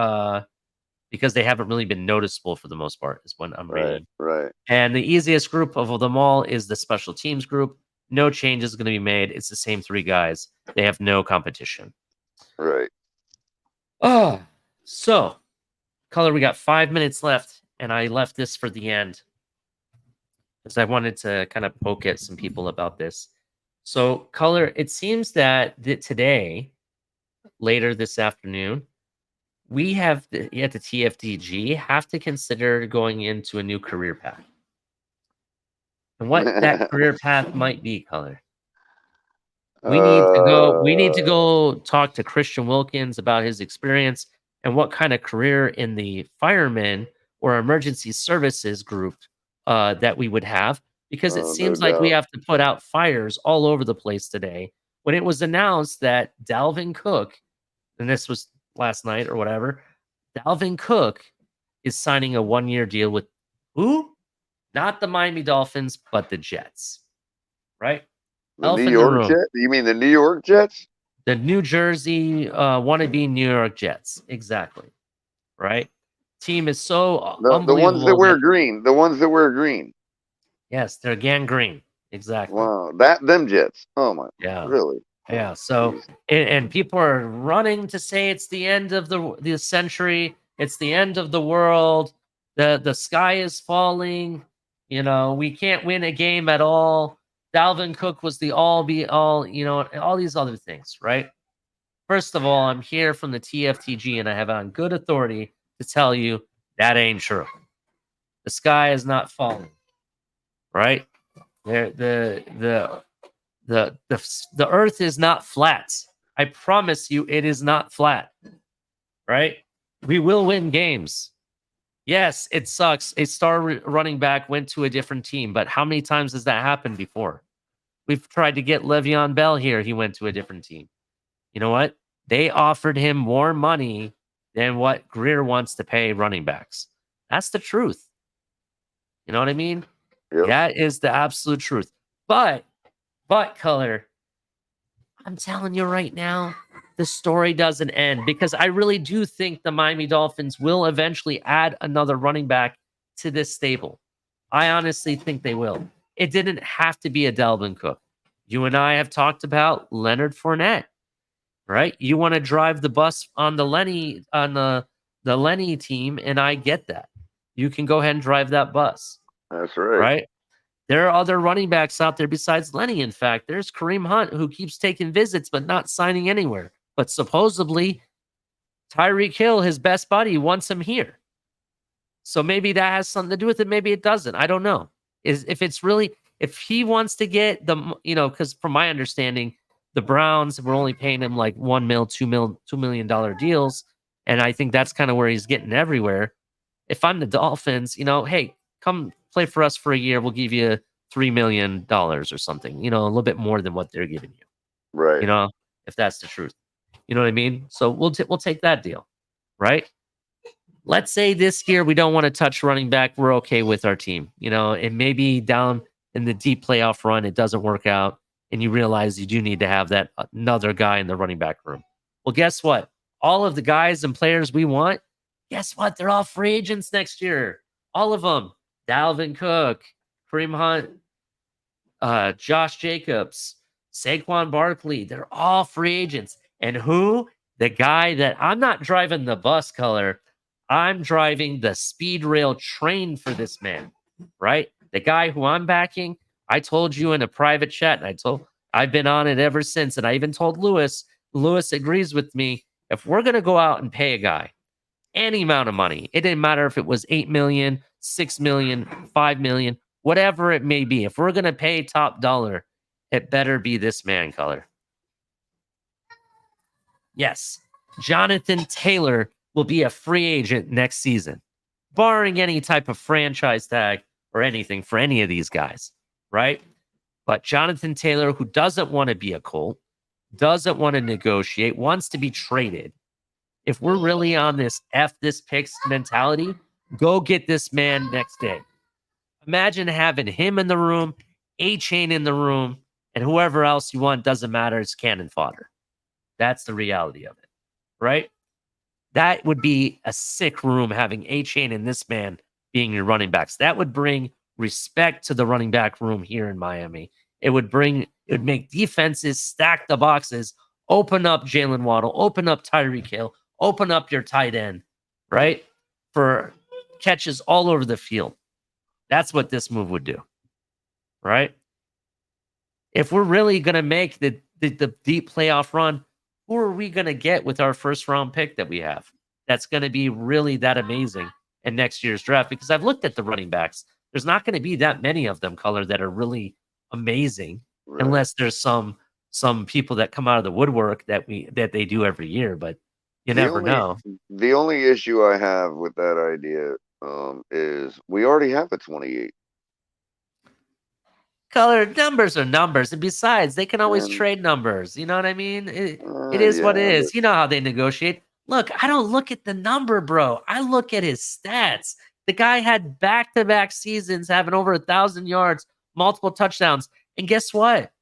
because they haven't really been noticeable for the most part, is what I'm reading. Right. And the easiest group of them all is the special teams group. No changes going to be made. It's the same 3 guys. They have no competition. Right. So, Color, we got 5 minutes left, and I left this for the end because I wanted to kind of poke at some people about this. So, Color, it seems that today, later this afternoon, we have at the TFTG have to consider going into a new career path. And what that career path might be, Color. We need to go talk to Christian Wilkins about his experience and what kind of career in the firemen or emergency services group that we would have, because it seems like we have to put out fires all over the place today. When it was announced that Dalvin Cook, and this was last night or whatever, Dalvin Cook is signing a 1-year deal with who? Not the Miami Dolphins, but the Jets. Right? The New York Jets? You mean the New York Jets? The New Jersey wannabe New York Jets. Exactly. Right? Team is so unbelievable. The ones that wear green. The ones that wear green. Yes, they're gangrene. Exactly. Wow. Them Jets. Oh my. Yeah. Really? Yeah. So and people are running to say it's the end of the century. It's the end of the world. The sky is falling. You know, we can't win a game at all. Dalvin Cook was the all-be-all, you know, all these other things, right? First of all, I'm here from the TFTG, and I have on good authority to tell you that ain't true. The sky is not falling, right? The earth is not flat. I promise you, it is not flat, right? We will win games. Yes, it sucks. A star running back went to a different team, but how many times has that happened before? We've tried to get Le'Veon Bell here. He went to a different team. You know what? They offered him more money than what Greer wants to pay running backs. That's the truth. You know what I mean? Yep. That is the absolute truth. But Color, I'm telling you right now, the story doesn't end, because I really do think the Miami Dolphins will eventually add another running back to this stable. I honestly think they will. It didn't have to be a Dalvin Cook. You and I have talked about Leonard Fournette, right? You want to drive the bus on the Lenny team, and I get that. You can go ahead and drive that bus. That's right. Right? There are other running backs out there besides Lenny. In fact, there's Kareem Hunt, who keeps taking visits but not signing anywhere. But supposedly, Tyreek Hill, his best buddy, wants him here. So maybe that has something to do with it. Maybe it doesn't. I don't know. If he wants to get because from my understanding, the Browns were only paying him like $1 million, $2 million deals. And I think that's kind of where he's getting everywhere. If I'm the Dolphins, hey, come play for us for a year. We'll give you $3 million or something, a little bit more than what they're giving you, Right. if that's the truth. You know what I mean? So we'll take that deal, right? Let's say this year we don't want to touch running back. We're okay with our team. And maybe down in the deep playoff run, it doesn't work out. And you realize you do need to have that another guy in the running back room. Well, guess what? All of the guys and players we want, guess what? They're all free agents next year. All of them. Dalvin Cook, Kareem Hunt, Josh Jacobs, Saquon Barkley. They're all free agents. And who? The guy that I'm not driving the bus color. I'm driving the speed rail train for this man, right? The guy who I'm backing, I told you in a private chat, and I've been on it ever since. And I even told Lewis agrees with me. If we're going to go out and pay a guy any amount of money, it didn't matter if it was 8 million, 6 million, 5 million, whatever it may be. If we're going to pay top dollar, it better be this man color. Yes, Jonathan Taylor will be a free agent next season, barring any type of franchise tag or anything for any of these guys, right? But Jonathan Taylor, who doesn't want to be a Colt, doesn't want to negotiate, wants to be traded. If we're really on this F this picks mentality, go get this man next day. Imagine having him in the room, A-Chain in the room, and whoever else you want, doesn't matter, it's cannon fodder. That's the reality of it, right? That would be a sick room, having A-Chain and this man being your running backs. That would bring respect to the running back room here in Miami. It would make defenses stack the boxes, open up Jalen Waddle, open up Tyreek Hill, open up your tight end, right? For catches all over the field. That's what this move would do, right? If we're really going to make the deep playoff run, who are we going to get with our first round pick that we have? That's going to be really that amazing in next year's draft, because I've looked at the running backs. There's not going to be that many of them, color, that are really amazing, Right. unless there's some people that come out of the woodwork that they do every year, but you never know. The only issue I have with that idea is we already have a 28. Color, numbers are numbers, and besides, they can always And, trade numbers. You know what I mean? It is what it is. You know how they negotiate. Look, I don't look at the number, bro. I look at his stats. The guy had back-to-back seasons having over 1,000 yards, multiple touchdowns, and guess what?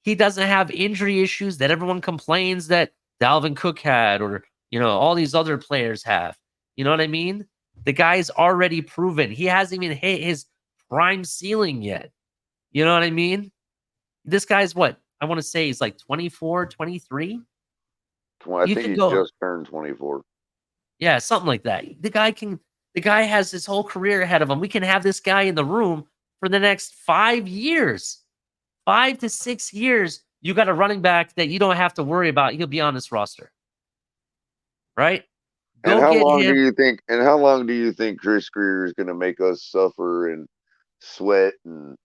He doesn't have injury issues that everyone complains that Dalvin Cook had, or all these other players have. You know what I mean? The guy's already proven. He hasn't even hit his prime ceiling yet. You know what I mean? This guy's what? I want to say he's like 24, 23. I think he just turned 24. Yeah, something like that. The guy has his whole career ahead of him. We can have this guy in the room for the next 5 years. 5 to 6 years. You got a running back that you don't have to worry about. He'll be on this roster. Right? And how long do you think Chris Greer is going to make us suffer and sweat and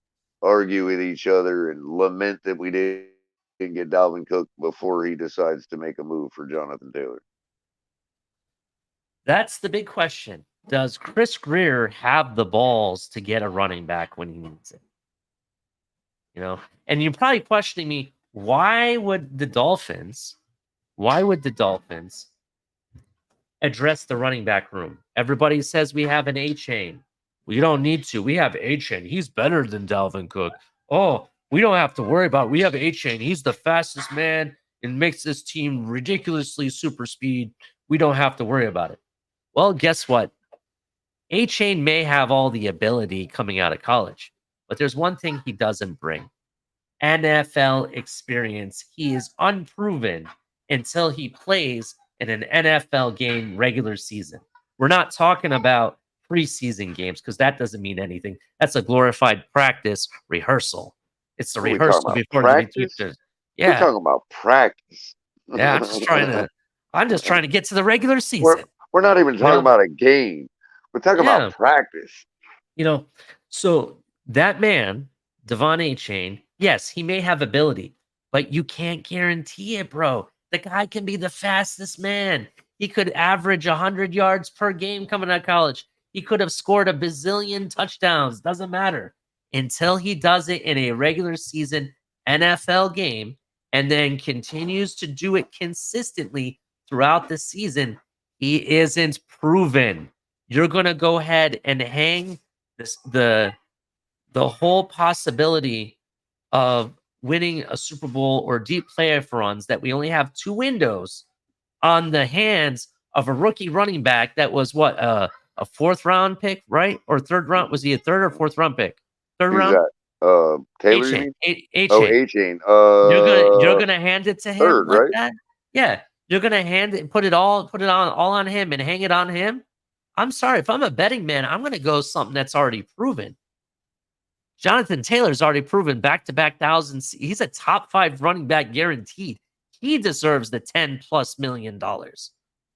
argue with each other and lament that we didn't get Dalvin Cook before he decides to make a move for Jonathan Taylor? That's the big question. Does Chris Greer have the balls to get a running back when he needs it? And you're probably questioning me, why would the Dolphins address the running back room? Everybody says we have an A-Chain. We don't need to. We have A-Chain. He's better than Dalvin Cook. Oh, we don't have to worry about it. We have A-Chain. He's the fastest man and makes this team ridiculously super speed. We don't have to worry about it. Well, guess what? A-Chain may have all the ability coming out of college, but there's one thing he doesn't bring. NFL experience. He is unproven until he plays in an NFL game regular season. We're not talking about preseason games, because that doesn't mean anything. That's a glorified practice rehearsal. It's the rehearsal before the yeah. We're talking about practice. Yeah, I'm just trying to get to the regular season. We're not even talking about a game. We're talking about practice. So that man, Devon A-Chain, yes, he may have ability, but you can't guarantee it, bro. The guy can be the fastest man. He could average 100 yards per game coming out of college. He could have scored a bazillion touchdowns. Doesn't matter. Until he does it in a regular season NFL game and then continues to do it consistently throughout the season, he isn't proven. You're going to go ahead and hang the whole possibility of winning a Super Bowl or deep playoff runs that we only have 2 windows on the hands of a rookie running back that was what a 4th round pick, right? Or 3rd round? Was he a 3rd or 4th round pick? 3rd Who's round? that? Taylor, you A-Chain. mean? Oh, A-Chain. A-Chain. You're gonna hand it to him Third, like right? that? Yeah. You're gonna hand it, put it all on him and hang it on him. I'm sorry, if I'm a betting man, I'm gonna go something that's already proven. Jonathan Taylor's already proven back-to-back thousands. He's a top 5 running back guaranteed. He deserves the $10+ million,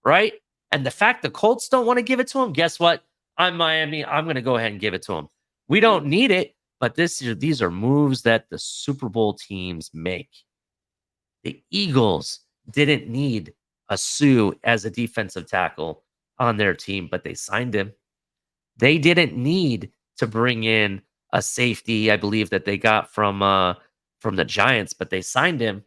right? And the fact the Colts don't want to give it to him, guess what? I'm Miami. I'm going to go ahead and give it to him. We don't need it, but these are moves that the Super Bowl teams make. The Eagles didn't need a Sue as a defensive tackle on their team, but they signed him. They didn't need to bring in a safety, I believe, that they got from the Giants, but they signed him.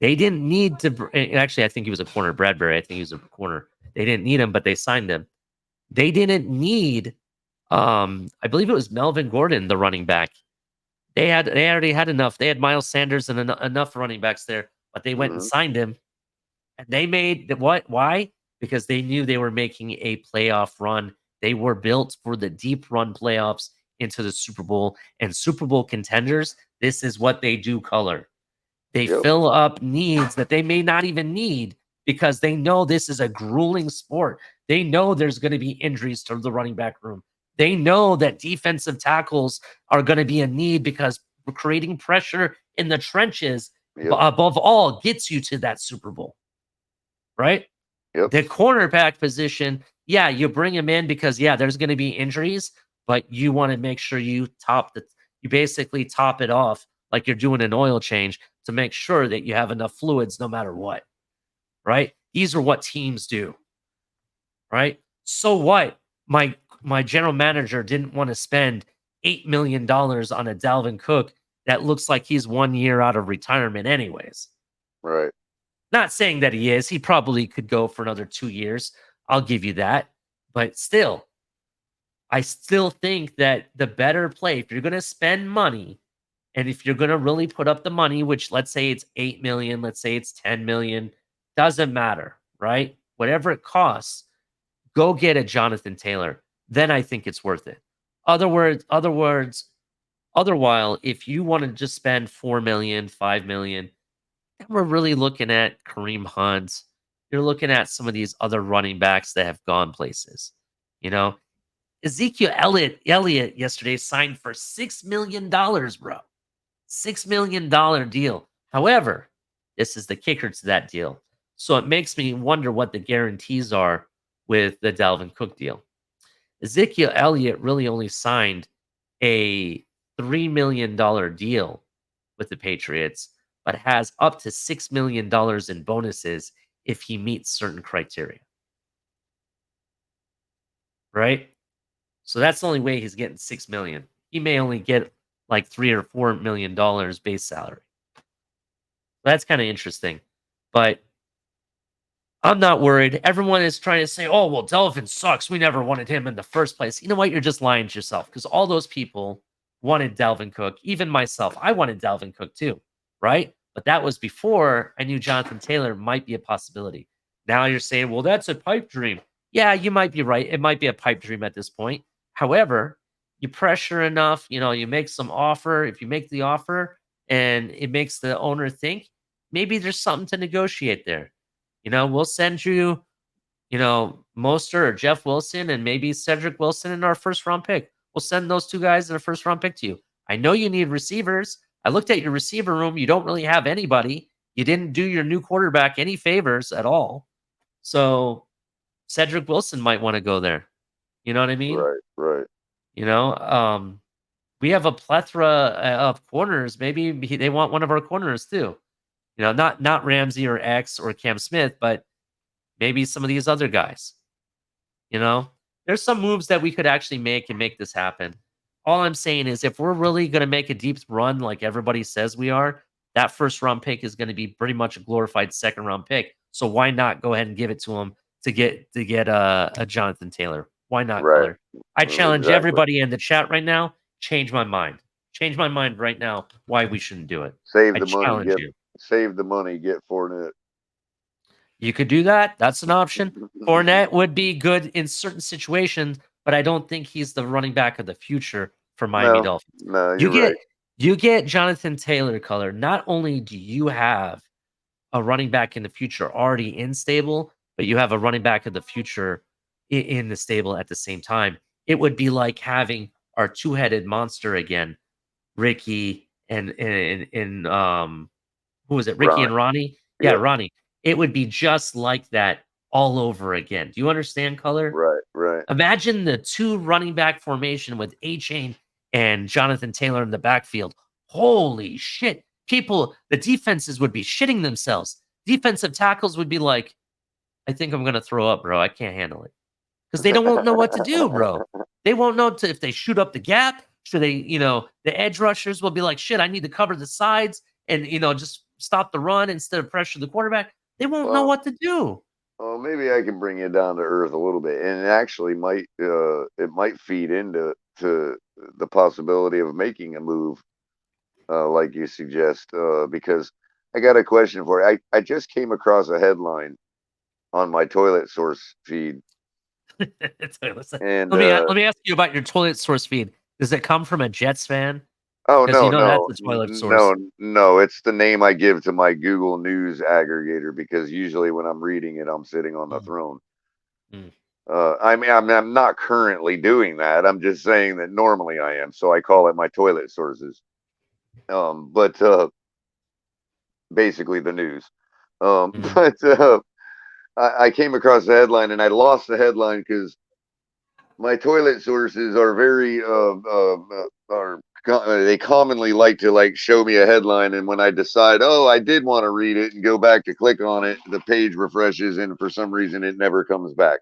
They didn't need to. Actually, I think he was a corner. Bradbury, I think he was a corner. They didn't need him, but they signed him. They didn't need. I believe it was Melvin Gordon, the running back. They already had enough. They had Miles Sanders and enough running backs there, but they went and signed him. And they made what? Why? Because they knew they were making a playoff run. They were built for the deep run playoffs into the Super Bowl, and Super Bowl contenders. This is what they do. Color. They fill up needs that they may not even need because they know this is a grueling sport. They know there's going to be injuries to the running back room. They know that defensive tackles are going to be a need because creating pressure in the trenches, above all, gets you to that Super Bowl, right? The cornerback position, yeah, you bring him in because, yeah, there's going to be injuries, but you want to make sure you basically top it off like you're doing an oil change to make sure that you have enough fluids no matter what, right? These are what teams do, right? So what? My general manager didn't want to spend $8 million on a Dalvin Cook that looks like he's 1 year out of retirement anyways. Right. Not saying that he is. He probably could go for another 2 years. I'll give you that. But still, I still think that the better play, if you're going to spend money, and if you're going to really put up the money, which let's say it's 8 million, let's say it's 10 million, doesn't matter, right? Whatever it costs, go get a Jonathan Taylor. Then I think it's worth it. Otherwise, if you want to just spend 4 million, 5 million, then we're really looking at Kareem Hunt. You're looking at some of these other running backs that have gone places. You know, Ezekiel Elliott yesterday signed for $6 million, bro. $6 million deal. However, this is the kicker to that deal. So it makes me wonder what the guarantees are with the Dalvin Cook deal. Ezekiel Elliott really only signed a $3 million deal with the Patriots, but has up to $6 million in bonuses if he meets certain criteria. Right? So that's the only way he's getting $6 million. He may only get like $3 or $4 million base salary. That's kind of interesting. But I'm not worried. Everyone is trying to say, oh, well, Delvin sucks. We never wanted him in the first place. You know what? You're just lying to yourself because all those people wanted Dalvin Cook. Even myself, I wanted Dalvin Cook too, right? But that was before I knew Jonathan Taylor might be a possibility. Now you're saying, well, that's a pipe dream. Yeah, you might be right. It might be a pipe dream at this point. However, you pressure enough, you make some offer. If you make the offer and it makes the owner think, maybe there's something to negotiate there. We'll send you, Mostert or Jeff Wilson and maybe Cedric Wilson in our first round pick. We'll send those 2 guys in a first round pick to you. I know you need receivers. I looked at your receiver room. You don't really have anybody. You didn't do your new quarterback any favors at all. So Cedric Wilson might want to go there. You know what I mean? Right. We have a plethora of corners. Maybe they want one of our corners too. Not Ramsey or X or Cam Smith, but maybe some of these other guys. You know, there's some moves that we could actually make and make this happen. All I'm saying is, if we're really going to make a deep run like everybody says we are, that first round pick is going to be pretty much a glorified second round pick. So why not go ahead and give it to him to get a Jonathan Taylor? Why not, Right. Color? I challenge Exactly. everybody in the chat right now. Change my mind. Change my mind right now. Why we shouldn't do it? Save I the money, challenge you. save the money, get Fournette. You could do that. That's an option. Fournette would be good in certain situations, but I don't think he's the running back of the future for Miami No, Dolphins. no, You you're get right. you get Jonathan Taylor, Color. Not only do you have a running back in the future already in stable, but you have a running back of the future in the stable at the same time. It would be like having our two-headed monster again, Ricky and who was it? Ricky and Ronnie. Ronnie? Yeah, Yep. Ronnie. It would be just like that all over again. Do you understand, Color? Right, right. Imagine the two running back formation with A Chain and Jonathan Taylor in the backfield. Holy shit. People, the defenses would be shitting themselves. Defensive tackles would be like, I think I'm going to throw up, bro. I can't handle it. Because they won't know what to do, bro. They won't know if they shoot up the gap. Should they, the edge rushers will be like, shit, I need to cover the sides and, just stop the run instead of pressure the quarterback. They won't know what to do. Well, maybe I can bring you down to earth a little bit, and it actually might it might feed into the possibility of making a move, like you suggest. Because I got a question for you. I just came across a headline on my toilet source feed, and Let me ask you about your toilet source feed. Does it come from a Jets fan? oh Because no, that's no, a toilet source. no, it's the name I give to my Google News aggregator, because usually when I'm reading it, I'm sitting on the throne. Mm. I mean, I'm not currently doing that. I'm just saying that normally I am. So I call it my toilet sources. But basically the news. Mm. But I came across the headline, and I lost the headline because my toilet sources are very they commonly like to show me a headline, and when I decide, oh, I did want to read it and go back to click on it, the page refreshes, and for some reason it never comes back.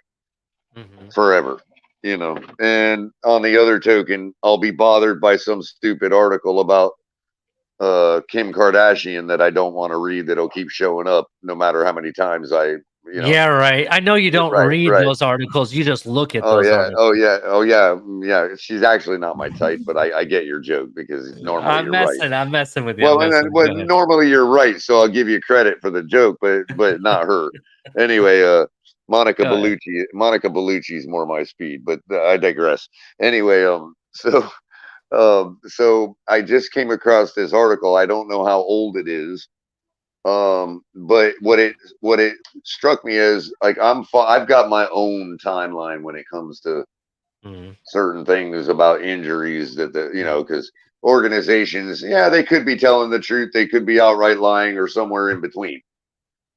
Forever, and on the other token, I'll be bothered by some stupid article about Kim Kardashian that I don't want to read, that'll keep showing up no matter how many times Yeah, right. I know you don't right, read right. those articles. You just look at Oh those yeah, oh articles. yeah, oh yeah, yeah. She's actually not my type, but I get your joke, because normally you're right. I'm messing with you. Well, normally you're right, so I'll give you credit for the joke, but not her. Anyway, Monica Go ahead. Bellucci's more my speed, but I digress. Anyway, so I just came across this article. I don't know how old it is, but what it struck me is, I've got my own timeline when it comes to certain things about injuries that because organizations, yeah, they could be telling the truth, they could be outright lying, or somewhere in between.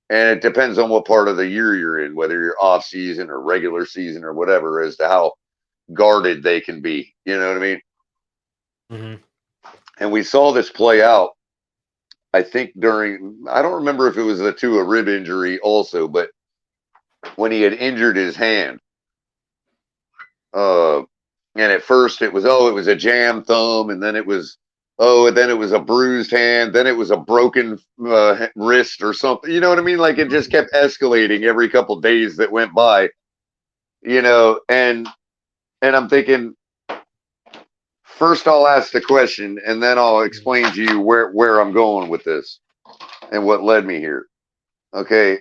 And it depends on what part of the year you're in, whether you're off season or regular season or whatever, as to how guarded they can be. You know what I mean? And we saw this play out, I think, I don't remember if it was to a rib injury also, but when he had injured his hand, and at first it was a jam thumb, and then it was a bruised hand, then it was a broken wrist or something. You know what I mean? Like, it just kept escalating every couple days that went by. And I'm thinking, first I'll ask the question, and then I'll explain to you where I'm going with this and what led me here. Okay,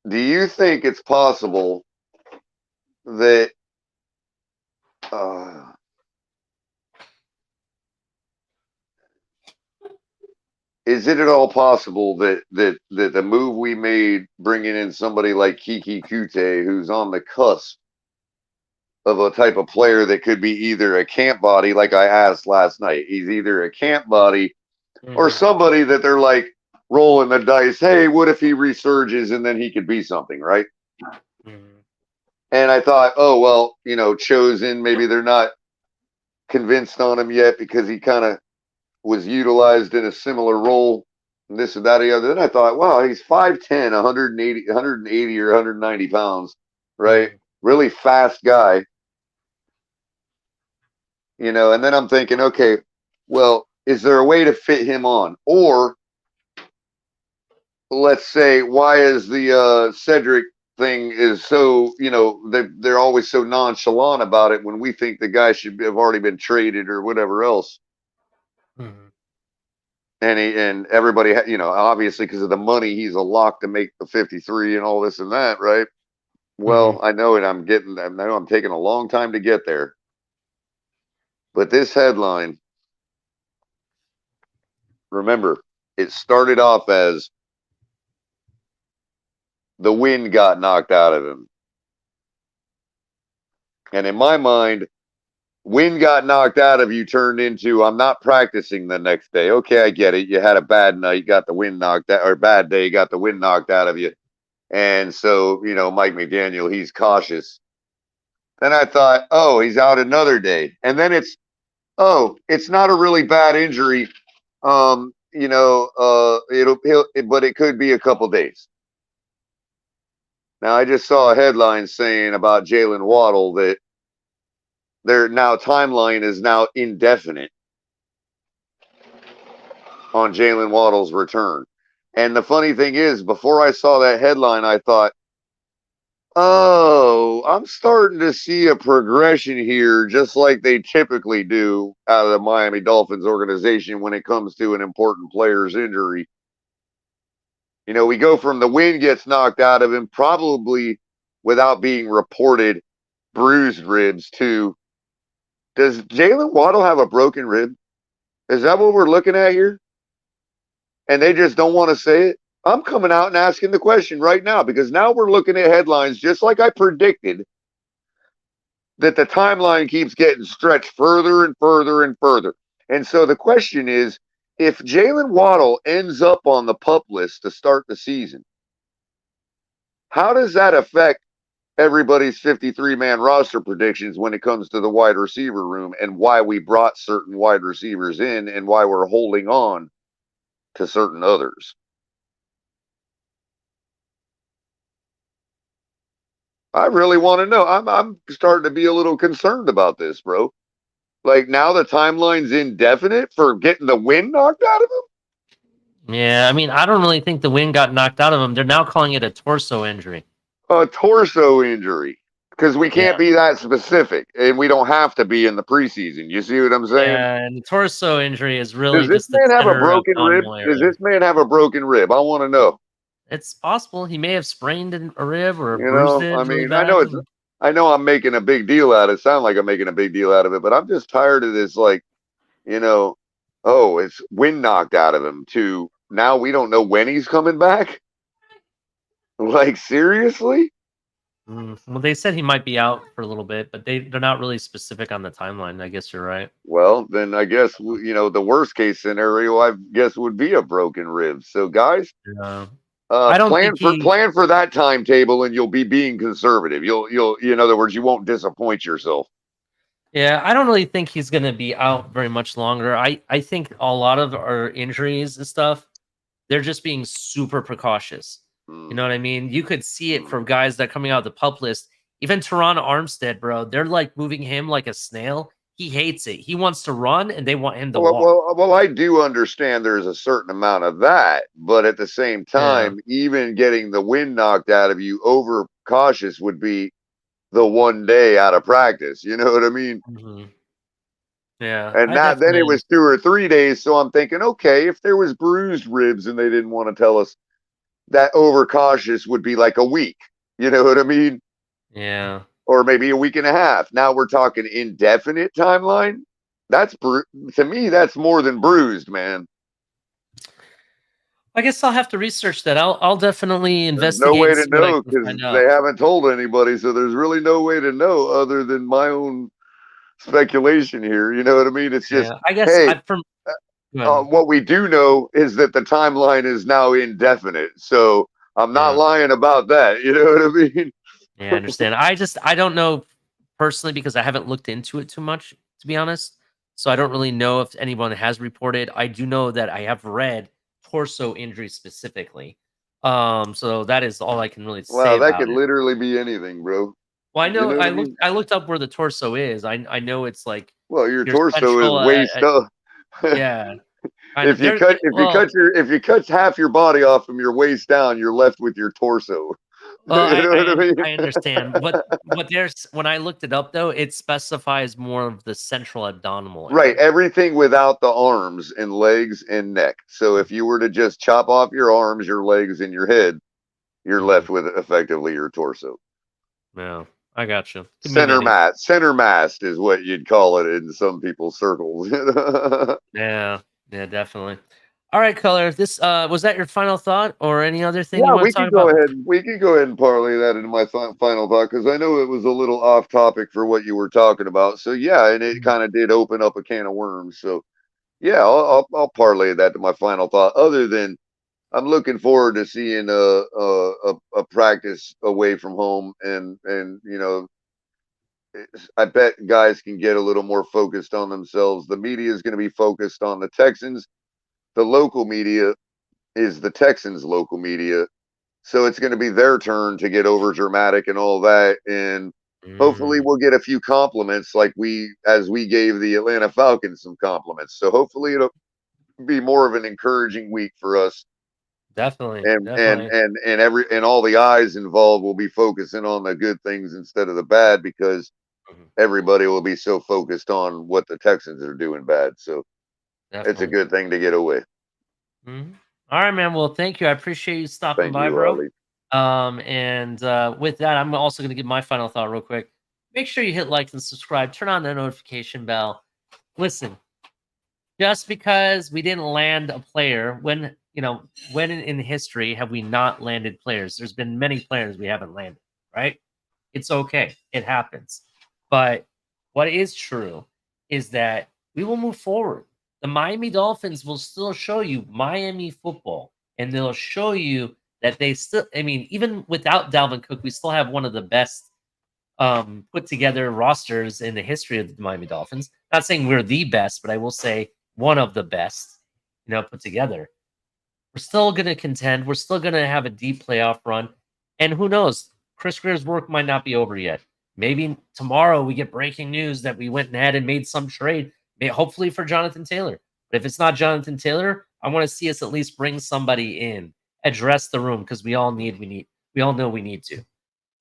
do you think it's possible that is it at all possible that the move we made, bringing in somebody like Kiki Kute, who's on the cusp of a type of player that could be either a camp body, like I asked last night, he's either a camp body or somebody that they're like rolling the dice, hey, what if he resurges and then he could be something, right? And I thought, oh, well, Chosen, maybe they're not convinced on him yet, because he kind of was utilized in a similar role this and that or the other. Then I thought, wow, he's 5'10", 180 or 190 pounds, right? Really fast guy, you know. And then I'm thinking, okay, well, is there a way to fit him on? Or let's say, why is the Cedric thing is so, you know, they're always so nonchalant about it when we think the guy should have already been traded or whatever else. Mhm. And everybody, you know, obviously because of the money, he's a lock to make the 53 and all this and that, right? Well, I know it. I know I'm taking a long time to get there. But this headline, remember, it started off as the wind got knocked out of him. And in my mind, wind got knocked out of you turned into I'm not practicing the next day. Okay, I get it. You had a bad night, got the wind knocked out, or bad day, got the wind knocked out of you. And so, you know, Mike McDaniel, he's cautious. Then I thought, oh, he's out another day. And then it's not a really bad injury. You know, but it could be a couple days. Now, I just saw a headline saying about Jalen Waddle that their now timeline is now indefinite on Jalen Waddle's return. And the funny thing is, before I saw that headline, I thought, oh, I'm starting to see a progression here, just like they typically do out of the Miami Dolphins organization when it comes to an important player's injury. You know, we go from the wind gets knocked out of him, probably without being reported, bruised ribs, to does Jalen Waddle have a broken rib? Is that what we're looking at here? And they just don't want to say it? I'm coming out and asking the question right now because now we're looking at headlines just like I predicted that the timeline keeps getting stretched further and further and further. And so the question is, if Jalen Waddle ends up on the PUP list to start the season, how does that affect everybody's 53-man roster predictions when it comes to the wide receiver room and why we brought certain wide receivers in and why we're holding on to certain others? I really want to know. I'm starting to be a little concerned about this, bro. Like now the timeline's indefinite for getting the wind knocked out of him? Yeah, I mean, I don't really think the wind got knocked out of him. They're now calling it a torso injury. A torso injury. Because we Yeah. can't be that specific, and we don't have to be in the preseason. You see what I'm saying? Yeah, and the torso injury is really Does this just the man have a center of broken rib? abdominal Does area. this man have a broken rib? I want to know. It's possible he may have sprained a rib or You bruised know, it I really mean, I bad. know I'm making a big deal out of it. Sound like I'm making a big deal out of it, but I'm just tired of this. Like, you know, oh, it's wind knocked out of him. To now we don't know when he's coming back. Like seriously? Well, they said he might be out for a little bit, but they're not really specific on the timeline. I guess you're right. Well, then I guess you know the worst case scenario I guess would be a broken rib. So guys, Yeah. I don't think plan for that timetable, and you'll be being conservative. You'll in other words, you won't disappoint yourself. Yeah, I don't really think he's going to be out very much longer. I think a lot of our injuries and stuff, they're just being super precautious. You know what I mean? You could see it from guys that are coming out of the pup list. Even Teron Armstead, bro, they're like moving him like a snail. He hates it. He wants to run, and they want him to walk. Well, I do understand there's a certain amount of that, but at the same time, even getting the wind knocked out of you over cautious would be the one day out of practice. You know what I mean? Yeah, And then it was 2 or 3 days. So I'm thinking, okay, if there was bruised ribs and they didn't want to tell us, that overcautious would be like a week. You know what I mean? Yeah. Or maybe a week and a half. Now we're talking indefinite timeline. That's to me, that's more than bruised, man. I guess I'll have to research that. I'll definitely There's no investigate way and to see what I know can because find they out. haven't told anybody. So there's really no way to know other than my own speculation here. You know what I mean? It's just, Yeah, I guess hey, what we do know is that the timeline is now indefinite. So I'm not lying about that. You know what I mean? Yeah, I understand. I don't know personally because I haven't looked into it too much, to be honest. So I don't really know if anyone has reported. I do know that I have read torso injury specifically. So that is all I can really say Wow, that about could it. literally be anything, bro. Well, I You know know what I mean? I looked up where the torso is. I know it's like Well, your your torso is central. waist up. Yeah, I know If you there. cut if you Well, cut your if you cut half your body off from your waist down, you're left with your torso. well, You know what I mean? I understand, but there's when I looked it up though, it specifies more of the central abdominal Right, area. everything without the arms and legs and neck. So if you were to just chop off your arms, your legs, and your head, you're left with effectively your torso. Yeah, I got you. Could mean anything. Center mast is what you'd call it in some people's circles. Yeah, yeah, definitely. All right, Color. This was that your final thought, or any other thing you Yeah, want to talk about? we can go ahead and parlay that into my final thought because I know it was a little off topic for what you were talking about. So yeah, and it kind of did open up a can of worms. So yeah, I'll parlay that to my final thought. Other than I'm looking forward to seeing a practice away from home, and you know, I bet guys can get a little more focused on themselves. The media is going to be focused on the Texans. The local media is the Texans' local media, so it's going to be their turn to get over dramatic and all that, and hopefully we'll get a few compliments like we gave the Atlanta Falcons some compliments. So hopefully it'll be more of an encouraging week for us. Definitely, And definitely. and all the eyes involved will be focusing on the good things instead of the bad because everybody will be so focused on what the Texans are doing bad. So it's a Definitely. good thing to get away. All right, man. Well, thank you. I appreciate you stopping Thank by, you, bro. Ollie. And with that, I'm also going to give my final thought real quick. Make sure you hit like and subscribe. Turn on the notification bell. Listen, just because we didn't land a player, when in history have we not landed players? There's been many players we haven't landed, right? It's okay. It happens. But what is true is that we will move forward. The Miami Dolphins will still show you Miami football, and they'll show you that they still, I mean, even without Dalvin Cook, we still have one of the best put together rosters in the history of the Miami Dolphins. Not saying we're the best, but I will say one of the best, put together. We're still going to contend. We're still going to have a deep playoff run. And who knows? Chris Greer's work might not be over yet. Maybe tomorrow we get breaking news that we went ahead and made some trade, hopefully for Jonathan Taylor. But if it's not Jonathan Taylor, I want to see us at least bring somebody in, address the room, because we all know we need to.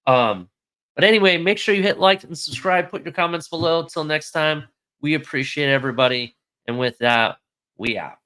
But anyway, make sure you hit like and subscribe. Put your comments below. Till next time, we appreciate everybody. And with that, we out.